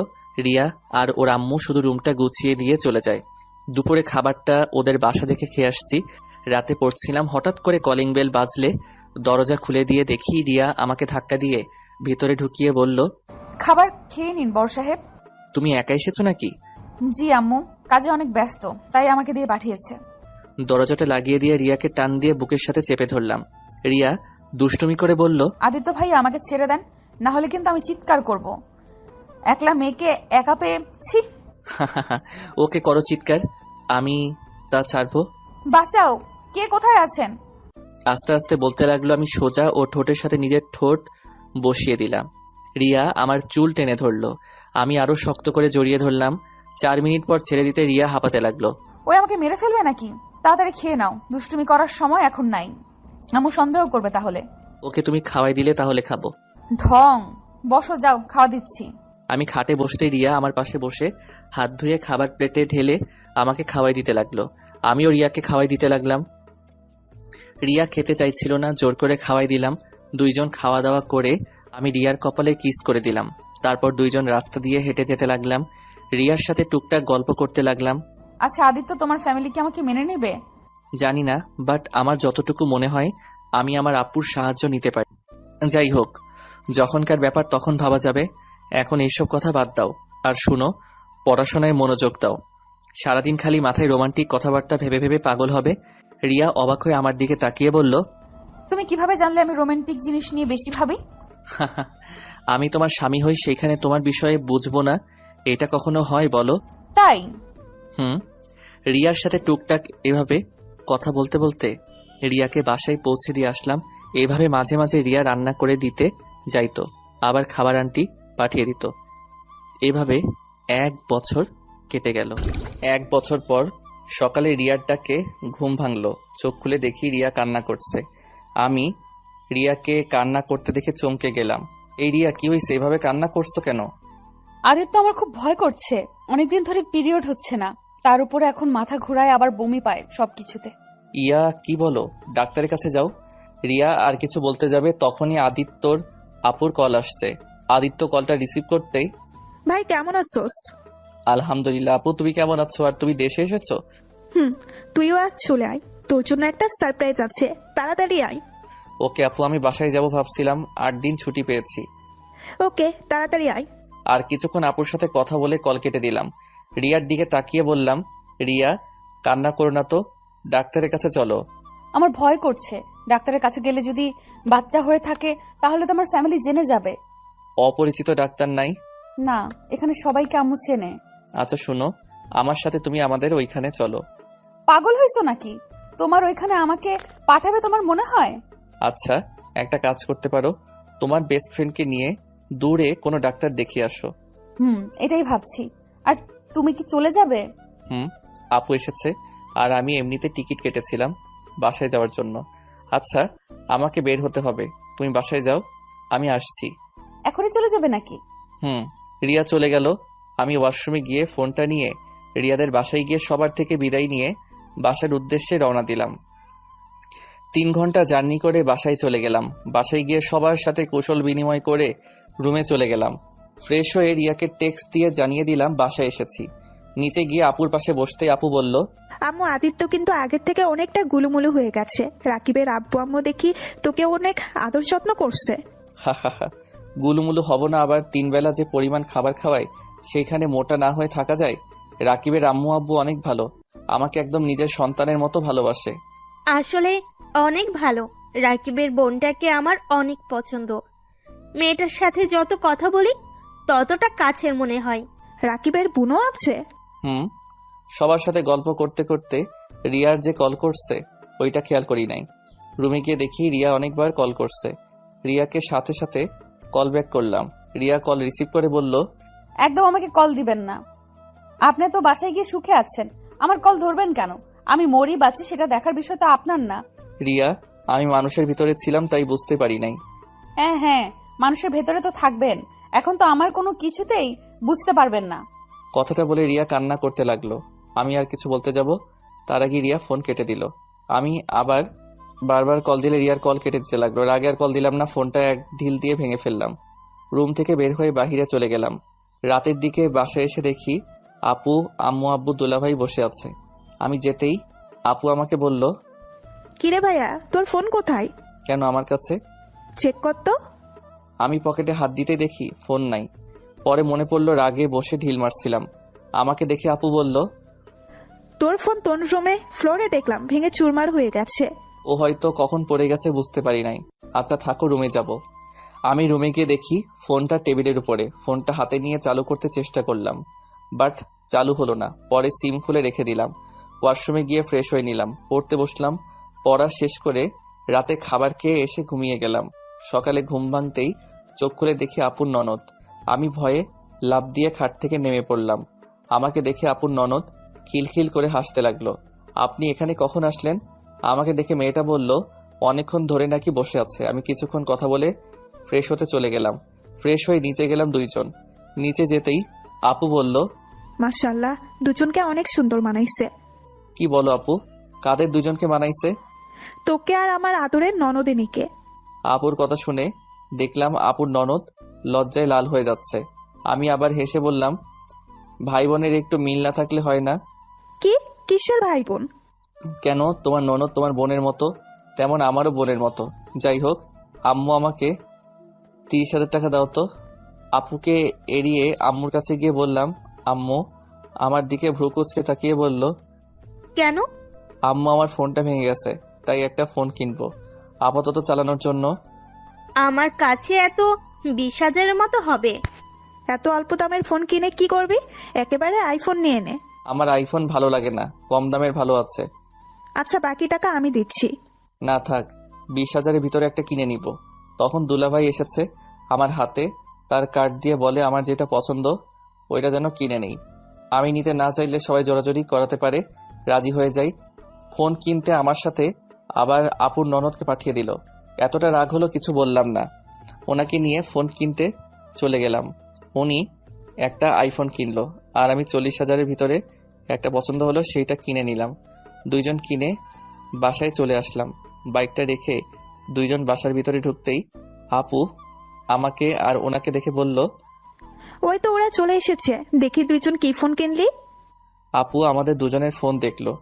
রিয়া আর ওর আম্মু শুধু রুমটা গুছিয়ে দিয়ে চলে যায়। দুপুরে খাবারটা ওদের বাসা দেখে খেয়ে আসছি। রাতে পড়ছিলাম, হঠাৎ করে কলিং বেল বাজলে দরজা খুলে দিয়ে দেখি রিয়া আমাকে ধাক্কা দিয়ে ভিতরে ঢুকিয়ে বলল, খাবার খেয়ে নিন বড় সাহেব। তুমি একা এসেছো নাকি? জি আম্মু, কাজে অনেক ব্যস্ত, তাই আমাকে দিয়ে পাঠিয়েছে। দরজাটা লাগিয়ে দিয়ে রিয়াকে টান দিয়ে বুকের সাথে চেপে ধরলাম। রিয়া দুষ্টুমি করে বলল, আদিত্য ভাই আমাকে ছেড়ে দেন, না হলে কিন্তু আমি চিৎকার করব। একলা মেয়েকে একা পেয়ে ছি। ওকে করো চিৎকার, আমি তা ছাড়বো। বাঁচাও, কে কোথায় আছেন? আস্তে আস্তে বলতে লাগলো। আমি সোজা ও ঠোঁটের সাথে নিজের ঠোঁট বসিয়ে দিলাম। রিয়া আমার চুল টেনে ধরলো। আমি আরো শক্ত করে জড়িয়ে ধরলাম। 4 মিনিট পর ছেড়ে দিতে রিয়া হাঁপাতে লাগলো। ওই আমাকে মেরে ফেলবে নাকি? তাড়াতাড়ি খেয়ে নাও, দুষ্টুমি করার সময় এখন নাই। আম্মু সন্দেহ করবে তাহলে। ওকে তুমি খাওয়াই দিলে তাহলে খাবো। ঢং, বসো, যাও খাওয়া দিচ্ছি। আমি খাটে বসতে রিয়া আমার পাশে বসে হাত ধুয়ে খাবার প্লেটে ঢেলে আমাকে খাওয়াই দিতে লাগলো। আমিও রিয়াকে খাওয়াই দিতে লাগলাম। রিয়া খেতে চাইছিল না, জোর করে খাওয়াই দিলাম। 2 জন খাওয়া দাওয়া করে আমি রিয়ার কপালে কিস করে দিলাম। তারপর 2 জন রাস্তা দিয়ে হেঁটে যেতে লাগলাম। রিয়ার সাথে টুকটাক গল্প করতে লাগলাম। আচ্ছা আদিত্য, তোমার ফ্যামিলি কি আমাকে মেনে নেবে? জানি না, বাট আমার যতটুকু মনে হয় আমি আমার আপুর সাহায্য নিতে পারি। যাই হোক, যখনকার ব্যাপার তখন ভাবা যাবে। এখন এইসব কথা বাদ দাও, আর শুনো, পড়াশোনায় মনোযোগ দাও। সারাদিন খালি মাথায় রোমান্টিক কথাবার্তা ভেবে ভেবে পাগল হবে। রিয়া অবাক হয়ে আমার দিকে তাকিয়ে বলল, তুমি কিভাবে জানলে আমি রোমান্টিক জিনিস নিয়ে বেশি ভাবি? আমি তোমার স্বামী হই, সেইখানে তোমার বিষয়ে বুঝবো না, এটা কখনো হয় বলো? তাই? রিয়ার সাথে টুকটাক এভাবে কথা বলতে বলতে রিয়াকে বাসায় পৌঁছে দিয়ে আসলাম। এভাবে মাঝে মাঝে রিয়া রান্না করে দিতে যাইতো, আবার খাবার আন্টি পাঠিয়ে দিত। এভাবে 1 বছর কেটে গেল। 1 বছর পর সকালে রিয়ার ডাকে ঘুম ভাঙলো। চোখ খুলে দেখি রিয়া কান্না করছে। আমি রিয়াকে কান্না করতে দেখে চমকে গেলাম। এই রিয়া, কি হয়েছে? এভাবে কান্না করছো কেন? আদিত্য, আমার খুব ভয় করছে, অনেকদিন ধরে পিরিয়ড হচ্ছে না, তার উপরে এখন মাথা ঘোরায়, আবার বমি পায় সবকিছুতে। ইয়া কি বলো, ডাক্তারের কাছে যাও। রিয়া আর কিছু বলতে যাবে তখনই আদিত্যর আপুর কল আসছে। আদিত্য কলটা রিসিভ করতেই, ভাই কেমন আছোস? আলহামদুলিল্লাহ আপু, তুমি কেমন আছো? আর তুমি দেশে এসেছো? তুইও আজ চলে আয়, তোর জন্য একটা সারপ্রাইজ আছে, তাড়াতাড়ি আয়। ওকে আপু, আমি বাসায় যাব ভাবছিলাম, 8 দিন ছুটি পেয়েছি। ওকে, তাড়াতাড়ি আয়। আর কিছুক্ষণ আপুর সাথে কথা বলে কল কেটে দিলাম। রিয়ার দিকে তাকিয়ে বললাম, রিয়া কান্না করো না তো, ডাক্তারের কাছে চলো। আমার ভয় করছে, ডাক্তারের কাছে গেলে যদি বাচ্চা হয়ে থাকে তাহলে তো আমার ফ্যামিলি জেনে যাবে। অপরিচিত ডাক্তার নাই? না, এখানে সবাইকে আম্মু চেনে। আচ্ছা শোনো, আমার সাথে তুমি আমাদের ওইখানে চলো। পাগল হয়েছো নাকি? তোমার ওইখানে আমাকে পাঠাবে তোমার মনে হয়? আচ্ছা, একটা কাজ করতে পারো, তোমার বেস্ট ফ্রেন্ডকে নিয়ে দূরে কোনো ডাক্তার দেখিয়ে আসো। এটাই ভাবছি। আর তুমি কি চলে যাবে? আপু এসেছে, আর আমি এমনিতে টিকিট কেটেছিলাম বাসায় যাওয়ার জন্য। আচ্ছা, আমাকে বের হতে হবে, তুমি বাসায় যাও, আমি আসছি। এখনই চলে যাবে নাকি? রিয়া চলে গেল। আমি ওয়াশরুমে গিয়ে ফোনটা নিয়ে রিয়াদের বাসায় গিয়ে সবার থেকে বিদায় নিয়ে বাসার উদ্দেশ্যে রওনা দিলাম। 3 ঘন্টা জার্নি করে বাসায় চলে গেলাম। বাসায় গিয়ে সবার সাথে কুশল বিনিময় করে রুমে চলে গেলাম। ফ্রেশ হয়ে রিয়াকে টেক্সট দিয়ে জানিয়ে দিলাম বাসায় এসেছি। নিচে গিয়ে আপুর পাশে বসতে আপু বলল, আম্মু আদিত্য কিন্তু আগের থেকে অনেকটা গুলুমুলু হয়ে গেছে। রাকিবের আব্বু আম্মু দেখি তোকে অনেক আদর যত্ন করছে। হা হা হা, গুলুমুলু হব না, আবার 3 বেলা যে পরিমাণ খাবার খাওয়ায় সেইখানে মোটা না হয়ে থাকা যায়? রাকিবের আম্মু আব্বু অনেক ভালো, আমাকে একদম নিজের সন্তানের মতো ভালোবাসে। আসলে অনেক ভালো। রাকিবের বোনটাকে আমার অনেক পছন্দ। মেয়েটার সাথে যত কথা বলি ততটা কাছের মনে হয়। রাকিবের বোনও আছে? সবার সাথে গল্প করতে করতে রিয়ার যে কল করছে ওইটা খেয়াল করি নাই। রুমে গিয়ে দেখি রিয়া অনেকবার কল করছে। রিয়াকে সাথে সাথে কল ব্যাক করলাম। রিয়া কল রিসিভ করে বলল, একদম আমাকে কল দিবেন না। আপনি তো বাসায় গিয়ে সুখে আছেন, আমার কল ধরবেন কেন? আমি মরি বাঁচি সেটা দেখার বিষয় তো আপনার না। রিয়া, আমি মানুষের ভিতরে ছিলাম তাই বুঝতে পারি নাই। হ্যাঁ, মানুষের ভেতরে তো থাকবেন, এখন তো আমার কোনো কিছুতেই বুঝতে পারবেন না। কথাটা বলে রিয়া কান্না করতে লাগলো। আমি আর কিছু বলতে যাব তার আগে রিয়া ফোন কেটে দিল। আমি আবার বারবার কল দিলে রিয়ার কল কেটে দিতে লাগলো। রাগে আর কল দিলাম না, ফোনটা এক ঢিল দিয়ে ভেঙে ফেললাম। রুম থেকে বের হয়ে বাহিরে চলে গেলাম। রাতের দিকে বাসায় এসে দেখি আপু, আম্মু আব্বু, দুলাভাই বসে আছে। আমি যেতেই আপু আমাকে বলল, কিরে ভাইয়া, তোর ফোন কোথায়? কেন আমার কাছে? চেক কর তো। আমি পকেটে হাত দিতে দেখি ফোন নাই। পরে মনে পড়লো রাগে বসে ঢিল মারছিলাম। আমাকে দেখে আপু বলল, তোর ফোন তোর রুমে ফ্লোরে দেখলাম ভেঙে চুরমার হয়ে গেছে। ও হয়তো কখন পড়ে গেছে বুঝতে পারি নাই। আচ্ছা থাকো, রুমে যাব। আমি রুমে গিয়ে দেখি ফোনটা টেবিলের উপরে। ফোনটা হাতে নিয়ে চালু করতে চেষ্টা করলাম, বাট চালু হলো না। পরে সিম খুলে রেখে দিলাম। ওয়াশরুমে গিয়ে ফ্রেশ হয়ে নিলাম, পড়তে বসলাম। পড়া শেষ করে রাতে খাবার খেয়ে এসে ঘুমিয়ে গেলাম। সকালে ঘুম ভাঙতেই চোখ খুলে দেখি আপুর ননদ। আমি ভয়ে লাফ দিয়ে খাট থেকে নেমে পড়লাম। আমাকে দেখে আপুর ননদ খিলখিল করে হাসতে লাগলো। আপনি এখানে কখন আসলেন? আমাকে দেখে মেয়েটা বলল, অনেকক্ষণ ধরে নাকি বসে আছে। আমি কিছুক্ষণ কথা বলে ফ্রেশ হতে চলে গেলাম। ফ্রেশ হয়ে নিচে গেলাম দুইজন। নিচে যেতেই আপু বলল, মাশাআল্লাহ, দুজনকে অনেক সুন্দর মানাইছে। কি বলো আপু, কাদের দুজনকে মানাইছে? তোকে আর আমার আদরের ননদিনীকে। আপুর কথা শুনে দেখলাম আপুর ননদ লজ্জায় লাল হয়ে যাচ্ছে। আমি আবার হেসে বললাম, ভাই বোনের একটু মিল না থাকলে হয় না? কি? কিসের ভাই বোন? কেন, তোমার ননদ তোমার বোনের মতো, তেমন আমারও বোনের মতো। যাই হোক, আম্মু আমাকে 30,000 টাকা দাও তো। আপুকে এড়িয়ে আম্মুর কাছে গিয়ে বললাম, আম্মু। আমার দিকে ভ্রু কুঁচকে তাকিয়ে বলল, কেন? আম্মু আমার ফোনটা ভেঙে গেছে, তাই একটা ফোন কিনবো আপাতত চালানোর জন্য। আমার কাছে এত 20,000-এর মতো হবে। এত অল্প দামের ফোন কিনে কি করবি? একেবারে আইফোন নিয়ে নে। আমার আইফোন ভালো লাগে না, কম দামের ভালো আছে। আচ্ছা, বাকি টাকা আমি দিচ্ছি। না থাক, 20,000-এর ভিতরে একটা কিনে নিব। তখন দুলাভাই এসেছে আমার হাতে, তার কার্ড দিয়ে বলে আমার যেটা পছন্দ ওইটা যেন কিনে নেই। আমি নিতে না চাইলে সবাই জোরাজোরি করাতে পারে, রাজি হয়ে যাই। ফোন কিনতে আমার সাথে আবার আপুর ননদকে পাঠিয়ে দিল। এতটা রাগ হলো কিছু বললাম না। ওনাকে নিয়ে ফোন কিনতে চলে গেলাম। উনি একটা আইফোন কিনলো আর আমি 40,000-এর ভিতরে একটা পছন্দ হলো, সেইটা কিনে নিলাম। দুইজন কিনে বাসায় চলে আসলাম। বাইকটা রেখে দুইজন বাসার ভিতরে ঢুকতেই আপু আমাকে আর ওনাকে দেখে বলল, ওই তো ওরা চলে এসেছে, দেখি দুইজন কি ফোন কিনলি। আপু আমাদের দুজনের ফোন দেখলো।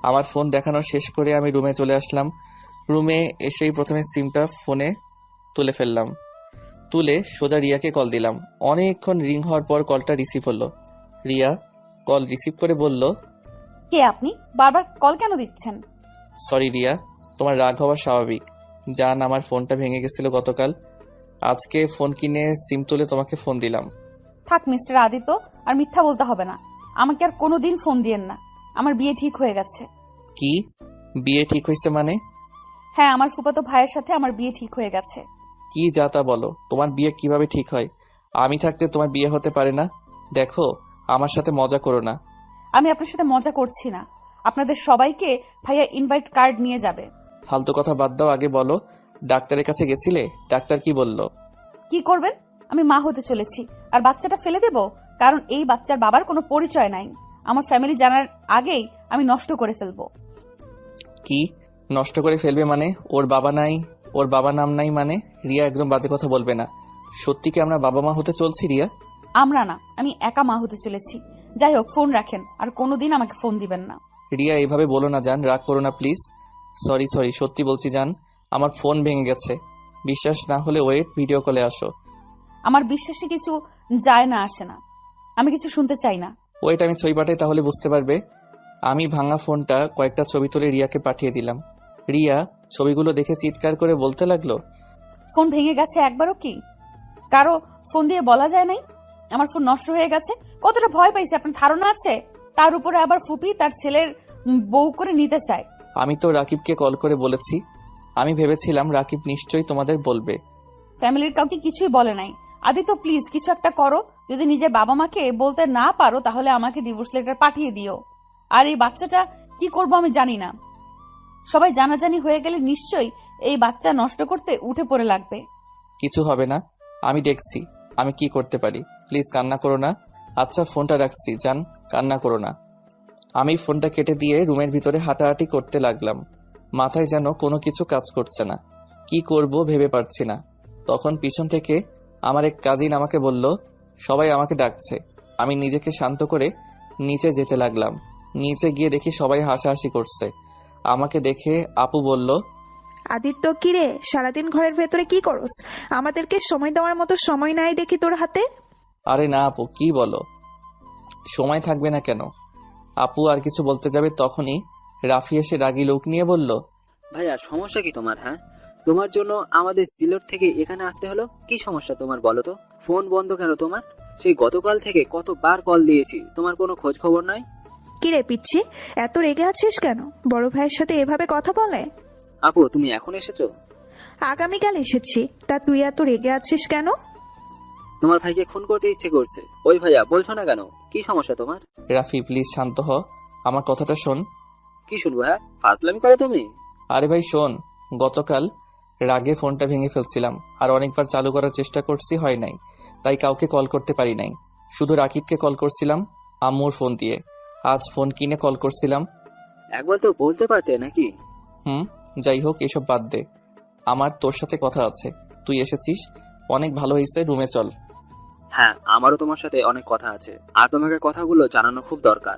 আমার ফোন দেখানো শেষ করে আমি রুমে চলে আসলাম। রুমে এসেই প্রথমে সিমটা ফোনে তুলে ফেললাম। তুলে সোজা রিয়াকে কল দিলাম। অনেকক্ষণ রিং হওয়ার পর কলটা রিসিভ হলো। রিয়া কল রিসিভ করে বলল, কে আপনি? বারবার কল কেন দিচ্ছেন? সরি রিয়া, তোমার রাগ হওয়া স্বাভাবিক। জান, আমার ফোনটা ভেঙে গেছিল গতকাল। আজকে ফোন কিনে সিম তুলে তোমাকে ফোন দিলাম। থাক মিস্টার আদিত্য, আর মিথ্যা বলতে হবে না। আমাকে আর কোনোদিন ফোন দিয়েন না। আমার বিয়ে ঠিক হয়ে গেছে। কি বিয়ে ঠিক হয়েছে মানে? হ্যাঁ, আমার ফুফাতো ভাইয়ের সাথে আমার বিয়ে ঠিক হয়ে গেছে। কি যা তা বলো, তোমার বিয়ে কিভাবে ঠিক হয়? আমি থাকতে তোমার বিয়ে হতে পারে না। দেখো, আমার সাথে মজা করো না। আমি আপনার সাথে মজা করছি না। আপনাদের সবাইকে ভাইয়া ইনভাইট কার্ড নিয়ে যাবে। ফালতু কথা বাদ দাও, আগে বলো ডাক্তারের কাছে গেছিলে? ডাক্তার কি বলল? কি করবেন? আমি মা হতে চলেছি, আর বাচ্চাটা ফেলে দেব? কারণ এই বাচ্চার বাবার কোনো পরিচয় নাই। আমার ফ্যামিলি জানার আগেই আমি নষ্ট করে ফেলবো। কি নষ্ট করে ফেলবে মানে? ওর বাবা নাই, ওর বাবা নাম নাই মানে? রিয়া, একদম বাজে কথা বলবে না। সত্যি কি আমরা বাবা মা হতে চলছি রিয়া? আমরা না, আমি একা মা হতে চলেছি। যাই হোক, ফোন রাখেন, আর কোনোদিন আমাকে ফোন দিবেন না। রিয়া, এইভাবে বলো না জান, রাগ করো না প্লিজ। সরি সত্যি বলছি জান, আমার ফোন ভেঙে গেছে। বিশ্বাস না হলে ওয়েট, ভিডিও কলে আসো। আমার বিশ্বাসে কিছু যায় না আসে না। আমি কিছু শুনতে চাই না। ওয়েট, আমি ছবি পাঠাই তাহলে বুঝতে পারবে। আমি ভাঙা ফোনটা কয়েকটা ছবি তুলে রিয়াকে পাঠিয়ে দিলাম। রিয়া ছবিগুলো দেখে চিৎকার করে বলতে লাগলো, ফোন ভেঙে গেছে একবারও কি কারো ফোন দিয়ে বলা যায় নাই? আমার ফোন নষ্ট হয়ে গেছে, কতটা ভয় পাইছে আপনার ধারণা আছে? তার উপরে আবার ফুপি তার ছেলের বউ করে নিতে চায়। আমি তো রাকিবকে কল করে বলেছি। আমি ভেবেছিলাম রাকিব নিশ্চয়ই তোমাদের বলবে। ফ্যামিলির কাউকে কিছুই বলে নাই। আদিত্য প্লিজ কিছু একটা করো। যদি নিজের বাবা মাকে বলতে না পারো তাহলে আমাকে ডিভোর্স লেটার পাঠিয়ে দিও। আর এই বাচ্চাটা কি করব আমি জানি না। সবাই জানাজানি হয়ে গেলে নিশ্চয়ই এই বাচ্চা নষ্ট করতে উঠে পড়ে লাগবে। কিছু হবে না, আমি দেখছি আমি কি করতে পারি। প্লিজ কান্না করো না। আচ্ছা, ফোনটা রাখছি জান, কান্না করো না। আমি ফোনটা কেটে দিয়ে রুমের ভিতরে হাঁটাহাঁটি করতে লাগলাম। মাথায় যেন কোনো কিছু কাজ করছে না। কি করব ভেবে পারছি না। তখন পিছন থেকে আমার এক কাজিন আমাকে বলল, সবাই আমাকে ডাকছে। আমি নিজেকে শান্ত করে নিচে যেতে লাগলাম। নিচে গিয়ে দেখি সবাই হাসাহাসি করছে। আমাকে দেখে আপু বলল, আদিত্য, কিরে সারাদিন ঘরের ভেতরে কি করস? আমাদেরকে সময় দেওয়ার মতো সময় নাই দেখি তোর হাতে। আরে না আপু, কি বলো, সময় থাকবে না কেন? আপু আর কিছু বলতে যাবে তখনই রাফি এসে রাগী লোক নিয়ে বলল, ভাইয়া সমস্যা কি তোমার? হ্যাঁ, তোমার জন্য আমাদের সিলেট থেকে এখানে আসতে হলো। কি সমস্যা তোমার বলো তো? ফোন বন্ধ কেন তোমার? সেই গতকাল থেকে কতবার কল দিয়েছি, তোমার কোনো খোঁজ খবর নাই। কিরে পিচ্ছি, এত রেগে আছিস কেন? বড় ভাইয়ের সাথে এভাবে কথা বলে? আপু তুমি এখন এসেছো? আগামীকাল এসেছি, তা তুই এত রেগে আছিস কেন? তোমার ভাইকে খুন করতে ইচ্ছে করছে। ওই ভাইয়া বলছো না কেন? কি সমস্যা তোমার? রাফি প্লিজ শান্ত হ, আমার কথাটা শোন। কি শুনবো? হ্যাঁ, ফাজলামি করো তুমি। আরে ভাই শোন, গতকাল রাগে ফোনটা ভেঙে ফেলছিলাম আর অনেকবার চালু করার চেষ্টা করছি, হয় নাই। তাই কাউকে কল করতে পারি নাই। শুধু রাকিবকে কল করছিলাম আম্মুর ফোন দিয়ে। আজ ফোন কিনে কল করছিলাম। একবার তো বলতে পারতে নাকি? যাই হোক, এসব বাদ দে। আমার তোর সাথে কথা আছে। তুই এসেছিস, অনেক ভালো হয়েছে, রুমে চল। হ্যাঁ, আমারও তোমার সাথে অনেক কথা আছে, আর তোমাকে কথাগুলো জানানো খুব দরকার।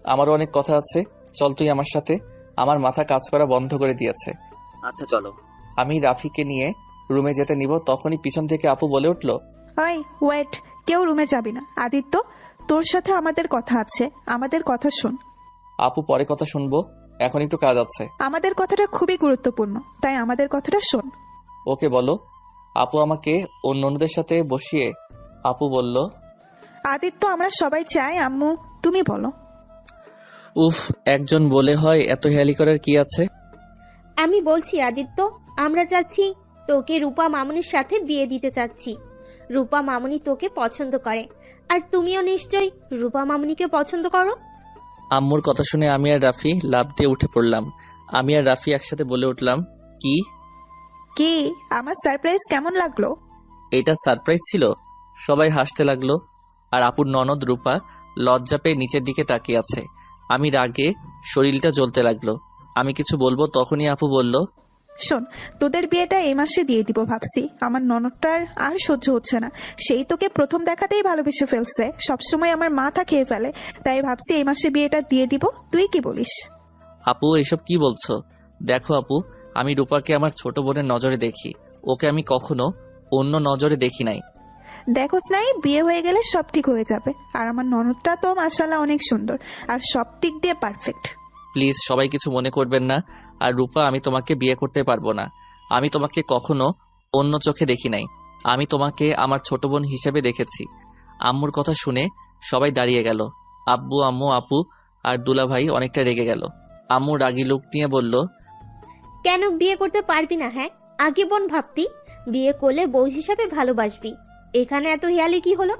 আমারও অনেক কথা আছে, চল তুই আমার সাথে। আমার মাথা কাজ করা বন্ধ করে দিয়েছে। আচ্ছা চলো। আমি রাফিকে নিয়ে রুমে যেতে নিব, তখনই পিছন থেকে আপু বলে উঠল, ওই ওয়েট, কেউ রুমে যাবি না। আদিত্য, তোর সাথে আমাদের কথা আছে, আমাদের কথা শোন। আপু পরে কথা শুনবো, এখন একটু কাজ আছে। আমাদের কথাটা খুবই গুরুত্বপূর্ণ, তাই আমাদের কথাটা শোন। ওকে বলো। আপু আমাকে অন্য অন্যদের সাথে বসিয়ে আপু বলল, আদিত্য, আমরা সবাই চাই, আম্মু তুমি বলো। উফ, একজন বলে হয়, এত হেয়ালি করার কি আছে? আমি বলছি আদিত্য, আমরা চাচ্ছি তোকে রূপা মামুনির সাথে বিয়ে দিতে চাচ্ছি। রূপা মামুনি তোকে পছন্দ করে, আর তুমিও নিশ্চয়ই রূপা মামুনিকে পছন্দ করো। আম্মুর কথা শুনে আমি আর রাফি লাফ দিয়ে উঠে পড়লাম। আমি আর রাফি একসাথে বলে উঠলাম, কি কি আমার সারপ্রাইজ কেমন লাগলো? এটা সারপ্রাইজ ছিল? সবাই হাসতে লাগলো। আর আপুর ননদ রূপা লজ্জা পেয়ে নিচের দিকে তাকিয়ে আছে। আমি রাগে শরীরটা জ্বলতে লাগলো। আমি কিছু বলবো তখনই আপু বলল, শোন, তোদের বিয়েটা এই মাসে দিয়ে দিব ভাবছি। আমার ননদটার আর সহ্য হচ্ছে না। সেই তোকে প্রথম দেখাতেই ভালোবেসে ফেলছে, সবসময় আমার মাথা খেয়ে ফেলে। তাই ভাবছি এই মাসে বিয়েটা দিয়ে দিব। তুই কি বলিস? আপু এসব কি বলছো? দেখো আপু, আমি রূপাকে আমার ছোট বোনের নজরে দেখি, ওকে আমি কখনো অন্য নজরে দেখি নাই। দেখোস নাই, বিয়ে হয়ে গেলে সব ঠিক হয়ে যাবে। আর আমার ননদটা তো মাশাআল্লাহ অনেক সুন্দর আর সব দিক দিয়ে পারফেক্ট। প্লিজ সবাই কিছু মনে করবেন না। আর রূপা, আমি তোমাকে বিয়ে করতে পারবো না। আমি তোমাকে কখনো অন্য চোখে দেখি নাই। আমি তোমাকে আমার ছোট বোন হিসেবে দেখেছি। আম্মুর কথা শুনে সবাই দাঁড়িয়ে গেল। আব্বু, আম্মু, আপু আর দুলা ভাই অনেকটা রেগে গেল। আম্মু রাগী লুক নিয়ে বলল, কেন বিয়ে করতে পারবি না? হ্যাঁ, আগে বোন ভাবতি বিয়ে করলে বউ হিসাবে ভালোবাসবি। এখানে এত হেয়ালি কি হলো?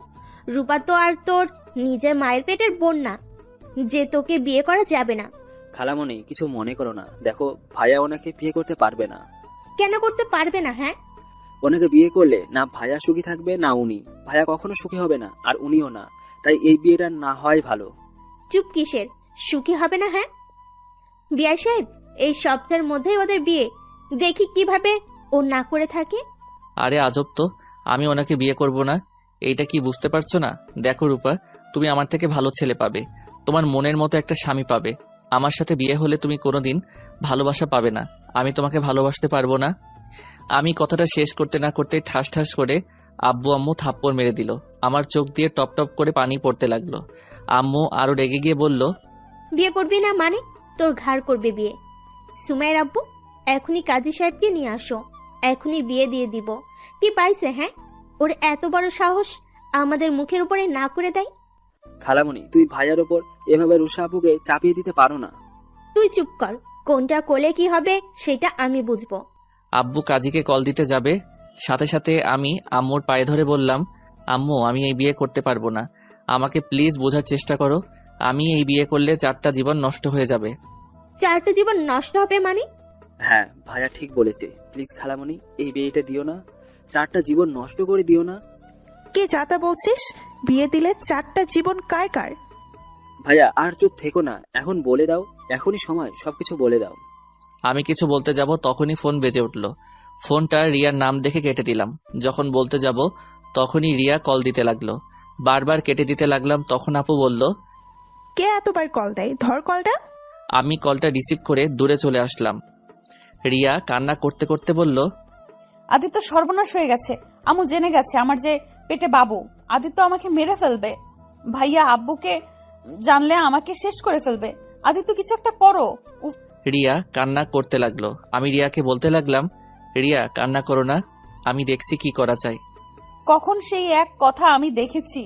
রূপা তো আর তোর নিজের মায়ের পেটের বোন না যে তোকে বিয়ে করা যাবে না। খালামণি, কিছু মনে করো না। দেখো, ভাইয়া ওনাকে বিয়ে করতে পারবে না। কেন করতে পারবে না? হ্যাঁ, ওনাকে বিয়ে করলে না ভাইয়া সুখী থাকবে না উনি। ভাইয়া কখনো সুখী হবে না, আর উনিও না। তাই এই বিয়েটা না হয় ভালো। চুপ কিসের? সুখী হবে না? হ্যাঁ, বিয়া সাহেব, এই সপ্তাহের মধ্যেই ওদের বিয়ে। দেখি কিভাবে ও না করে থাকে। আরে আজব তো, আমি ওনাকে বিয়ে করব না এইটা কি বুঝতে পারছো না? দেখো রূপা, তুমি আমার থেকে ভালো ছেলে পাবে, তোমার মনের মতো একটা স্বামী পাবে। আমার সাথে বিয়ে হলে তুমি কোনোদিন ভালোবাসা পাবে না। আমি তোমাকে ভালোবাসতে পারবো না। আমি কথাটা শেষ করতে না করতে ঠাস ঠাস করে আব্বু আম্মু থাপ্পড় মেরে দিল। আমার চোখ দিয়ে টপ টপ করে পানি পড়তে লাগলো। আম্মু আরো রেগে গিয়ে বলল, বিয়ে করবি না মানে তোর ঘাড় করবে বিয়ে। সুমাইর আব্বু, এখনই কাজী সাহেবকে নিয়ে আসো, এখনই বিয়ে দিয়ে দিব। কি পাইছে? হ্যাঁ, ওর এত বড় সাহস আমাদের মুখের উপরে না করে দেয়। খালামণি, তুই ভাইয়ার ওপর এভাবে রুষা আপুকে চাপিয়ে দিতে পারো না। তুই চুপ কর, কোনটা কোলে কি হবে সেটা আমি বুঝবো। আব্বু কাজীকে কল দিতে যাবে, সাথে সাথে আমি আম্মুর পায়ে ধরে বললাম, আম্মু আমি এই বিয়ে করতে পারবো না। আমাকে প্লিজ বোঝার চেষ্টা করো। আমি এই বিয়ে করলে 4টা জীবন নষ্ট হয়ে যাবে। 4টা জীবন নষ্ট হবে মানে? হ্যাঁ, ভাইয়া ঠিক বলেছে। প্লিজ খালামণি, এই বিয়েটা দিও না। 4টা জীবন নষ্ট করে দিও না। কে যাতা বলছিস? বিয়ে দিলে 4টা জীবন কার কার? ভাইয়া আর চুপ থেকো না, এখন বলে দাও। এখনই সময়, সবকিছু বলে দাও। আমি কিছু বলতে যাব তখনই ফোন বেজে উঠল। ফোনটা রিয়ার নাম দেখে কেটে দিলাম। যখন বলতে যাব তখনই রিয়া কল দিতে লাগলো। বারবার কেটে দিতে লাগলাম। তখন আপু বলল, কে এতবার কল দেয়? ধর কলটা। আমি কলটা রিসিভ করে দূরে চলে আসলাম। রিয়া কান্না করতে করতে বলল, আদিত্য সর্বনাশ হয়ে গেছে। আম্মু জেনে গেছে আমার যে পেটে বাবু। আদিত্য আমাকে মেরে ফেলবে। ভাইয়া আব্বুকে জানলে আমাকে শেষ করে ফেলবে। আদিত্য কিছু একটা করো। উফ, রিয়া কান্না করতে লাগলো। আমি রিয়াকে বলতে লাগলাম, রিয়া কান্না করো না, আমি দেখছি কি করা যায়। কখন সেই এক কথা আমি দেখেছি।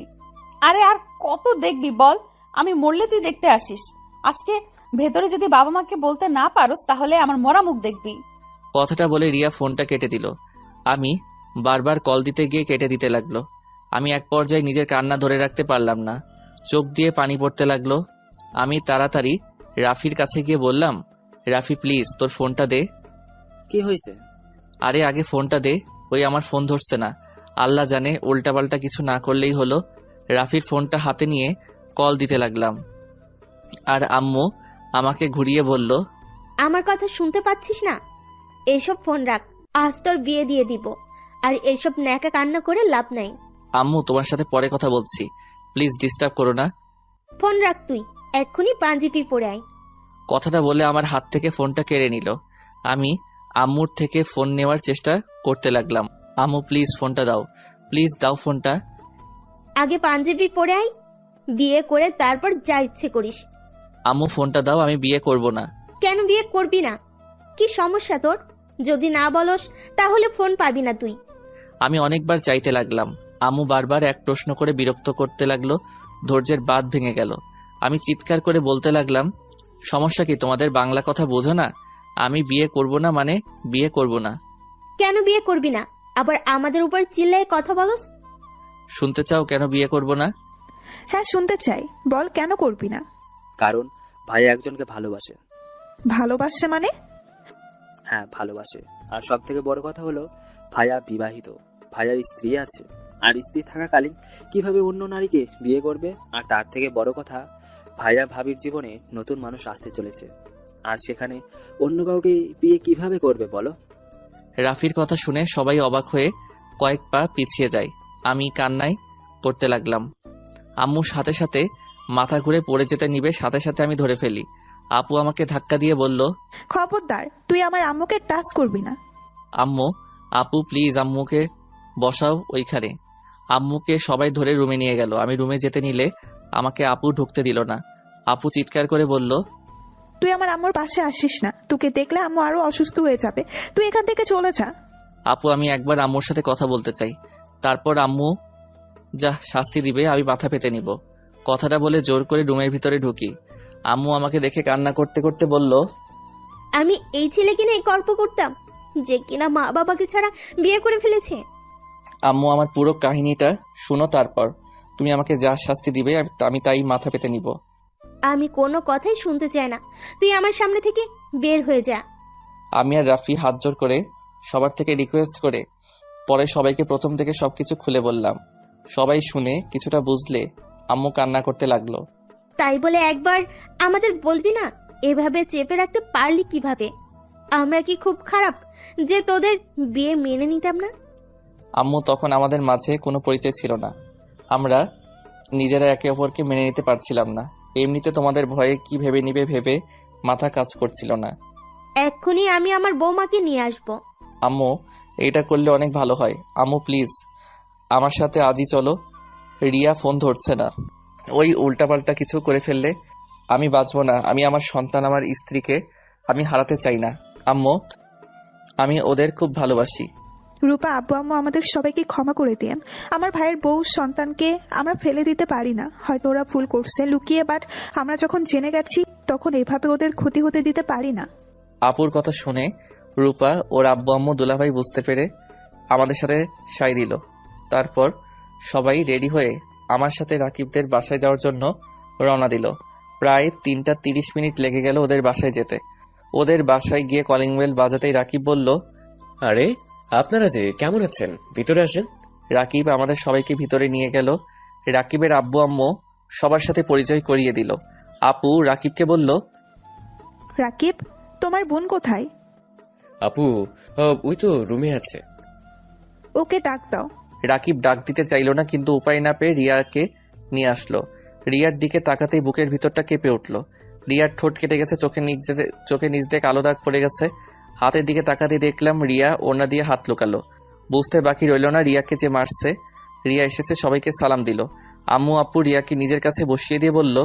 আরে আর কত দেখবি বল? আমি মরলে তুই দেখতে আসিস। আজকে ভেতরে যদি বাবা মাকে বলতে না পারোস তাহলে আমার মরা মুখ দেখবি। কথাটা বলে রিয়া ফোনটা কেটে দিল। আমি বারবার কল দিতে গিয়ে কেটে দিতে লাগলো। আমি এক পর্যায়ে নিজের কান্না ধরে রাখতে পারলাম না, চোখ দিয়ে পানি পড়তে লাগলো। আমি তাড়াতাড়ি রাফির কাছে গিয়ে বললাম, রাফি প্লিজ তোর ফোনটা দে। কি হয়েছে? আরে আগে ফোনটা দে। ওই আমার ফোন ধরছে না। আল্লাহ জানে উল্টাপাল্টা কিছু না করলেই হলো। রাফির ফোনটা হাতে নিয়ে কল দিতে লাগলাম। আর আম্মু আমাকে ঘুরিয়ে বলল, আমার কথা শুনতে পাচ্ছিস না? এইসব ফোন রাখ, আজ তোর বিয়ে দিয়ে দিব। আর এইসব ন্যাকা কান্না করে লাভ নাই। আম্মু তোমার সাথে পরে কথা বলছি, প্লিজ ডিস্টার্ব করো না। ফোন রাখ তুই, এক্ষুনি পাঞ্জাবি পরে আয়। কথাটা বলে আমার হাত থেকে ফোনটা কেড়ে নিল। আমি আম্মুর থেকে ফোন নেওয়ার চেষ্টা করতে লাগলাম। আম্মু প্লিজ ফোনটা দাও, প্লিজ দাও ফোনটা। আগে পাঞ্জাবি পরে আয়, বিয়ে করে তারপর যা ইচ্ছে করিস। আম্মু ফোনটা দাও, আমি বিয়ে করব না। কেন বিয়ে করবি না? কি সমস্যা তোর? যদি না বলস তাহলে ফোন পাবি না তুই। আমি অনেকবার চাইতে লাগলাম। আম্মু বারবার এক প্রশ্ন করে বিরক্ত করতে লাগলো। ধৈর্যের বাঁধ ভেঙে গেল। আমি চিৎকার করে বলতে লাগলাম, সমস্যা কি তোমাদের? বাংলা কথা বোঝো না? আমি বিয়ে করব না মানে বিয়ে করব না। কেন বিয়ে করবি না? আবার আমাদের উপর চিল্লায় কথা বলস? শুনতে চাও কেন বিয়ে করব না? হ্যাঁ শুনতে চাই, বল কেন করবি না? কারণ ভাইয়া একজনকে ভালোবাসে। ভালোবাসে মানে? হ্যাঁ ভালোবাসে। আর সব থেকে বড় কথা হলো ভাইয়া বিবাহিত, ভাইয়ার স্ত্রী আছে। আর স্ত্রী থাকাকালীন কিভাবে অন্য নারীকে বিয়ে করবে? আর তার থেকে বড় কথা, ভাইয়া ভাবির জীবনে নতুন মানুষ আসতে চলেছে, আর সেখানে অন্য কাউকে বিয়ে কিভাবে করবে বলো? রাফির কথা শুনে সবাই অবাক হয়ে কয়েক পা পিছিয়ে যায়। আমি কান্নায় পড়তে লাগলাম। আম্মু সাথে সাথে মাথা ঘুরে পড়ে যেতে নিবে, সাথে সাথে আমি ধরে ফেলি। আপু আমাকে ধাক্কা দিয়ে বলল, খবরদার, তুই আমার আম্মুকে টাচ করবি না। আম্মু, আপু প্লিজ আম্মুকে বসাও ওইখানে। আম্মুকে সবাই ধরে রুমে নিয়ে গেল। আমি রুমে যেতে নিলে আমাকে আপু ঢুকতে দিল না। আপু চিৎকার করে বলল, তুই আমার আম্মুর পাশে আসিস না, তোকে দেখলে আম্মু আরো অসুস্থ হয়ে যাবে, তুই এখান থেকে চলে যা। আপু আমি একবার আম্মুর সাথে কথা বলতে চাই, তারপর আম্মু যা শাস্তি দিবে আমি মাথা পেতে নিব। কথাটা বলে জোর করে রুমের ভিতরে ঢুকি। আম্মু আমাকে দেখে কান্না করতে করতে বলল, আমি এই ছেলেকে নিয়ে গল্প করতাম যে কিনা মা বাবাকে ছাড়া বিয়ে করে ফেলেছে। আম্মু আমার পুরো কাহিনীটা শুনো, তারপর তুমি আমাকে যা শাস্তি দিবে আমি তাই মাথা পেতে নিব। আমি কোনো কথাই শুনতে চাই না, তুই আমার সামনে থেকে বের হয়ে যা। আমি আর রাফি হাত জোর করে সবার থেকে রিকোয়েস্ট করে পরে সবাইকে প্রথম থেকে সবকিছু খুলে বললাম। সবাই শুনে কিছুটা বুঝলে আম্মু কান্না করতে লাগলো। তাই বলে একবার আমাদের বলবি না? এভাবে চেপে রাখতে পারলি কিভাবে? আমরা কি খুব খারাপ যে তোদের বিয়ে মেনে নিতাম না? আম্মু তখন আমাদের মাঝে কোনো পরিচয় ছিল না, আমরা নিজেরা একে অপরকে মেনে নিতে পারছিলাম না। এমনিতে তোমাদের ভয়ে কি ভেবে নিবে ভেবে মাথা কাজ করছিল না। এক্ষুনি আমি আমার বৌমাকে নিয়ে আসবো। আম্মু এটা করলে অনেক ভালো হয়। আম্মু প্লিজ আমার সাথে আজই চলো। রিয়া ফোন ধরছে না, ওই উল্টাপাল্টা কিছু করে ফেললে আমি বাঁচবো না। আমি আমার সন্তান, আমার স্ত্রীকে আমি হারাতে চাই না। আম্মু আমি ওদের খুব ভালোবাসি। রূপা, আব্বু আম্মু আমাদের সবাইকে ক্ষমা করে দিয়েন। আমার ভাইয়ের বউ সন্তানকে আমরা ফেলে দিতে পারি না, হয়তো ওরা ভুল করছে লুকিয়ে, বাট আমরা যখন জেনে গেছি তখন এভাবে ওদের ক্ষতি হতে দিতে পারি না। আপুর কথা শুনে রূপা ওর আব্বু আম্মু দুলাভাই বুঝতে পেরে আমাদের সাথে সাই দিল। তারপর সবাই রেডি হয়ে আমার সাথে রাকিবদের বাসায় যাওয়ার জন্য রওনা দিল। প্রায় 3টা 30 লেগে গেল ওদের বাসায় যেতে। ওদের বাসায় গিয়ে কলিং বেল বাজাতেই রাকিব বলল, আরে আপনারা যে কেমন আছেন, ভিতরে আসেন। রাকিব আমাদের সবাইকে ভিতরে নিয়ে গেল। রাকিবের আব্বু আম্মু সবার সাথে পরিচয় করিয়ে দিল। আপু রাকিবকে বলল, রাকিব, তোমার বোন কোথায়? আপু ওই তো রুমে আছে। ওকে ডাক দাও। রাকিব ডাক দিতে চাইল না, কিন্তু উপায় না পেয়ে রিয়াকে নিয়ে আসলো। রিয়ার দিকে তাকাতেই বুকের ভিতরটা কেঁপে উঠল। রিয়ার ঠোঁট কেটে গেছে, চোখে নিচ দিয়ে কালো দাগ পড়ে গেছে। হাতের দিকে তাকাতেই দেখলাম রিয়া ওড়না দিয়ে হাত লুকালো। বুঝতে বাকি রইল না রিয়াকে যে মারছে। রিয়া এসেছে, সবাইকে সালাম দিল। আম্মু আপু রিয়াকে নিজের কাছে বসিয়ে দিয়ে বলল,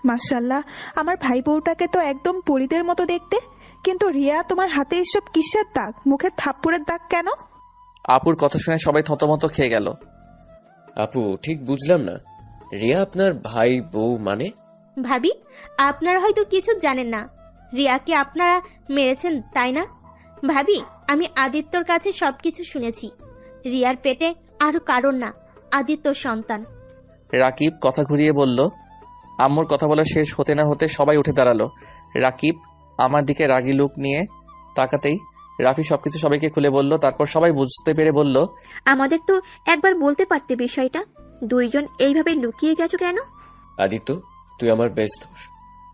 মাশাআল্লাহ, আমার ভাই বউটাকে তো একদম পরীদের মতো দেখতে, কিন্তু রিয়া তোমার হাতে এসব কিসের দাগ, মুখে থাপ্পড়ের দাগ কেন? আপুর কথা শুনে সবাই থতমত খেয়ে গেল। আপু ঠিক বুঝলাম না, রিয়া আপনার ভাই বউ মানে? ভাবি, আপনারা হয়তো কিছু জানেন না, রিয়াকে আপনারা মেরেছেন তাই না? ভাবি, আমি আদিত্যর কাছে সবকিছু শুনেছি। রিয়ার পেটে আর কারণ না, আদিত্যর সন্তান। রাকিব কথা ঘুরিয়ে বলল। আম্মুর কথা বলা শেষ হতে না হতে সবাই উঠে দাঁড়ালো। রাকিব আমার দিকে রাগী লুক নিয়ে তাকাতেই রাফি সবকিছু সবাইকে খুলে বলল। তারপর সবাই বুঝতে পেরে বলল, আমাদের তো একবার বলতে পারতে বিষয়টা, দুইজন এইভাবে লুকিয়ে গেছো কেন? আদিত্য, তুই আমার বেস্ট দোষ,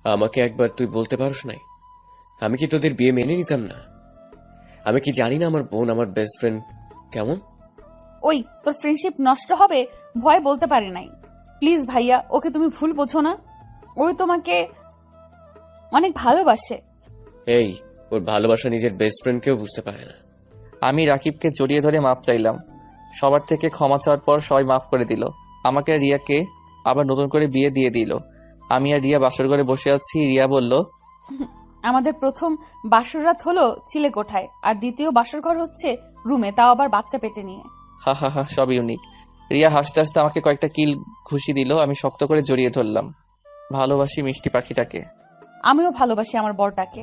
আমাকে একবার তুই বলতে পারস নাই? আমি কি তোদের বিয়ে মেনে নিতাম না? আমি কি জানি না আমার বোন আমার বেস্ট ফ্রেন্ড কেমন? ওই তোর ফ্রেন্ডশিপ নষ্ট হবে ভয় বলতে পারে নাই। প্লিজ ভাইয়া, ওকে তুমি ভুল বোঝো না। ওই তোমাকে অনেক ভালোবাসে। এই, ওর ভালোবাসা নিজের বেস্ট ফ্রেন্ডকেও বুঝতে পারে না। আমি রাকিবকে জড়িয়ে ধরে মাপ চাইলাম। সবার থেকে ক্ষমা চাওয়ার পর সবাই মাফ করে দিল। আমাকে আর রিয়াকে আবার নতুন করে বিয়ে দিয়ে দিল। আমি আর রিয়া বাসর ঘরে বসে আছি। রিয়া বলল, আমাদের প্রথম বাসর রাত হলো চিলেকোঠায়, আর দ্বিতীয় বাসর ঘর হচ্ছে রুমে, তাও আবার বাচ্চা পেটে নিয়ে। হা হা হা, সব ইউনিক। রিয়া হাসতে হাসতে আমাকে কয়েকটা কিল ঘুষি দিল। আমি শক্ত করে জড়িয়ে ধরলাম। ভালোবাসি মিষ্টি পাখিটাকে। আমিও ভালোবাসি আমার বরটাকে।